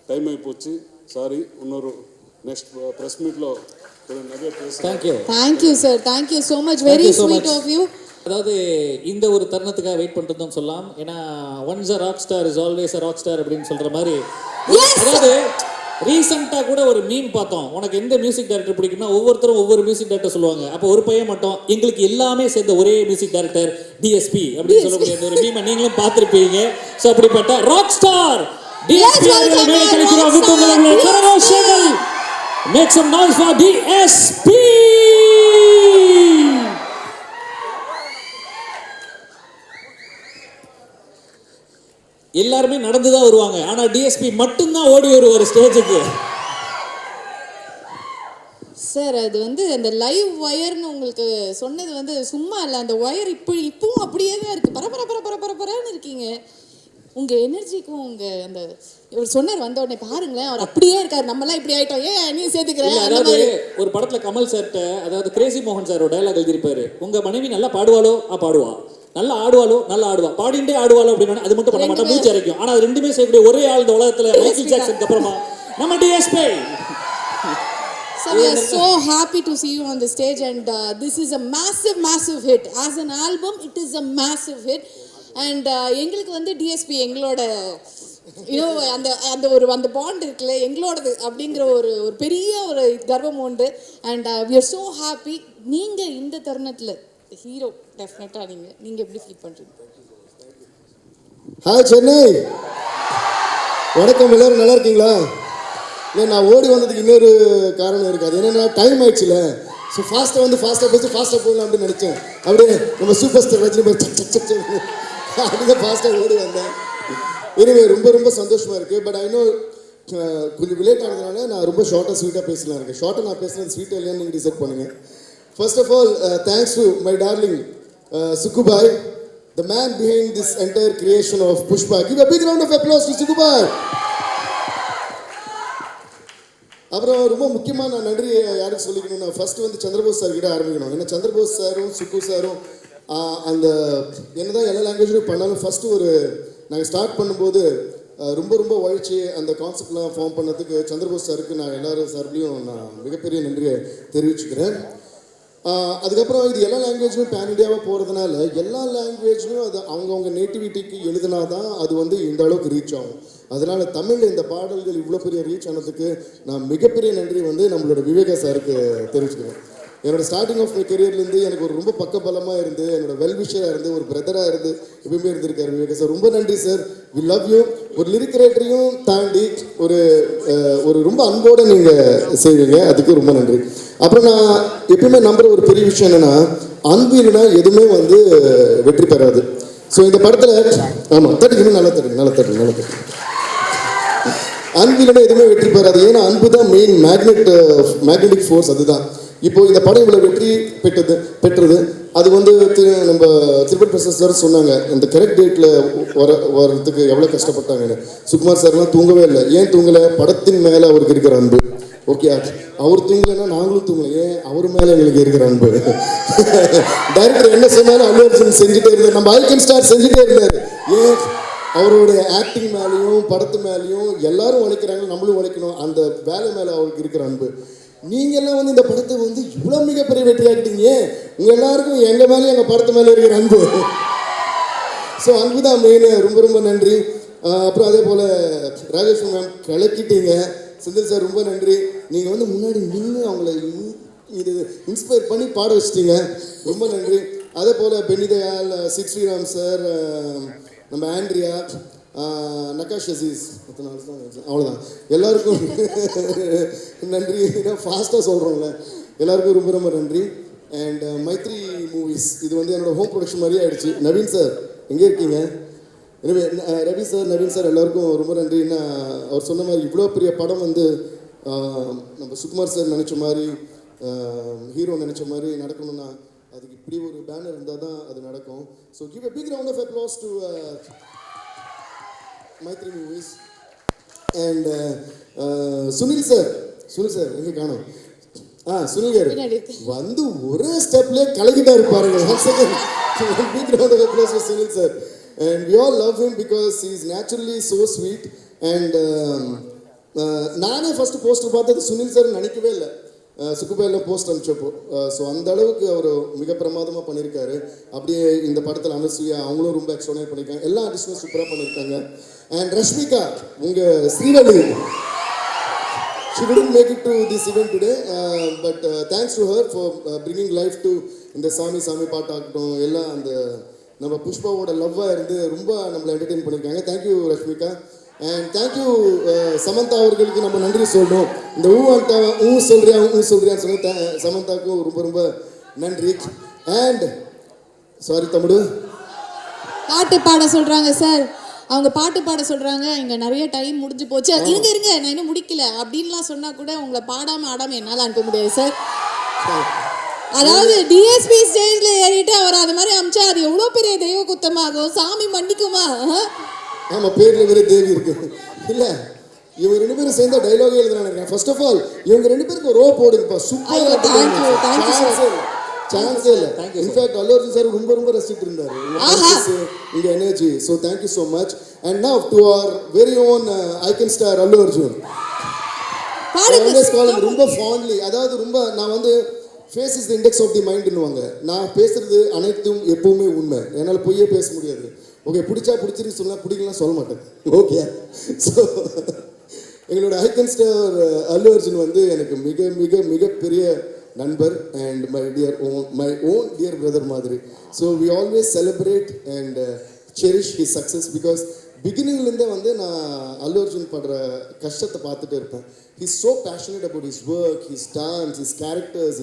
டைம் ஆகிப்போச்சு, சாரி. இன்னொரு நெக்ஸ்ட் ப்ரெஸ் மீட்டில் நிறைய பேசுகிறேன். Thank you sir. Thank you so much. Very sweet of you. அதாவது இந்த ஒரு தருணத்துக்காக வெயிட் பண்ணிட்டு தான் சொல்லலாம். ஏன்னா once a rock star is always a rock star அப்படின்னு சொல்கிற மாதிரி. அதாவது ரீசெண்டாக கூட ஒரு மீம் பார்த்தோம். உனக்கு எந்த மியூசிக் டைரக்டர் பிடிக்கும்னா ஒவ்வொருத்தரும் ஒவ்வொரு மியூசிக் டைரக்டர் சொல்லுவாங்க. அப்போ ஒரு பையன் மட்டும் எங்களுக்கு எல்லாமே சேர்ந்த ஒரே மியூசிக் டைரக்டர் டிஎஸ்பி அப்படின்னு சொல்லக்கூடிய ஒரு மீமை நீங்களும் பார்த்துருப்பீங்க. ஸோ அப்படிப்பட்ட ராக் ஸ்டார் டிஎஸ்பி அவர்களை மேலே கழிக்கிறோம். Make some noise for DSP. எல்லாருமே நடந்து தான் வருவாங்க, ஆனா டிஎஸ்பி மட்டும்தான் ஓடி வருவார் ஸ்டேஜுக்கு. சார் அது வந்து அந்த லைவ் ஒயர்னு உங்களுக்கு சொன்னது வந்து சும்மா இல்லை, அந்த ஒயர் இப்பவும் அப்படியே தான் இருக்குது, பரபரன்னு இருக்கீங்க. உங்கள் எனர்ஜிக்கும் உங்கள் அந்த இவர் சொன்னார் வந்த உடனே பாருங்களேன், அவர் அப்படியே இருக்கார், நம்மலாம் இப்படி ஆகிட்டோம், ஏன் நீ சேர்த்துக்கிறேன். அதாவது ஒரு படத்தில் கமல் சார்கிட்ட, அதாவது கிரேசி மோகன் சாரோட டைலாக் எழுதியிருப்பாரு, உங்கள் மனைவி நல்லா பாடுவாளோ பாடுவா, நல்லா ஆடுவாளோ நல்லா ஆடுவா, பாடிண்டே ஆடுவாளோ அப்படின்னா அது மட்டும் பண்ண மாட்டா, மூச்சு அரைக்கும். ஆனால் அது ரெண்டுமே செய்யக்கூடிய ஒரே ஆள் இந்த உலகத்தில் மைக்கேல் ஜாக்சனுக்கு அப்புறமா நம்ம DSP. So we are so happy to see you on the stage, and this is a massive hit. As an album, it is a massive hit. And எங்களுக்கு வந்து டிஎஸ்பி எங்களோட அந்த ஒரு அந்த பாண்ட் இருக்குல்ல எங்களோடது அப்படிங்கிற ஒரு பெரிய ஒரு கர்வம் உண்டு. And we are so happy. நீங்கள் இந்த தருணத்தில் ஹீரோ டெஃபினட்டாக நீங்கள் எப்படி ஃபீல் பண்ணுறீங்க? ஹாய் சென்னை, வணக்கம், எல்லோரும் நல்லா இருக்கீங்களா? இல்லை, நான் ஓடி வந்ததுக்கு இன்னொரு காரணம் இருக்குது. அது என்னென்னா டைம் ஆயிடுச்சுல, ஸோ ஃபாஸ்ட்டாக பேசி ஃபாஸ்ட்டாக போகலாம் அப்படின்னு நினச்சேன். அப்படியே நம்ம சூப்பர் ஸ்டார் ரஜினி போய் சக் அப்படியே ஃபாஸ்ட்டாக ஓடி வந்தேன். எனவே ரொம்ப சந்தோஷமாக இருக்குது. பட் இன்னும் கொஞ்சம் லேட் ஆனதுனால நான் ரொம்ப ஷார்ட்டாக ஸ்வீட்டாக பேசலாம் இருக்கேன். ஷார்ட்டாக நான் பேசுகிறது ஸ்வீட்டாக இல்லையான்னு நீங்கள் டிசைட் பண்ணுங்கள். First of all, thanks to my darling Sukkubhai, the man behind this entire creation of Pushpa. Give a big round of applause to Sukubai. அப்புறம் ரொம்ப முக்கியமாக நான் நன்றி யாருக்கு சொல்லிக்கணும்னா, ஃபர்ஸ்ட் வந்து சந்திரபோஸ் சார் கிட்ட ஆரம்பிக்கணும். ஏன்னா சந்திரபோஸ் சாரும் சுக்கு சாரும் அந்த என்னதான் எல்லா லாங்குவேஜ்லையும் பண்ணாலும் ஃபஸ்ட்டு நாங்கள் ஸ்டார்ட் பண்ணும்போது ரொம்ப உழைச்சி அந்த கான்செப்ட்லாம் ஃபார்ம் பண்ணதுக்கு சந்திரபோஸ் சாருக்கு நான் எல்லாரும் சார்பிலையும் நான் மிகப்பெரிய நன்றியை தெரிவிச்சுக்கிறேன். அதுக்கப்புறம் இது எல்லா லாங்குவேஜ்லையும் பேன் இண்டியாவாக போகிறதுனால எல்லா லாங்குவேஜ்லையும் அது அவங்கவுங்க நேட்டிவிட்டிக்கு எழுதினா தான் அது வந்து இந்த அளவுக்கு ரீச் ஆகும். அதனால் தமிழில் இந்த பாடல்கள் இவ்வளோ பெரிய ரீச் ஆனதுக்கு நான் மிகப்பெரிய நன்றி வந்து நம்மளோட விவேகா சாருக்கு தெரிவிச்சுக்கிறேன். என்னோடய ஸ்டார்டிங் ஆஃப் மை கெரியர்லேருந்து எனக்கு ஒரு ரொம்ப பக்கபலமாக இருந்து என்னோட வெல்விஷராக இருந்து ஒரு பிரதராக இருந்து எப்பவுமே இருந்திருக்காரு விவேகா சார். ரொம்ப நன்றி சார், வி லவ் யூ. ஒரு லிரிக் ரைட்டரையும் தாண்டி ஒரு ரொம்ப அன்போடு நீங்கள் செய்வீங்க, அதுக்கு ரொம்ப நன்றி. அப்புறம் நான் எப்பவுமே நம்புற ஒரு பெரிய விஷயம் என்னென்னா, அன்பு இல்லைன்னா எதுவுமே வந்து வெற்றி பெறாது. ஸோ இந்த படத்தில் ஆமாம் தட்டுக்கணும், நல்லா தட்டு அன்பு இல்லைன்னா எதுவுமே வெற்றி பெறாது. ஏன்னா அன்பு தான் மெயின் மேக்னெட்டிக் ஃபோர்ஸ். அதுதான் இப்போ இந்த படம் இவ்வளோ வெற்றி பெற்றது. அது வந்து நம்ம திருப்பதி பிரசாத் சார் சொன்னாங்க, இந்த கரெக்ட் டேட்டில் வர்றதுக்கு எவ்வளோ கஷ்டப்பட்டாங்கன்னு. சுகுமார் சார்லாம் தூங்கவே இல்லை. ஏன் தூங்கலை? படத்தின் மேலே அவருக்கு இருக்கிற அன்பு. ஓகே, அவர் தூங்கலைன்னா நாங்களும் தூங்கலை. ஏன்? அவர் மேலே எங்களுக்கு இருக்கிற அன்பு. டைரக்டர் என்ன சொன்னாலும் அல்லு அர்ஜுன் செஞ்சுட்டே இருந்தார், நம்ம ஐக்கன் ஸ்டார் செஞ்சுட்டே இருந்தார். ஏன்? அவருடைய ஆக்டிங் மேலேயும் படத்து மேலேயும் எல்லாரும் உழைக்கிறாங்க, நம்மளும் உழைக்கணும். அந்த வேலை மேலே அவருக்கு இருக்கிற அன்பு. நீங்கள்லாம் வந்து இந்த படத்தை வந்து இவ்வளோ மிகப்பெரிய வெற்றி ஆகிட்டீங்க. உங்கள் எல்லாருக்கும் எங்கள் மேலேயும் எங்கள் படத்து மேலே இருக்கிற அன்பு. ஸோ அன்பு தான் மெயின். ரொம்ப நன்றி. அப்புறம் அதே போல் ராஜேஷ் மேம் கிளக்கிட்டீங்க. செந்தில் சார் ரொம்ப நன்றி. நீங்கள் வந்து முன்னாடி நின்று அவங்கள இது இன்ஸ்பயர் பண்ணி பாட வச்சிட்டீங்க, ரொம்ப நன்றி. அதே போல் பெனிதயால், சிட் ஸ்ரீராம் சார், நம்ம ஆண்ட்ரியா, நகாஷ் அசீஸ், அவ்வளோதான். எல்லாருக்கும் நன்றி. ஃபாஸ்ட்டாக சொல்கிறோம்ல, எல்லாருக்கும் ரொம்ப நன்றி. அண்ட் மைத்ரி மூவிஸ், இது வந்து என்னோடய ஹோம் ப்ரொடக்ஷன் மாதிரியே ஆயிடுச்சு. நவீன் சார் எங்கே இருக்கீங்க? எனவே ரவி சார், நவீன் சார் எல்லாருக்கும் ரொம்ப நன்றி. ஏன்னா அவர் சொன்ன மாதிரி இவ்வளோ பெரிய படம் வந்து நம்ம சுகுமார் சார் நினச்ச மாதிரி, ஹீரோ நினச்ச மாதிரி நடக்கணும்னா அதுக்கு இப்படி ஒரு பேனர் இருந்தால் தான் அது நடக்கும். So give a big round of applause to Mythri movies. And Sunil sir எங்கே காணோம்? சுனில் கார் வந்து ஒரே ஸ்டெப்லேயே கலக்கிட்டா இருப்பாருங்க. big round of applause to Sunil sir. And we all love him because he is naturally so sweet. And நானே first poster பார்த்தது Sunil sir நினைக்கவே இல்லை, சுக்குபாயில் post அனுப்பிச்சப்போ. So அந்த அளவுக்கு அவர் மிக பிரமாதமாக பண்ணியிருக்காரு. அப்படியே இந்த படத்தில் அனுசூயா அவங்களும் ரொம்ப எக்ஸ்ட்ரானரி பண்ணியிருக்காங்க. எல்லா ஆர்டிஸ்டும் சூப்பராக பண்ணியிருக்காங்க. அண்ட் ரஷ்மிகா, உங்கள் Srivalli, she didn't make it to this event today, but thanks to her for bringing life to இந்த சாமி பாட்டாகட்டும், எல்லாம் அந்த நம்ம புஷ்பாவோட லவ்வாக இருந்து ரொம்ப நம்மளை என்டர்டெயின் பண்ணியிருக்காங்க. Thank you Rashmika. And thank you Samantha அவர்களுக்கு நம்ம நன்றி சொல்லணும். இந்த சொல்றியான்னு சொல்லி சமந்தாவுக்கும் ரொம்ப ரொம்ப நன்றி. அண்ட் சாரி தம்முடு, பாட்டு பாட சொல்றாங்க சார், அவங்க பாட்டு பாட சொல்றாங்க, இங்க நிறைய டைம் முடிஞ்சு போச்சு, இருங்க நான் இன்னும் முடிக்கல அப்படின்லாம் சொன்னா கூட உங்களை பாடாம ஆடாம என்னால அனுப்ப முடியாது சார். அதாவது டிஎஸ்பி ஸ்டேஜ்ல ஏறிட்டு அவர் அது மாதிரி அமிச்சா அது எவ்வளவு பெரிய தெய்வ குத்தமாகும், சாமி மன்னிக்குமா? ஆமா, பேர்ல வேற தேவி இருக்கு இல்ல. இவங்க 2 பேரும் சேர்ந்த டைலாக் எழுதுறாங்க. ஃபர்ஸ்ட் ஆஃப் ஆல் இவங்க 2 பேருக்கு ரோ போடுங்கப்பா, சூப்பரா. சான்ஸே இல்லை. இன்ஃபேக்ட் அல்லு அர்ஜுன் சார் ரொம்ப ரொம்ப ரசிச்சிட்டு இருந்தாரு உங்க energy. So thank you so much. And now to our very own icon star Allu Arjun. ரொம்ப ஃபாண்ட்லி, அதாவது ரொம்ப நான் வந்து face is the index of the மைண்ட்னுவாங்க. நான் பேசுறது அனைத்தும் எப்பவுமே உண்மை, என்னால் பொய்யே பேச முடியாது. ஓகே, பிடிச்சா பிடிச்சிருக்கு சொல்லலாம், பிடிக்கலாம் சொல்ல மாட்டேன். ஓகே, ஸோ எங்களோட ஐக்கன் ஸ்டார் அல்லு அர்ஜுன் வந்து எனக்கு மிக மிக மிகப்பெரிய நண்பர் and my own dear brother மாதிரி. So we always celebrate and cherish his success because பிகினிங்லேருந்தே வந்து நான் அல்லு அர்ஜுன் படுற கஷ்டத்தை பார்த்துட்டே இருப்பேன். He's so passionate about his work, his dance, his characters,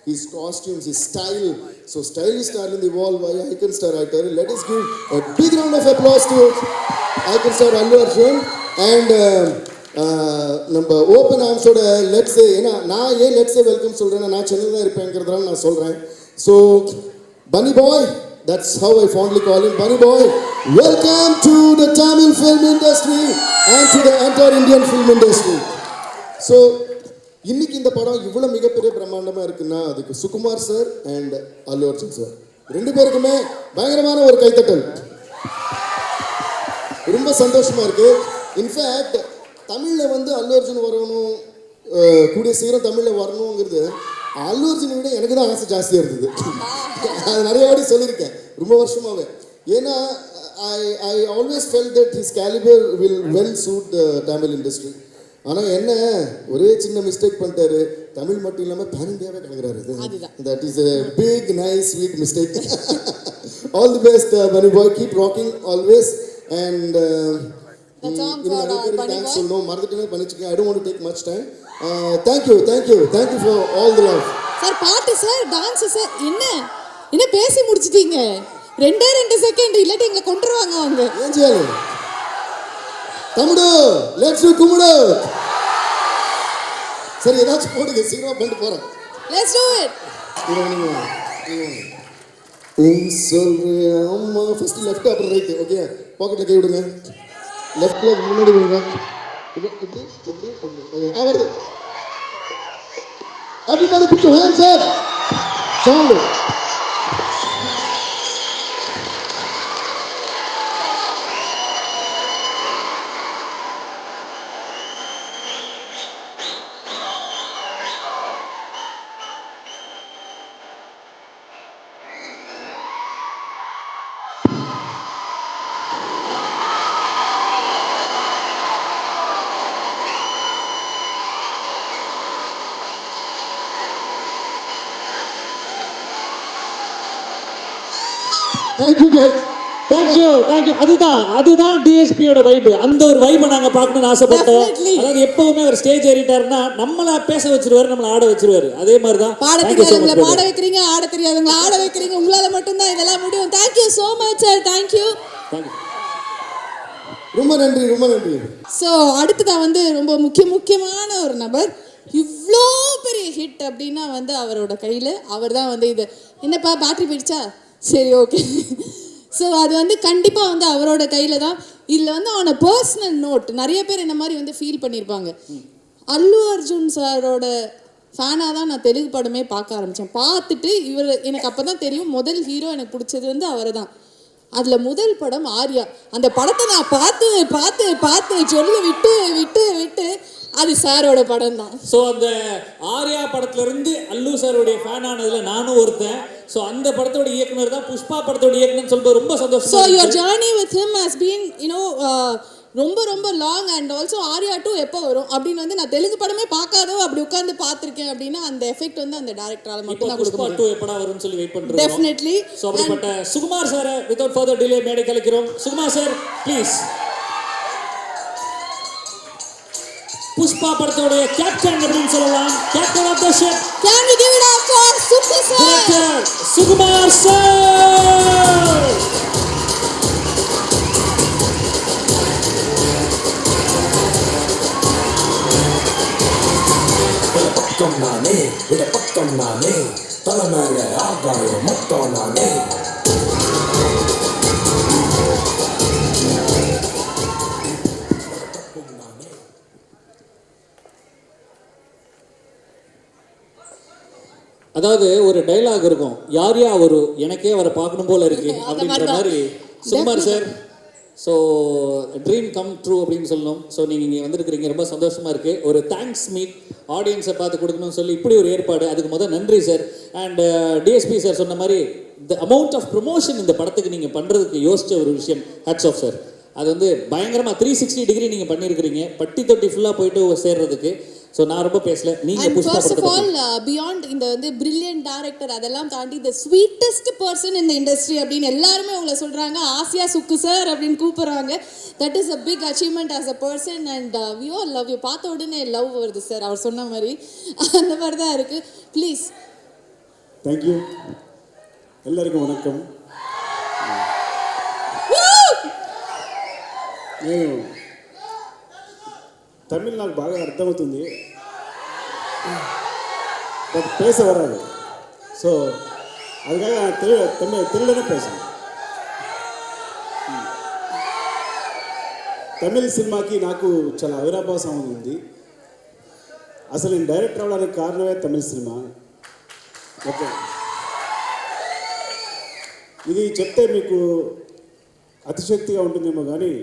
his costumes, his style. So stylish star in the wall by icon star writer. Let us give a big round of applause to icon star Allu Arjun. And நம்ம open ஆர்ம்ஸோட let's say, ஏன்னா நான் ஏன் let's say welcome சொல்கிறேன்னா நான் சென்னையில் தான் இருப்பேங்கிறதுனால நான் சொல்கிறேன். ஸோ பனி பாய், that's how I fondly call him, Bunny Boy. Welcome to the Tamil film industry and to the entire Indian film industry. So இன்னைக்கு இந்த படம் இவ்வளோ மிகப்பெரிய பிரம்மாண்டமாக இருக்குன்னா அதுக்கு Sukumar sir and Allu Arjun sir 2 பேருக்குமே பயங்கரமான ஒரு கைத்தட்டல். ரொம்ப சந்தோஷமாக இருக்குது. இன்ஃபேக்ட் தமிழில் வந்து அல்லு அர்ஜுன் வரணும், கூடிய சீக்கிரம் தமிழில் வரணுங்கிறது அல்லு அர்ஜுனை விட எனக்கு தான் ஆசை ஜாஸ்தியாக இருந்தது. அது நிறைய வாட்டி சொல்லியிருக்கேன் ரொம்ப வருஷமாகவே. ஏன்னா I always felt that his calibre will well suit the Tamil industry. ஆனால் என்ன ஒரே சின்ன மிஸ்டேக் பண்ணிட்டாரு, தமிழ் மட்டும் இல்லாமல் பேன் இண்டியாவே கலக்கிறாரு. That is a big nice sweet mistake. All the best Bunny Boy, keep rocking always. And thanks சொல்லணும் மறந்துட்டு பண்ணிச்சுக்கேன். I don't want to take much time. Thank you for all the love. Sir பாட்டு sir, dance sir, என்ன பேசி முடிச்சிட்டீங்க? 2 second இல்லாட்டி எங்களை கொண்டுருவாங்க அவங்க. ஏன் செய்யல தம்முடு, லெட்ஸ் டு குமுடு. சரி, ஏதாச்சும் போடுங்க, சீக்கிரமா பண்ணிட்டு போறேன். Let's to it. சொல்றியா அம்மா, ஃபர்ஸ்ட் லெஃப்ட் அப்புறம் ரைட். ஓகே, பாக்கெட்ல கை விடுங்க, லெஃப்ட்ல முன்னாடி விடுங்க. Everybody put your hands up. Sound. அதுதான் டிஎஸ்பியோட வைப். அந்த ஒரு வைபை நாங்க பார்க்கணும்னு ஆசைப்பட்டோம். அதாவது எப்பவுமே ஒரு ஸ்டேஜ் ஏறிட்டாருன்னா நம்மள பேச வச்சிருவாரு, நம்மள ஆட வச்சிருவாரு. அதே மாதிரி தான் பாட தெரியாதவங்கள பாட வைக்கிறீங்க, ஆட தெரியாதவங்கள ஆட வைக்கிறீங்க. உங்களால மட்டும் தான் இதெல்லாம் முடியும். Thank you so much sir. Thank you. ரொம்ப நன்றி. ஸோ அடுத்ததா வந்து ரொம்ப முக்கியமான ஒரு நபர். இவ்வளோ பெரிய ஹிட் அப்படின்னா வந்து அவரோட கையில் அவர் தான் வந்து இது. என்னப்பா பேட்டரி போயிடுச்சா? சரி, ஓகே. ஸோ அது வந்து கண்டிப்பாக வந்து அவரோட கையில் தான். இதில் வந்து அவனோட பர்சனல் நோட் நிறைய பேர் இந்த மாதிரி வந்து ஃபீல் பண்ணியிருப்பாங்க. அல்லு அர்ஜுன் சாரோட ஃபேனாக தான் நான் தெலுங்கு படமே பார்க்க ஆரம்பித்தேன். பார்த்துட்டு இவர் எனக்கு அப்போ தான் தெரியும் முதல் ஹீரோ எனக்கு பிடிச்சது வந்து அவர் தான். அதில் முதல் படம் ஆர்யா. அந்த படத்தை நான் பார்த்து சொல்லி விட்டு அது சாரோட படம் தான். ஸோ அந்த ஆர்யா படத்துல இருந்து அல்லு சாரோடைய ஃபேன் ஆனதுல நானும் ஒருத்தன். ஸோ அந்த படத்தோட இயக்குனர் தான் புஷ்பா படத்தோட இயக்குனர் சொல்லிட்டு ரொம்ப சந்தோஷம். So your journey with him has been ரொம்ப லாங். அண்ட் ஆல்சோ ஆர்யா 2 எப்போ வரும் அப்படின்னு வந்து நான் தெலுங்கு படமே பார்க்காதோ அப்படி உட்காந்து பார்த்துருக்கேன் அப்படின்னா அந்த எஃபெக்ட் வந்து அந்த டைரக்டரால மட்டும் தான் கொடுக்க முடியும். 2 எப்படா வரும்னு சொல்லி வெயிட் பண்றோம். டெஃபினெட்லி. ஸோ அப்படிப்பட்ட சுகுமார் சாரை வித்அவுட் ஃபர்தர் டிலே மேடை கலைக்கிறோம். Sukumar sir please. புஷ்பா படத்தோடைய கேப்டன் அப்படின்னு சொல்லலாம். Captain of the ship. Can we give it up for Super Sir? Director Sukumar sir. பக்கம் நானே இட பக்கம் நானே தலைமையில ஆகாயம் மொத்தம் நானே. அதாவது ஒரு டைலாக் இருக்கும், யாரையா ஒரு எனக்கே அவரை பார்க்கணும் போல இருக்கு அப்படின்ற மாதிரி. Sukumar sir, so dream come true அப்படின்னு சொல்லணும். ஸோ நீங்கள் இங்கே வந்திருக்கிறீங்க, ரொம்ப சந்தோஷமாக இருக்குது. ஒரு தேங்க்ஸ் மீட் ஆடியன்ஸை பார்த்து கொடுக்கணும்னு சொல்லி இப்படி ஒரு ஏற்பாடு, அதுக்கு முதல் நன்றி சார். அண்ட் டிஎஸ்பி சார் சொன்ன மாதிரி த அமௌண்ட் ஆஃப் ப்ரொமோஷன் இந்த படத்துக்கு நீங்கள் பண்ணுறதுக்கு யோசித்த ஒரு விஷயம், ஹேட்ஸ் ஆஃப் சார். அது வந்து பயங்கரமாக 360 டிகிரி நீங்கள் பண்ணியிருக்கிறீங்க, பட்டி தொட்டி ஃபுல்லாக போயிட்டு சேர்றதுக்கு. ஸோ நான் ரொம்ப பேசல, நீங்கள் Pushpa first of all beyond இந்த வந்து பிரில்லியன்ட் டைரக்டர் அதெல்லாம் தாண்டி த ஸ்வீட்டஸ்ட் பர்சன் இந்த இண்டஸ்ட்ரி அப்படின்னு எல்லாருமே உங்களை சொல்கிறாங்க. ஆசியா சுக்கு சார் அப்படின்னு கூப்பிட்றாங்க. That is a big achievement as a person and we all love you. பார்த்த உடனே லவ் வருது சார், அவர் சொன்ன மாதிரி அந்த மாதிரி தான் இருக்குது. ப்ளீஸ். தேங்க்யூ. எல்லாருக்கும் வணக்கம். నేను తమిళ్ నాకు బాగా అర్థమవుతుంది, బట్ పేస వరాదు. సో அதுக்காக తెలుగులోనే பேசுகிறேன். తమిళ సినిమాకి నాకు చాలా అవినాభాసం ఉంది. అసలు నేను డైరెక్టర్ అవ్వడానికి కారణమే తమిళ సినిమా. ఓకే, ఇది చెప్తే మీకు అతిశక్తిగా ఉంటుందేమో కానీ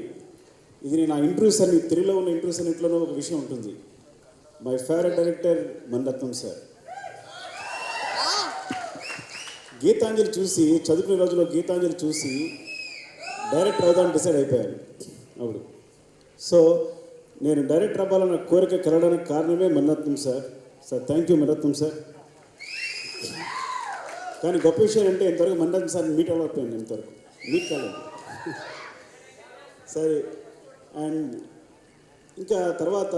ఇది నేను ఆ ఇంటర్వ్యూస్ అన్ని తెలుగులో ఉన్న ఇంటర్వ్యూస్ అన్నింటిలోనూ ఒక విషయం ఉంటుంది. My favourite director Mani Ratnam sir. Gitanjali చూసి, చదువుకునే రోజుల్లో గీతాంజలి చూసి డైరెక్టర్ అవుదామని డిసైడ్ అయిపోయాను అప్పుడు. సో నేను డైరెక్టర్ అవ్వాలన్న కోరిక కలగడానికి కారణమే Mani Ratnam sir. Sir thank you Mani Ratnam sir. కానీ గొప్ప విషయం అంటే ఇంతవరకు మణిరత్నం సార్ మీట్ అవ్వకపోయాను, ఇంతవరకు మీట్ కాలేదు. సరే, అండ్ ఇంకా తర్వాత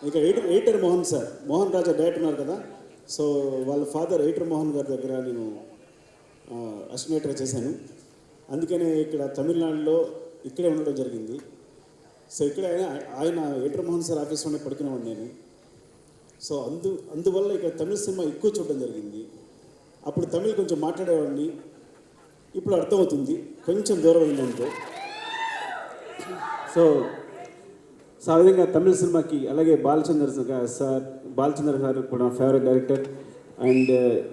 ఇక ఎయిటర్ మోహన్ సార్, మోహన్ రాజా డైరెక్టర్ ఉన్నారు కదా. సో వాళ్ళ ఫాదర్ ఎయిటర్ మోహన్ గారి దగ్గర నేను అసిస్టెంట్ చేశాను. అందుకనే ఇక్కడ తమిళనాడులో ఇక్కడే ఉండడం జరిగింది. సో ఇక్కడ ఆయన ఎయిటర్ మోహన్ సార్ ఆఫీస్లోనే పడుకునేవాడిని నేను. సో అందువల్ల ఇక్కడ తమిళ సినిమా ఎక్కువ చూడడం జరిగింది. అప్పుడు తమిళ్ కొంచెం మాట్లాడేవాడిని, ఇప్పుడు అర్థమవుతుంది, కొంచెం దూరం అయిందంటే. సో ఆ విధంగా తమిళ సినిమాకి, అలాగే బాలచంద్ర గారు కూడా ఫేవరెట్ డైరెక్టర్. అండ్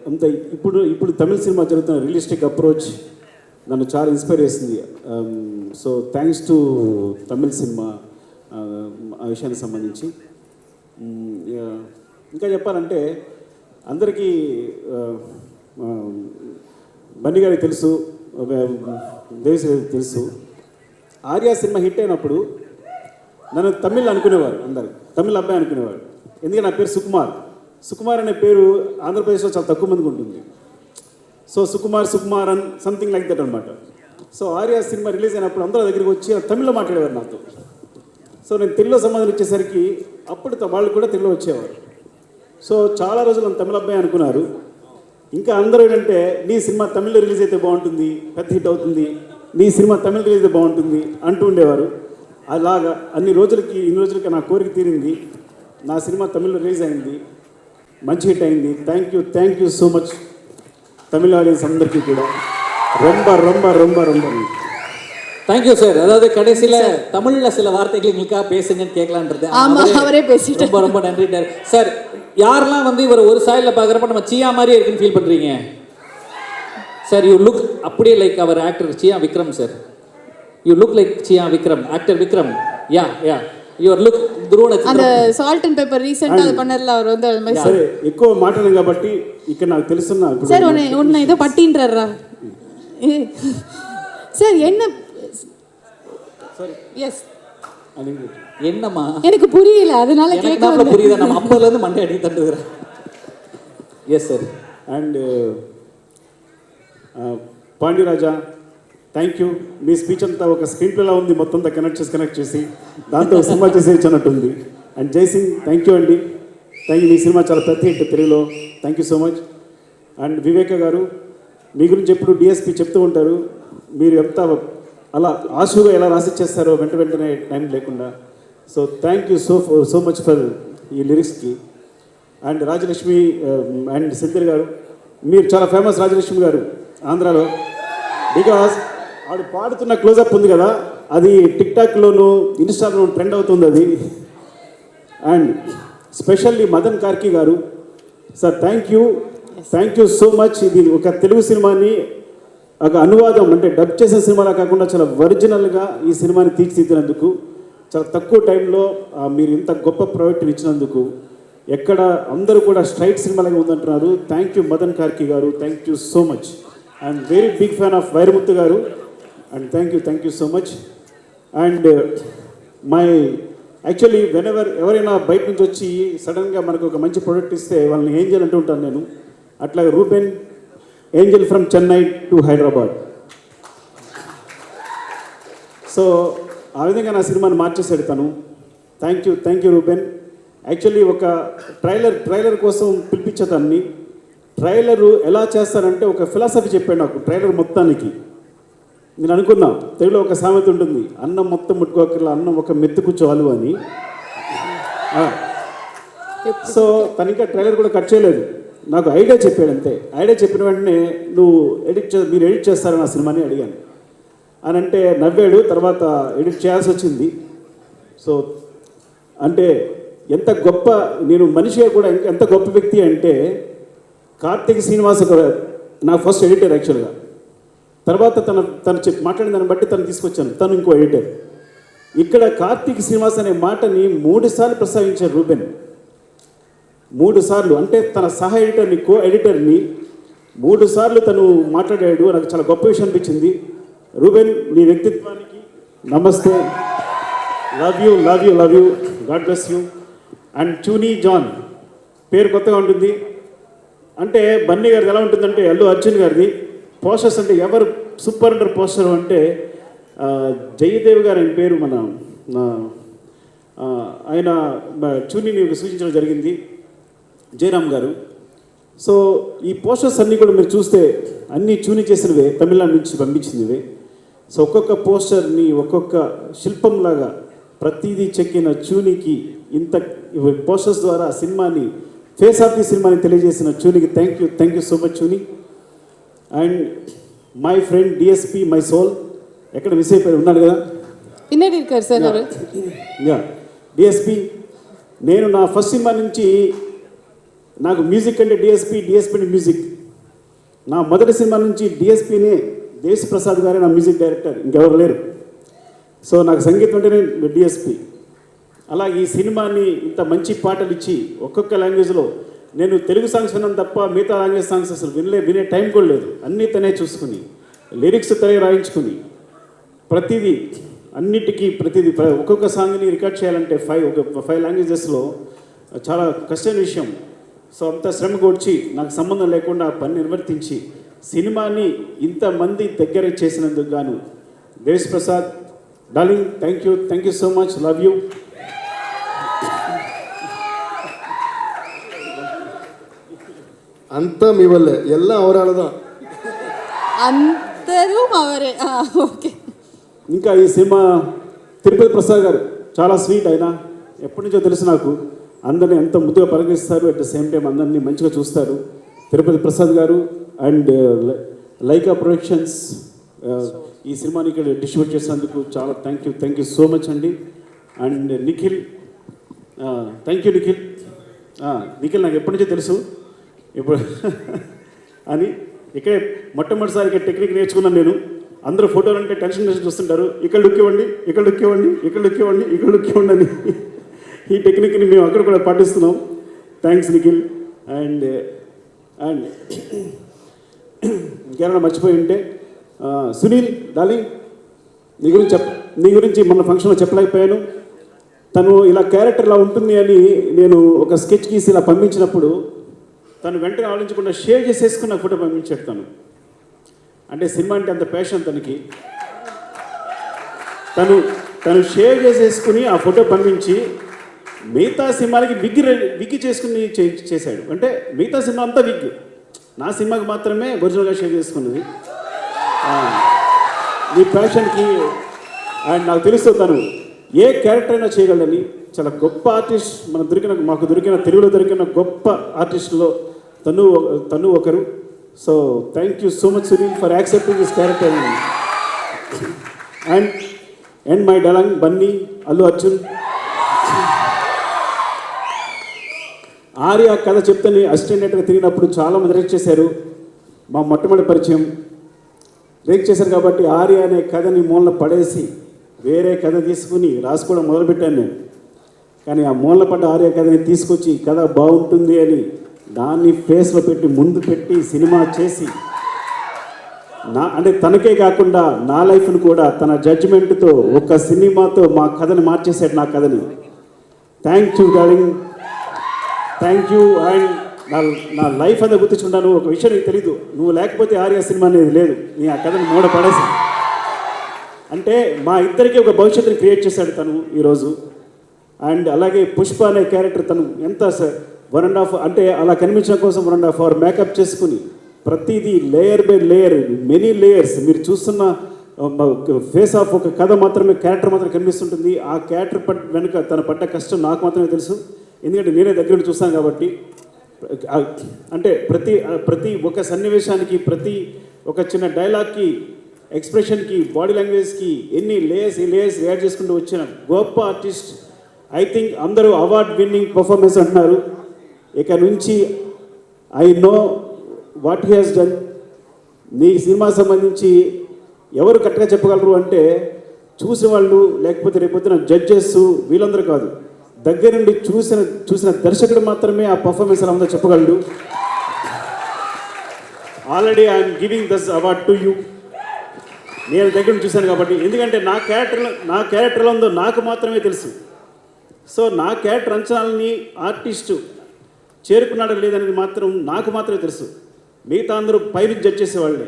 అంత ఇప్పుడు తమిళ సినిమా జరుగుతున్న రియలిస్టిక్ అప్రోచ్ నన్ను చాలా ఇన్స్పైర్ చేసింది. So thanks to Tamil cinema ఆ విషయానికి సంబంధించి. ఇంకా చెప్పాలంటే అందరికీ బన్నీ గారికి తెలుసు, దేవిశ్రీ తెలుసు. ఆర్యా సినిమా హిట్ అయినప్పుడు నన్ను తమిళ్ అనుకునేవారు, అందరు తమిళ్ అబ్బాయి అనుకునేవారు. ఎందుకంటే నా పేరు సుకుమార్ అనే పేరు ఆంధ్రప్రదేశ్లో చాలా తక్కువ మందికి ఉంటుంది. So Sukumaran something like that అనమాట. సో ఆర్యా సినిమా రిలీజ్ అయినప్పుడు అందరూ దగ్గరికి వచ్చి తమిళ్లో మాట్లాడేవారు నాతో. సో నేను తెలుగులో సంబంధం వచ్చేసరికి అప్పుడు వాళ్ళు కూడా తెలుగులో వచ్చేవారు. సో చాలా రోజులు నన్ను తమిళ అబ్బాయి అనుకున్నారు. ఇంకా అందరూ ఏంటంటే నీ సినిమా తమిళ్లో రిలీజ్ అయితే బాగుంటుంది, పెద్ద హిట్ అవుతుంది, నీ సినిమా తమిళ రిలీజ్ అయితే బాగుంటుంది అంటూ ఉండేవారు. అలాగా ఇన్ని రోజులకి నా కోరిక తీరింది. నా సినిమా తమిళ్లో రిలీజ్ అయింది, మంచి హిట్ అయింది. Thank you so much Tamil audience అందరికీ கூட ரொம்ப ரொம்ப ரொம்ப ரொம்ப தேங்க்யூ சார். அதாவது கடைசியில் தமிழில் சில வார்த்தைகள் எங்களுக்காக பேசுங்கன்னு கேட்கலான்றது அவரே பேசிட்டு ரொம்ப ரொம்ப நன்றி சார். யாரெல்லாம் வந்து இவர் ஒரு சாயலில் பார்க்குறப்ப நம்ம சியா மாதிரி இருக்குன்னு ஃபீல் பண்ணுறீங்க சார்? யூ லுக் அப்படியே like our actor Chiyaan Vikram sir. You look like Chiyaan Vikram, actor Vikram. Yeah your look Dhruva அந்த సాల్ట్ అండ్ పెప్పర్ రీసెంట్ అది பண்ணறல அவர் வந்து அது மாதிரி సరే ఎక్కువ మాట్లాడను కాబట్టి ఇక్కడ నాకు తెలుసున్నా ఇప్పుడు சார் ஒன்னு ஏதோ பட்டின்றறா சார் என்ன சாரி எஸ் என்னம்மா எனக்கு புரியல அதனால கேட்க புரியுதா? நம்ம அப்பல இருந்து மண்டை அடி தட்டுறேன். Yes sir. And Pandyaraja thank you. మీ స్పీచ్ అంతా ఒక స్క్రీన్ ప్లేలా ఉంది, మొత్తం అంతా కనెక్ట్ చేసి దాంతో సినిమా చేసేయచ్చు అన్నట్టుంది. అండ్ జైసింగ్ థ్యాంక్ యూ అండి. Thank you. మీ సినిమా చాలా పెద్ద హిట్ తెలుగులో. Thank you so much. And Viveka గారు, మీ గురించి ఎప్పుడు డిఎస్పి చెప్తూ ఉంటారు, మీరు ఎంత అలా ఆశుగా ఎలా రాసిచ్చేస్తారో వెంటనే టైం లేకుండా. So thank you so much for ఈ లిరిక్స్కి. అండ్ రాజలక్ష్మి అండ్ సింధర్ గారు, మీరు చాలా ఫేమస్ రాజలక్ష్మి గారు ఆంధ్రాలో. బికాస్ ఆవిడ పాడుతున్న క్లోజప్ ఉంది కదా, అది టిక్టాక్లోను ఇన్స్టాగ్రామ్లో ట్రెండ్ అవుతుంది అది. అండ్ స్పెషల్లీ మదన్ కార్కి గారు, sir thank you so much. ఇది ఒక తెలుగు సినిమాని ఒక అనువాదం అంటే డబ్ చేసిన సినిమాలా కాకుండా చాలా ఒరిజినల్గా ఈ సినిమాని తీర్చిదిద్దినందుకు, చాలా తక్కువ టైంలో మీరు ఇంత గొప్ప ప్రాజెక్ట్ని ఇచ్చినందుకు, ఎక్కడ అందరూ కూడా స్ట్రైట్ సినిమాలాగా ఉందంటున్నారు. థ్యాంక్ యూ మదన్ కార్కి గారు, thank you so much. I'm very big fan of Vairamuthu గారు and thank you so much. And my actually ఎవరైనా బయట నుంచి వచ్చి సడన్గా మనకు ఒక మంచి ప్రోడక్ట్ ఇస్తే వాళ్ళని ఏంజల్ అంటూ ఉంటాను నేను. అట్లాగే Reuben Angel from Chennai to Hyderabad. So ఆ విధంగా నా సినిమాని మార్చేసాడు తను. Thank you Reuben. యాక్చువల్లీ ఒక ట్రైలర్ కోసం పిలిపించేదాన్ని. ట్రైలరు ఎలా చేస్తానంటే ఒక ఫిలాసఫీ చెప్పాడు నాకు ట్రైలర్ మొత్తానికి. నేను అనుకున్నా, తెలుగులో ఒక సామెత ఉంటుంది, అన్నం మొత్తం ముట్టుకోకర్లా అన్నం ఒక మెత్తుకు చాలు అని. సో తను ఇంకా ట్రైలర్ కూడా కట్ చేయలేదు, నాకు ఐడియా చెప్పాడు అంతే. ఐడియా చెప్పిన వెంటనే మీరు ఎడిట్ చేస్తారని ఆ సినిమాని అడిగాను అని అంటే నవ్వాడు. తర్వాత ఎడిట్ చేయాల్సి వచ్చింది. సో అంటే ఎంత గొప్ప నేను మనిషిగా కూడా ఎంత గొప్ప వ్యక్తి అంటే, కార్తీక్ శ్రీనివాస్ నా ఫస్ట్ ఎడిటర్ యాక్చువల్గా. తర్వాత తను మాట్లాడిన దాన్ని బట్టి తను తీసుకొచ్చాను, తను ఇంకో ఎడిటర్. ఇక్కడ కార్తీక్ శ్రీనివాస్ అనే మాటని 3 సార్లు ప్రస్తావించారు రూబెన్. 3 సార్లు అంటే తన సహ ఎడిటర్ని, కో ఎడిటర్ని 3 సార్లు తను మాట్లాడాడు. నాకు చాలా గొప్ప విషయం అనిపించింది. రూబెన్, నీ వ్యక్తిత్వానికి నమస్తే. Love you, God bless you. And Chuni John పేరు కొత్తగా ఉంటుంది. అంటే బన్నీ గారిది ఎలా ఉంటుందంటే అల్లు అర్జున్ గారిది. పోస్టర్స్ అంటే ఎవరు సూపర్ అండర్ పోస్టర్ అంటే జయదేవ్ గారు ఆయన పేరు. ఆయన చూనీని సూచించడం జరిగింది, జయరామ్ గారు. సో ఈ పోస్టర్స్ అన్నీ కూడా మీరు చూస్తే అన్నీ చూనీ చేసినవే, తమిళనాడు నుంచి పంపించినవే. సో ఒక్కొక్క పోస్టర్ని ఒక్కొక్క శిల్పంలాగా ప్రతిదీ చెక్కిన చూనీకి, ఇంత పోస్టర్స్ ద్వారా సినిమాని, ఫేస్ ఆఫ్ ది సినిమాని తెలియజేసిన చూనీకి thank you so much Chuni. And my friend DSP my soul, ఎక్కడ మిస్ అయిపోయి ఉన్నాడు కదా, డిఎస్పి. నేను నా ఫస్ట్ సినిమా నుంచి నాకు మ్యూజిక్ అంటే డిఎస్పి మ్యూజిక్. నా మొదటి సినిమా నుంచి డిఎస్పినే, దేశ్ ప్రసాద్ గారే నా మ్యూజిక్ డైరెక్టర్, ఇంకెవరు లేరు. సో నాకు సంగీతం అంటేనే డిఎస్పి. అలా ఈ సినిమాని ఇంత మంచి పాటలు ఇచ్చి ఒక్కొక్క లాంగ్వేజ్లో, నేను తెలుగు సాంగ్స్ విన్నాను తప్ప మిగతా లాంగ్వేజ్ సాంగ్స్ అసలు వినే టైం కూడా లేదు. అన్నీ తనే చూసుకుని, లిరిక్స్ తనే రాయించుకుని, ప్రతిదీ ఒక్కొక్క సాంగ్ని రికార్డ్ చేయాలంటే 5 లాంగ్వేజెస్లో చాలా కష్టమైన విషయం. సో అంత శ్రమకు వచ్చి నాకు సంబంధం లేకుండా ఆ పని నిర్వర్తించి సినిమాని ఇంతమంది దగ్గర చేసినందుకు గాను Desh Prasad darling, thank you so much. Love you. అంతా మీ వల్లే, ఎல்லாம் అవరాలు தான். అందరూ అవరే. ఓకే. ఇంకా ఈ సినిమా తిరుపతి ప్రసాద్ గారు చాలా స్వీట్. ఆయన ఎప్పటి నుంచో తెలుసు నాకు. అందరినీ ఎంత ముద్దుగా పలకరిస్తారు, అట్ ద సేమ్ టైం అందరినీ మంచిగా చూస్తారు. తిరుపతి ప్రసాద్ గారు అండ్ లైకా ప్రొడక్షన్స్ ఈ సినిమాని ఇక్కడ డిస్ట్రిబ్యూట్ చేసినందుకు చాలా థ్యాంక్ యూ సో మచ్ అండి. And Nikhil, thank you Nikhil. Nikhil నాకు ఎప్పటి నుంచో తెలుసు ఇప్పుడు అని. ఇక్కడే మొట్టమొదటిసారి ఇక్కడ టెక్నిక్ నేర్చుకున్నాను నేను. అందరూ ఫోటోలు అంటే టెన్షన్ చూస్తుంటారు, ఇక్కడ లుక్ ఇవ్వండి అని. ఈ టెక్నిక్ని మేము అక్కడ కూడా పాటిస్తున్నాం. థ్యాంక్స్ నిఖిల్. అండ్ ఇంకేమైనా మర్చిపోయి ఉంటే సునీల్ డార్లింగ్, నీ గురించి మొన్న ఫంక్షన్లో చెప్పలేకపోయాను. తను ఇలా క్యారెక్టర్ ఇలా ఉంటుంది అని నేను ఒక స్కెచ్ గీసి ఇలా పంపించినప్పుడు తను వెంటనే ఆలోచించకుండా షేర్ చేసేసుకున్న ఫోటో పంపించాడు తను. అంటే సినిమా అంటే అంత ప్యాషన్ తనకి. తను షేర్ చేసేసుకుని ఆ ఫోటో పంపించి మిగతా సినిమాలకి విగ్గి చేసుకుని చేశాడు. అంటే మిగతా సినిమా అంతా విగ్, నా సినిమాకి మాత్రమే ఒరిజినల్గా షేర్ చేసుకున్నది. నీ ప్యాషన్కి అండ్ నాకు తెలుస్తూ తను ఏ క్యారెక్టర్ అయినా చేయగలని. చాలా గొప్ప ఆర్టిస్ట్ మాకు దొరికిన తెలుగులో దొరికిన గొప్ప ఆర్టిస్టులో తను ఒకరు. So thank you so much Sunil for accepting this character. And my darling Bunny, Allu Arjun. Arya కథ చెప్తే అసిస్టెంట్గా తిరిగినప్పుడు చాలామంది రేక్ చేశారు. మా మొట్టమొదటి పరిచయం రేక్ చేశారు కాబట్టి ఆర్య అనే కథని మూలన పడేసి వేరే కథ తీసుకుని రాసుకోవడం మొదలుపెట్టాను నేను. కానీ ఆ మూలన పడ్డ ఆర్య కథని తీసుకొచ్చి కథ బాగుంటుంది అని దాన్ని ఫేస్లో పెట్టి ముందు పెట్టి సినిమా చేసి అంటే తనకే కాకుండా నా లైఫ్ను కూడా తన జడ్జిమెంట్తో ఒక సినిమాతో మా కథని మార్చేశాడు, నా కథని. Thank you darling, thank you. And నా లైఫ్ అంతా గుర్తించుకుంటాను. ఒక విషయం నీకు తెలీదు, నువ్వు లేకపోతే ఆర్య సినిమా అనేది లేదు. నీ ఆ కథని మూడ పడేసి అంటే మా ఇద్దరికి ఒక భవిష్యత్తుని క్రియేట్ చేశాడు తను ఈరోజు. అండ్ అలాగే పుష్ప అనే క్యారెక్టర్ తను ఎంత 1.5 అంటే అలా కనిపించడం కోసం 1.5 hour మేకప్ చేసుకుని ప్రతిదీ layer by layer, many layers. మీరు చూస్తున్న ఫేస్ ఆఫ్ ఒక కథ మాత్రమే, క్యారెక్టర్ మాత్రమే కనిపిస్తుంటుంది. ఆ క్యారెక్టర్ వెనుక తన పడ్డ కష్టం నాకు మాత్రమే తెలుసు, ఎందుకంటే నేనే దగ్గర నుండి చూస్తాను కాబట్టి. అంటే ప్రతి ఒక సన్నివేశానికి, ప్రతి ఒక చిన్న డైలాగ్కి, ఎక్స్ప్రెషన్కి, బాడీ లాంగ్వేజ్కి ఎన్ని లేయర్స్ యాడ్ చేసుకుంటూ వచ్చిన గొప్ప ఆర్టిస్ట్. ఐ థింక్ అందరూ అవార్డ్ విన్నింగ్ పర్ఫార్మెన్స్ అంటున్నారు. ఇక నుంచి I know what he has done. నీ సినిమా సంబంధించి ఎవరు కరెక్ట్గా చెప్పగలరు అంటే చూసిన వాళ్ళు, లేకపోతే రేపొద్దున జడ్జెస్, వీళ్ళందరూ కాదు, దగ్గర నుండి చూసిన దర్శకుడు మాత్రమే ఆ పర్ఫార్మెన్స్ ఎలా ఉందో చెప్పగలడు. Already I'm giving this award to you. నేను దగ్గర నుంచి చూశాను కాబట్టి, ఎందుకంటే నా క్యారెక్టర్ ఎలా ఉందో నాకు మాత్రమే తెలుసు. సో నా క్యారెక్టర్ అంచనాలని ఆర్టిస్టు చేరుకున్నాడో లేదనేది మాత్రం నాకు మాత్రమే తెలుసు. మిగతా అందరూ పైన జడ్జ్ చేసేవాళ్ళే.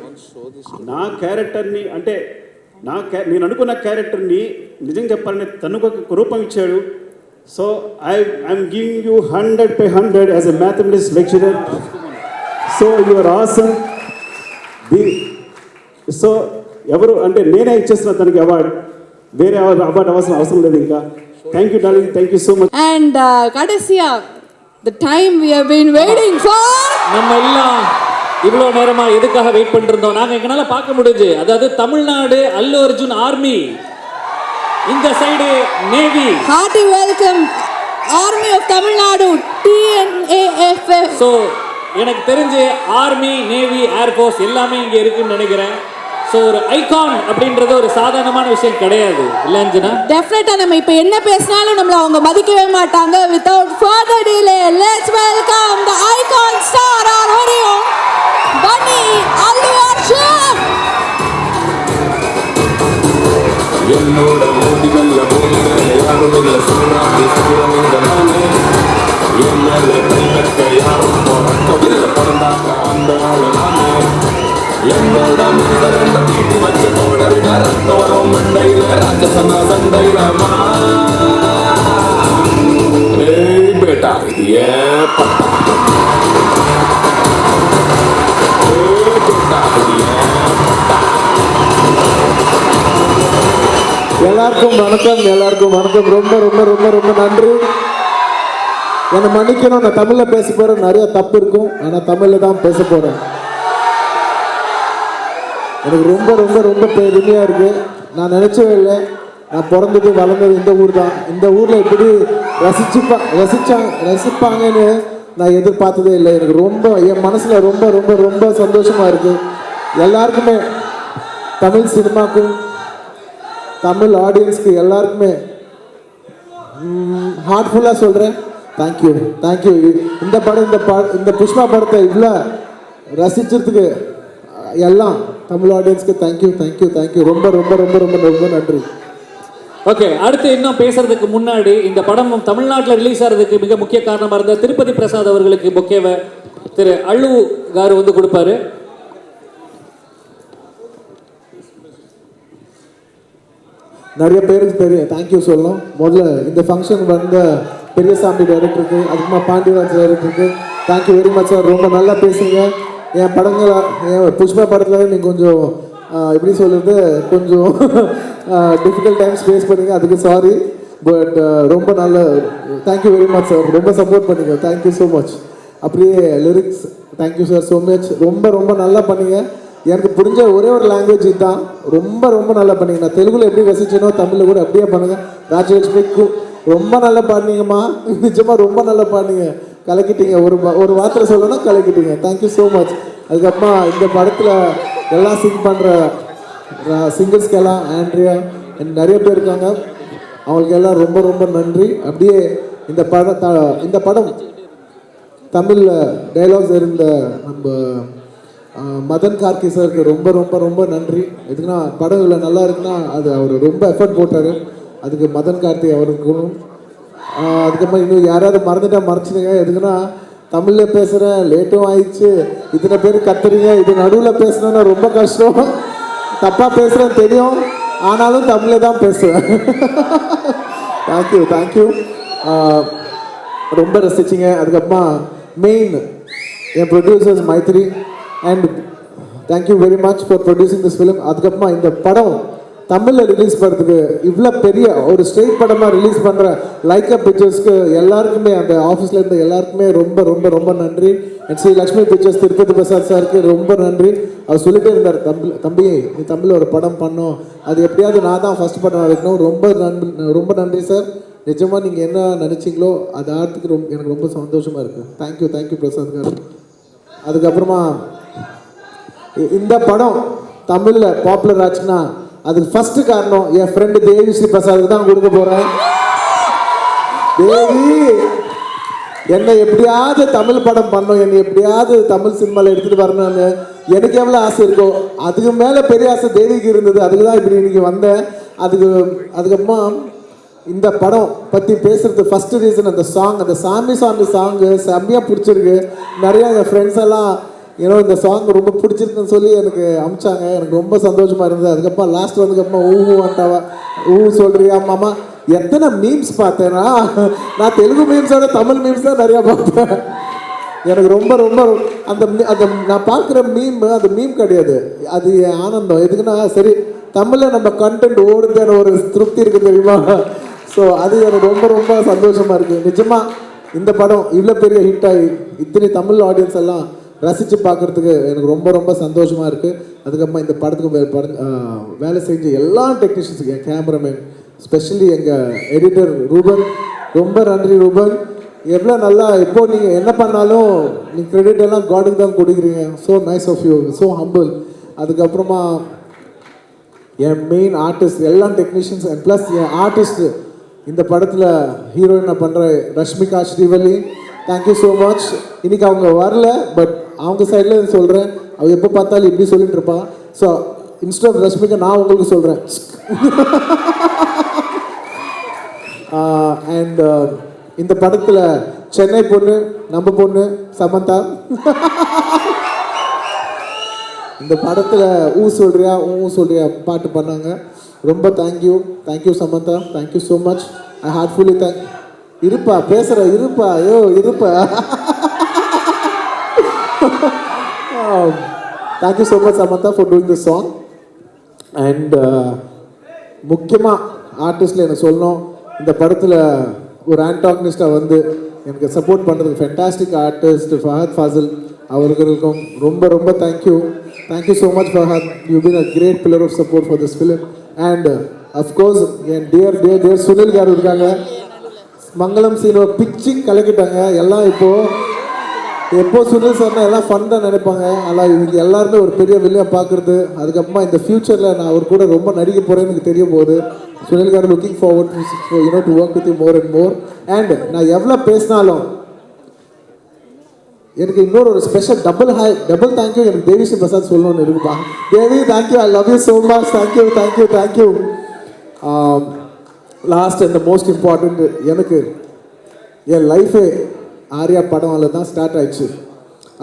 నా క్యారెక్టర్ని అంటే నేను అనుకున్న క్యారెక్టర్ని నిజంగా చెప్పాలంటే తనకు ఒక రూపం ఇచ్చాడు. So I'm giving you 100/100 as a mathematics lecturer. So you are awesome. So ఎవరు అంటే నేనే ఇచ్చేస్తున్నా తనకి అవార్డు, వేరే అవార్డు అవసరం లేదు ఇంకా. Thank you darling, thank you so much. And கடைசியா the time we have been waiting for. நம்ம எல்லாம் இவ்வளோ நேரமா எதுக்காக வெயிட் பண்ணிட்டு இருந்தோம்? நாங்க எங்களால பார்க்க முடிஞ்சு, அதாவது தமிழ்நாடு அல்லு அர்ஜுன் ஆர்மி, இந்த side navy. Hearty welcome Army of Tamil Nadu, TNAFF. So எனக்கு தெரிஞ்சு ஆர்மி, நேவி, ஏர்ஃபோர்ஸ் எல்லாமே இங்கே இருக்குன்னு நினைக்கிறேன். ஸோ ஒரு ஐகான் அப்படின்றது ஒரு சாதாரணமான விஷயம் கிடையாது, இல்லை அஞ்சனா? டெஃபினட்டா நம்ம இப்போ என்ன பேசினாலும் நம்மள அவங்க மதிக்கவே மாட்டாங்க. Without further delay, let's welcome the icon star, our very own Bunny Allu Arjun. என்னோட ஓடி நல்ல போகிறேன் யாரும் இல்லை சொல்றாங்க சொல்லுவாங்க நானே என்னல கண்ணக்க யாரும் போறக்கவில்லை பிறந்தாங்க அந்த ஆளு நானே என்னோட முதல் தீட்டு வச்சு தோழர் ரத்தோரம் மண்டையில ராஜசனா சண்டையில பேட்டா இது ஏன் பட்டா பேட்டா இது ஏன் பட்டா. எல்லாருக்கும் வணக்கம். ரொம்ப ரொம்ப ரொம்ப ரொம்ப நன்றி. என்னை மன்னிக்கணும், நான் தமிழில் பேச போகிறேன். நிறைய தப்பு இருக்கும், ஆனால் தமிழில் தான் பேச போகிறேன். எனக்கு ரொம்ப ரொம்ப ரொம்ப பெருமையாக இருக்குது. நான் நினச்சவே இல்லை, நான் பிறந்தது வளர்ந்தது இந்த ஊர் தான். இந்த ஊரில் இப்படி ரசிப்பாங்கன்னு நான் எதிர்பார்த்ததே இல்லை. எனக்கு ரொம்ப என் மனசில் ரொம்ப ரொம்ப ரொம்ப சந்தோஷமாக இருக்குது. எல்லாருக்குமே, தமிழ் சினிமாக்கும் தமிழ் ஆடியன்ஸ்க்கு எல்லாருக்குமே ஹார்ட்ஃபுல்லாக சொல்கிறேன், தேங்க்யூ. இந்த புஷ்பா படத்தை இவ்வளோ ரசிச்சதுக்கு எல்லாம் தமிழ் ஆடியன்ஸ்க்கு தேங்க்யூ. ரொம்ப ரொம்ப ரொம்ப ரொம்ப ரொம்ப நன்றி. ஓகே, அடுத்து இன்னும் பேசுறதுக்கு முன்னாடி இந்த படம் தமிழ்நாட்டில் ரிலீஸ் ஆகிறதுக்கு மிக முக்கிய காரணமாக இருந்த திருப்பதி பிரசாத் அவர்களுக்கு பொக்கேவை திரு அள்ளு காரு வந்து கொடுப்பாரு. நிறைய பேருக்கு தெரியும், தேங்க்யூ சொல்லணும். முதல்ல இந்த ஃபங்க்ஷன் வந்த பெரியசாமி டைரக்டருக்கு, அதுக்கப்புறமா பாண்டியராஜ் டைரக்டருக்கு தேங்க்யூ வெரி மச் சார். ரொம்ப நல்லா பேசுங்க. என் படங்கள், என் புஷ்பா படத்தில் நீங்கள் கொஞ்சம் எப்படி சொல்கிறது, கொஞ்சம் டிஃபிகல்ட் டைம்ஸ் ஃபேஸ் பண்ணீங்க, அதுக்கு சாரி. பட் ரொம்ப நல்ல தேங்க்யூ வெரி மச் சார். ரொம்ப சப்போர்ட் பண்ணீங்க, தேங்க்யூ ஸோ மச். அப்படியே lyrics thank you sir so much. ரொம்ப ரொம்ப நல்லா பண்ணீங்க. எனக்கு புரிஞ்ச ஒரே ஒரு லாங்குவேஜ் இதுதான். ரொம்ப ரொம்ப நல்லா பண்ணீங்க. நான் தெலுங்குல எப்படி ரசிச்சேனோ தமிழில் கூட அப்படியே பண்ணுங்க. ராஜலட்சுமிக்கு ரொம்ப நல்லா பாடினீங்கம்மா, நிஜமாக ரொம்ப நல்லா பாடினீங்க, கலக்கிட்டீங்க. ஒரு வார்த்தை சொல்லணும், கலக்கிட்டீங்க. Thank you so much. அதுக்கப்புறமா இந்த படத்தில் எல்லாம் சிங் பண்ணுற சிங்கர்ஸ்க்கெல்லாம் ஆண்ட்ரியா நிறைய பேர் இருக்காங்க, அவங்களுக்கு எல்லாம் ரொம்ப ரொம்ப நன்றி. அப்படியே இந்த படம் தமிழில் டைலாக்ஸ் இருந்த நம்ம மதன் கார்கி சாருக்கு ரொம்ப ரொம்ப ரொம்ப நன்றி. எதுக்குன்னா படம் இவ்வளோ நல்லா இருக்குன்னா அது அவர் ரொம்ப எஃபர்ட் போட்டார், அதுக்கு மதன் கார்த்தி அவருக்கும். அதுக்கப்புறமா இன்னும் யாராவது மறந்துட்டா மறைச்சிடுங்க. எதுக்குன்னா தமிழில் பேசுகிறேன், லேட்டும் ஆயிடுச்சு, இத்தனை பேர் கத்துறீங்க, இது நடுவில் பேசுனேன்னா ரொம்ப கஷ்டம், தப்பாக பேசுகிறேன்னு தெரியும், ஆனாலும் தமிழில் தான் பேசுவேன். Thank you thank you. ரொம்ப ரசிச்சிங்க. அதுக்கப்புறமா மெயின் என் producers Mythri, and thank you very much for producing this film. அதுக்கப்புறமா இந்த படம் தமிழில் ரிலீஸ் பண்ணுறதுக்கு இவ்வளோ பெரிய ஒரு ஸ்ட்ரெயிட் படமாக ரிலீஸ் பண்ணுற லைக்கா பிக்சர்ஸ்க்கு எல்லாருக்குமே, அந்த ஆஃபீஸில் இருந்த எல்லாருக்குமே ரொம்ப ரொம்ப ரொம்ப நன்றி. அண்ட் ஸ்ரீ லக்ஷ்மி பிக்சர்ஸ் திருப்பதி பிரசாத் சாருக்கு ரொம்ப நன்றி. அவர் சொல்லிட்டே இருந்தார், தம்பி நீ தமிழில் ஒரு படம் பண்ணோம், அது எப்படியாவது நான் தான் ஃபஸ்ட் படம் வைக்கணும். ரொம்ப நன்றி சார். நிஜமாக நீங்கள் என்ன நினச்சிங்களோ அது ஆகிறதுக்கு எனக்கு ரொம்ப சந்தோஷமாக இருக்குது. Thank you Prasad car. அதுக்கப்புறமா இந்த படம் தமிழில் பாப்புலர் ஆச்சுன்னா அதுக்கு ஃபஸ்ட்டு காரணம் என் ஃப்ரெண்டு தேவி ஸ்ரீ பிரசாத்துக்கு தான் கொடுக்க போகிறேன். தேவி என்னை எப்படியாவது தமிழ் படம் பண்ணோம், என்னை எப்படியாவது தமிழ் சினிமாவில் எடுத்துகிட்டு வரணும்னு எனக்கு எவ்வளோ ஆசை இருக்கோ அதுக்கு மேலே பெரிய ஆசை தேவிக்கு இருந்தது. அதுக்கு தான் இப்படி இன்னைக்கு வந்தேன். அதுக்கப்புறமா இந்த படம் பற்றி பேசுகிறது ஃபஸ்ட்டு ரீசன் அந்த சாங், அந்த சாமி சாங்கு செம்மையாக பிடிச்சிருக்கு. நிறையா என் ஃப்ரெண்ட்ஸ் எல்லாம் ஏன்னா இந்த சாங் ரொம்ப பிடிச்சிருக்குன்னு சொல்லி எனக்கு அமிச்சாங்க, எனக்கு ரொம்ப சந்தோஷமாக இருந்தது. அதுக்கப்புறம் லாஸ்ட் வந்ததுக்கப்புறமா வந்துட்டாவா சொல்கிறியா மாமா, எத்தனை மீம்ஸ் பார்த்தேன்னா, நான் தெலுங்கு மீம்ஸோட தமிழ் மீம்ஸ் தான் நிறையா பார்ப்பேன். எனக்கு ரொம்ப ரொம்ப அந்த நான் பார்க்குற அது மீம் கிடையாது, அது ஆனந்தம். எதுக்குன்னா சரி தமிழில் நம்ம கண்டென்ட் ஓடுதுன்னு ஒரு திருப்தி இருக்குது தெரியுமா. ஸோ அது எனக்கு ரொம்ப ரொம்ப சந்தோஷமாக இருக்குது. நிஜமாக இந்த படம் இவ்வளோ பெரிய ஹிட் ஆகி இத்தனை தமிழ் ஆடியன்ஸ் எல்லாம் ரசித்து பார்க்குறதுக்கு எனக்கு ரொம்ப ரொம்ப சந்தோஷமாக இருக்குது. அதுக்கப்புறமா இந்த படத்துக்கு வேலை செஞ்ச எல்லா டெக்னீஷியன்ஸுக்கு, என் கேமராமேன், ஸ்பெஷலி எங்கள் எடிட்டர் ரூபன், ரொம்ப நன்றி ரூபன். எவ்வளோ நல்லா இப்போ நீங்கள் என்ன பண்ணாலும் நீங்கள் கிரெடிட் எல்லாம் காடுக்கு தான் கொடுக்குறீங்க. So nice of you, so humble. அதுக்கப்புறமா என் மெயின் ஆர்டிஸ்ட், எல்லா டெக்னீஷியன்ஸ் அண்ட் ப்ளஸ் என் ஆர்டிஸ்ட்டு இந்த படத்தில் ஹீரோயினை பண்ணுற Rashmika Srivalli, thank you so much. இன்றைக்கி அவங்க வரல, பட் அவங்க சைடில் சொல்கிறேன், அவள் எப்போ பார்த்தாலும் இப்படி சொல்லிட்டு இருப்பான். ஸோ இன்ஸ்டெட் ஆஃப் ரஷ்மிகா நான் உங்களுக்கு சொல்கிறேன். அண்ட் இந்த படத்தில் சென்னை பொண்ணு, நம்ம பொண்ணு சமந்தா இந்த படத்தில் சொல்றியா பாட்டு பண்ணாங்க. ரொம்ப thank you Samantha, thank you so much. I heartfully இருப்பா thank you so much Samantha for doing this song. And முக்கியமாக ஆர்டிஸ்டில் எனக்கு சொல்லணும், இந்த படத்தில் ஒரு ஆன்டாகனிஸ்டாக வந்து எனக்கு சப்போர்ட் பண்ணுறதுக்கு ஃபென்டாஸ்டிக் ஆர்டிஸ்ட் ஃபஹத் ஃபாசில் அவர்களுக்கும் ரொம்ப ரொம்ப thank you so much Fahadh. You been a great pillar of support for this film. And of course என் டியர் சுனில் கார் இருக்காங்க, மங்களம் சீனோ பிச்சிங் கலக்கிட்டாங்க. எல்லாம் எப்போ சுனில் சார்னா எல்லாம் ஃபன் தான் நினைப்பாங்க, ஆனால் இவங்க எல்லாருமே ஒரு பெரிய வெளியாக பார்க்குறது. அதுக்கப்புறமா இந்த ஃப்யூச்சரில் நான் அவர் கூட ரொம்ப நடிக்க போகிறேன்னு எனக்கு தெரிய போகுது. Sunil car looking forward to work with you more and more. And நான் எவ்வளோ பேசினாலும் எனக்கு இன்னொரு ஒரு ஸ்பெஷல் டபுள் தேங்க்யூ எனக்கு தேவி ஸ்ரீ பிரசாத் சொல்லணும்னு இருக்குப்பா. Devi thank you, I love you so much. Thank you. Last and the most important, எனக்கு என் லைஃபே ஆர்யா படம்ல தான் ஸ்டார்ட் ஆயிடுச்சு.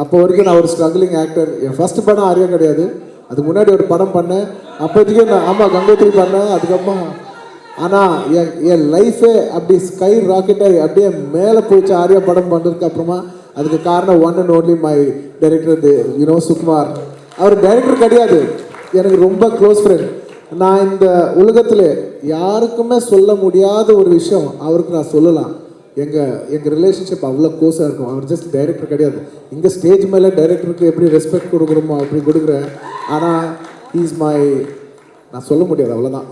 அப்போ வரைக்கும் நான் ஒரு ஸ்ட்ரகிளிங் ஆக்டர். என் ஃபர்ஸ்ட் படம் ஆர்யா கிடையாது, அதுக்கு முன்னாடி ஒரு படம் பண்ணேன். அப்போதைக்கு நான் கங்கோத்ரி பண்ணேன். அதுக்கப்புறமா ஆனால் என் லைஃபே அப்படி ஸ்கை ராக்கெட்டாக அப்படியே மேலே போயிடுச்சு ஆர்யா படம் பண்ணுறதுக்கு அப்புறமா. அதுக்கு காரணம் one and only my director Sukumar. அவர் டைரக்டர் கிடையாது, எனக்கு ரொம்ப க்ளோஸ் ஃப்ரெண்ட். நான் இந்த உலகத்தில் யாருக்குமே சொல்ல முடியாத ஒரு விஷயம் அவருக்கு நான் சொல்லலாம். எங்கள் ரிலேஷன்ஷிப் அவ்வளோ க்ளோஸாக இருக்கும். அவர் ஜஸ்ட் டைரக்டர் கிடையாது. இங்கே ஸ்டேஜ் மேலே டைரக்டருக்கு எப்படி ரெஸ்பெக்ட் கொடுக்குறோமோ அப்படி கொடுக்குறேன். ஆனால் இஸ் மை, நான் சொல்ல முடியாது, அவ்வளோதான்.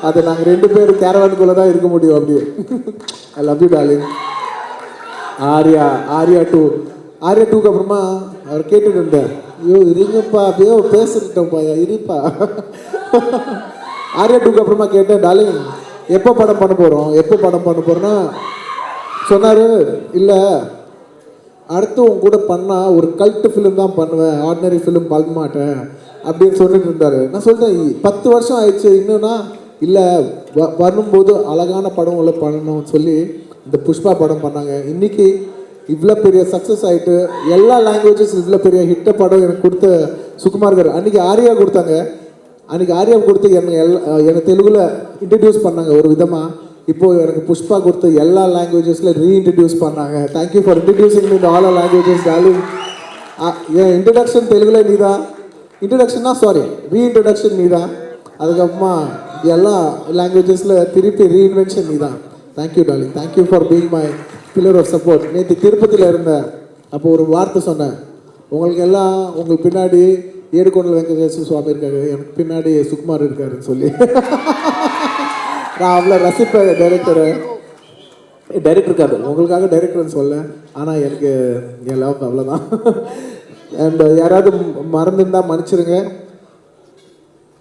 அது நாங்கள் 2 பேரும் கேரவானுக்குள்ளே தான் இருக்க முடியும் அப்படியே. ஐ லவ் யூ டார்லிங். ஆர்யா 2க்கு அப்புறமா அவர் கேட்டுட்டு இருந்தார், ஐயோ இருங்கப்பா அப்படியோ பேசிட்டோம்ப்பா இருப்பா. ஆர்யா 2க்கு அப்புறமா கேட்டேன், டார்லிங் எப்போ படம் பண்ண போகிறோன்னா சொன்னார், இல்லை அடுத்து உங்க கூட பண்ணால் ஒரு கல்ட்டு ஃபிலிம் தான் பண்ணுவேன், ஆர்டினரி ஃபிலிம் பண்ண மாட்டேன் அப்படின்னு சொல்லிட்டு இருந்தார். நான் சொல்லிட்டேன் 10 வருஷம் ஆயிடுச்சு இன்னும்னா, இல்லை வரும்போது அழகான படம் உள்ள பண்ணணும்னு சொல்லி இந்த புஷ்பா படம் பண்ணாங்க. இன்றைக்கி இவ்வளோ பெரிய சக்ஸஸ் ஆகிட்டு எல்லா லாங்குவேஜஸ் இவ்வளோ பெரிய ஹிட்ட படம் எனக்கு கொடுத்த சுகுமார் கார். அன்றைக்கி ஆர்யா கொடுத்தாங்க. அன்றைக்கி ஆர்யா கொடுத்து என்னை தெலுங்கில் இன்ட்ரடியூஸ் பண்ணாங்க ஒரு விதமாக. இப்போது எனக்கு புஷ்பா கொடுத்து எல்லா லாங்குவேஜஸில் ரீஇன்ட்ரடியூஸ் பண்ணாங்க. Thank you for introducing in all languages darling. N introduction தெலுங்குல நீ தான், இன்ட்ரடக்ஷன்னா ரீஇன்ட்ரடக்ஷன் நீ தான். அதுக்கப்புறமா எல்லா லாங்குவேஜஸில் திருப்பி ரீஇன்வென்ஷன் நீ தான். Thank you darling, thank you for being my pillar of support. நேற்று திருப்பதியில் இருந்தேன், அப்போ ஒரு வார்த்தை சொன்னேன், உங்களுக்கு எல்லாம் உங்களுக்கு பின்னாடி ஏடுகொண்டல் வெங்கடேஸ்வர சுவாமி இருக்காரு, எனக்கு பின்னாடி சுகுமார் இருக்காருன்னு சொல்லி. நான் அவ்வளோ ரசிப்பேன் டைரக்டர் இருக்காரு, உங்களுக்காக டைரக்டர்னு சொல்ல, ஆனால் எனக்கு என் லவ் அவ்வளோதான். அண்ட் யாராவது மறந்துருந்தால் மன்னிச்சிருங்க.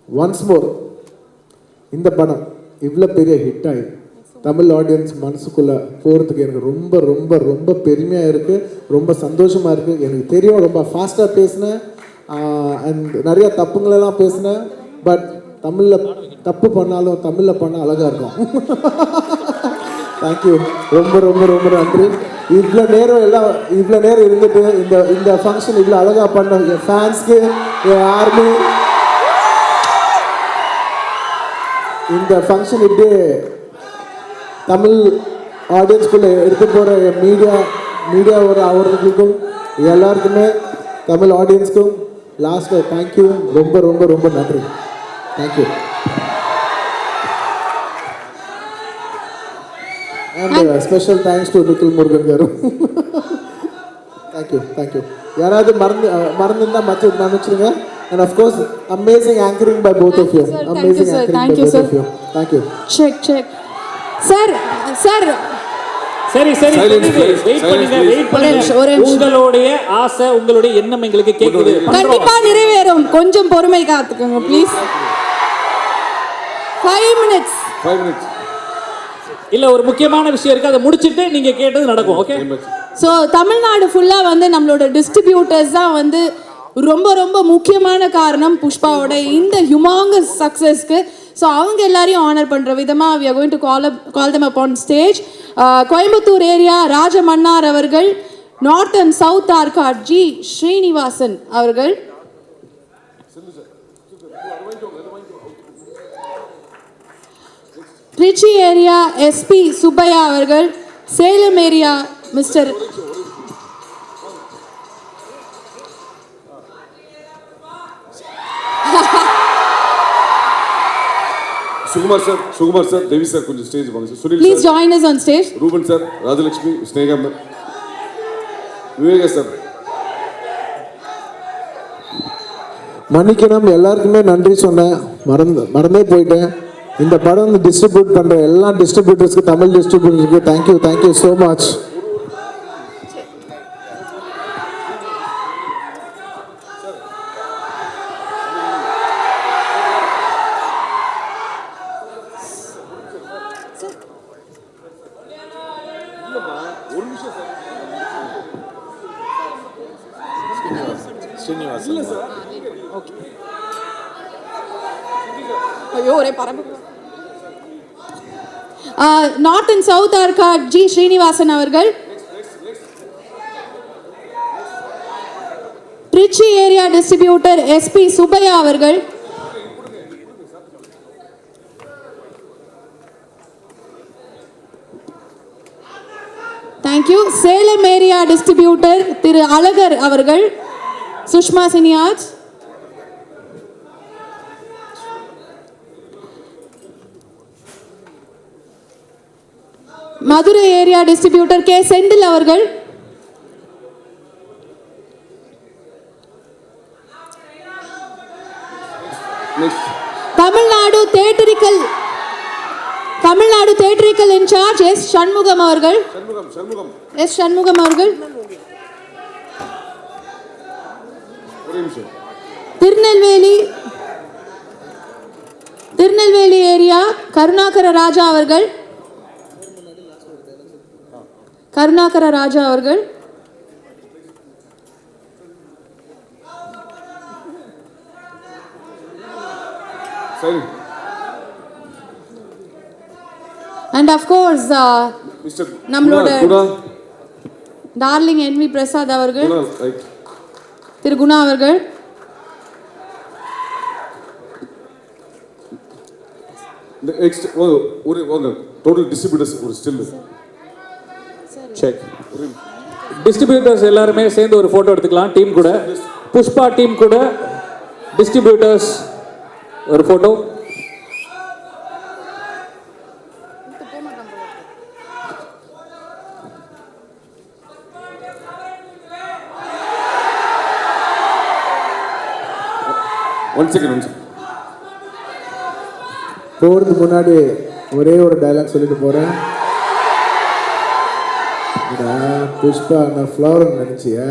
ஒன்ஸ் மோர், இந்த படம் இவ்வளோ பெரிய ஹிட் ஆகி தமிழ் ஆடியன்ஸ் மனசுக்குள்ளே போகிறதுக்கு எனக்கு ரொம்ப ரொம்ப ரொம்ப பெருமையாக இருக்குது, ரொம்ப சந்தோஷமாக இருக்குது. எனக்கு தெரியும் ரொம்ப ஃபாஸ்ட்டாக பேசினேன் அண்ட் நிறையா தப்புங்களெல்லாம் பேசினேன். பட் தமிழில் தப்பு பண்ணாலும் தமிழில் பண்ணால் அழகாக இருக்கும். தேங்க்யூ, ரொம்ப ரொம்ப ரொம்ப நன்றி. இவ்வளோ நேரம் இருந்துட்டு இந்த ஃபங்க்ஷன் இவ்வளோ அழகாக பண்ண என் ஃபேன்ஸ்க்கு, என் ஆர்மி, இந்த ஃபங்க்ஷன் இப்படியே தமிழ் ஆடியன்ஸ்குள்ளே எடுத்து போகிற மீடியாவோட அவர்களுக்கும் எல்லாருக்குமே தமிழ் ஆடியன்ஸ்க்கும் லாஸ்ட்டில் தேங்க்யூ, ரொம்ப ரொம்ப ரொம்ப நன்றி. Thank you. And special thanks to Nikhil Murugan car. Thank you. யாராவது மறந்துருந்தால் மன்னிச்சிருங்க. And of course, amazing anchoring by both of you. Amazing anchoring by both of you. Thank you. Check. Sir. சரி வெயிட் பண்ணுங்க. உங்களுடைய ஆசை, உங்களுடைய எண்ணம் எங்களுக்கு கேக்குது, கண்டிப்பா நிறைவேறும். கொஞ்சம் பொறுமை காத்துக்கோங்க ப்ளீஸ். 5 minutes. இல்ல ஒரு முக்கியமான விஷயம் இருக்கு, அதை முடிச்சிட்டு நீங்க கேட்டது நடக்கும். ஓகே. ஸோ தமிழ்நாடு ஃபுல்லா நம்மளோட டிஸ்ட்ரிபியூட்டர்ஸ் தான் ரொம்ப ரொம்ப முக்கியமான காரணம் புஷ்பாவோட இந்த ஹியூமாங்கஸ் சக்ஸஸ்க்கு. ஸோ அவங்க எல்லாரையும் ஆனர் பண்ணுற விதமாக we are going to call them upon stage. Coimbatore area Rajamannar அவர்கள், north and south Arcot G Srinivasan அவர்கள், திருச்சி ஏரியா எஸ்பி சுப்பையா அவர்கள், Salem area mister Sukumar sir, Devi sir கொஞ்சம் ஸ்டேஜ் வாங்க sir. Sunil please join us on stage. Ruban sir, Rajalakshmi, Sneha ma'am, Viveka sir. மன்னிக்கணும், எல்லாருக்குமே நன்றி சொன்னேன், மறந்தே போயிட்டேன். இந்த படம் டிஸ்ட்ரிபியூட் பண்ணுற எல்லா டிஸ்ட்ரிபியூட்டர்ஸ்க்கு, தமிழ் டிஸ்ட்ரிபியூட்டர்ஸ்க்கு thank you so much. North and south Arcot G Srinivasan அவர்கள், Trichy area distributor SP Subbaiah அவர்கள், thank you. Salem area distributor Thiru Azhagar அவர்கள், சுஷ்மா சினியாஜ். Madurai area distributor K Senthil அவர்கள். Tamil Nadu theatrical in charge S Shanmugam அவர்கள். எஸ் சண்முகம் அவர்கள். திருநெல்வேலி ஏரியா கருணாகர ராஜா அவர்கள். And of course, நம்மளோட டார்லிங் என்வி பிரசாத் அவர்கள், திரு குணா அவர்கள். டிஸ்ட்ரிபியூட்டர்ஸ் எல்லாருமே சேர்ந்து ஒரு போட்டோ எடுத்துக்கலாம். டீம் கூட, புஷ்பா டீம் கூட டிஸ்ட்ரிபியூட்டர்ஸ் ஒரு போட்டோ. போகிறதுக்கு முன்னாடி ஒரே ஒரு டைலாக் சொல்லிட்டு போகிறேன். புஷ்பா நான் ஃப்ளவர் நினச்சியா?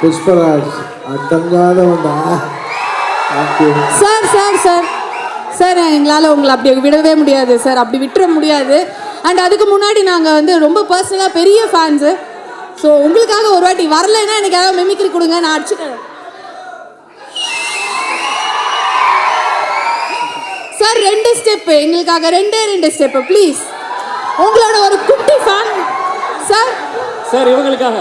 புஷ்பராஜ் அடங்காதவன்டா. சார் எங்களால் உங்களை அப்படி விடவே முடியாது சார், அப்படி விட்டுற முடியாது. அண்ட் அதுக்கு முன்னாடி நாங்கள் வந்து ரொம்ப பர்சனலாக பெரிய ஃபேன்ஸு. ஸோ உங்களுக்காக ஒரு வாட்டி வரலைன்னா எனக்கு யாராவது மெமிக்ரி கொடுங்க, நான் அடிச்சுட்டேன் சார். 2 ஸ்டெப்பு எங்களுக்காக, 2 ஸ்டெப்பு ப்ளீஸ். உங்களோட ஒரு குட்டி ஃபேன் சார். இவங்களுக்காக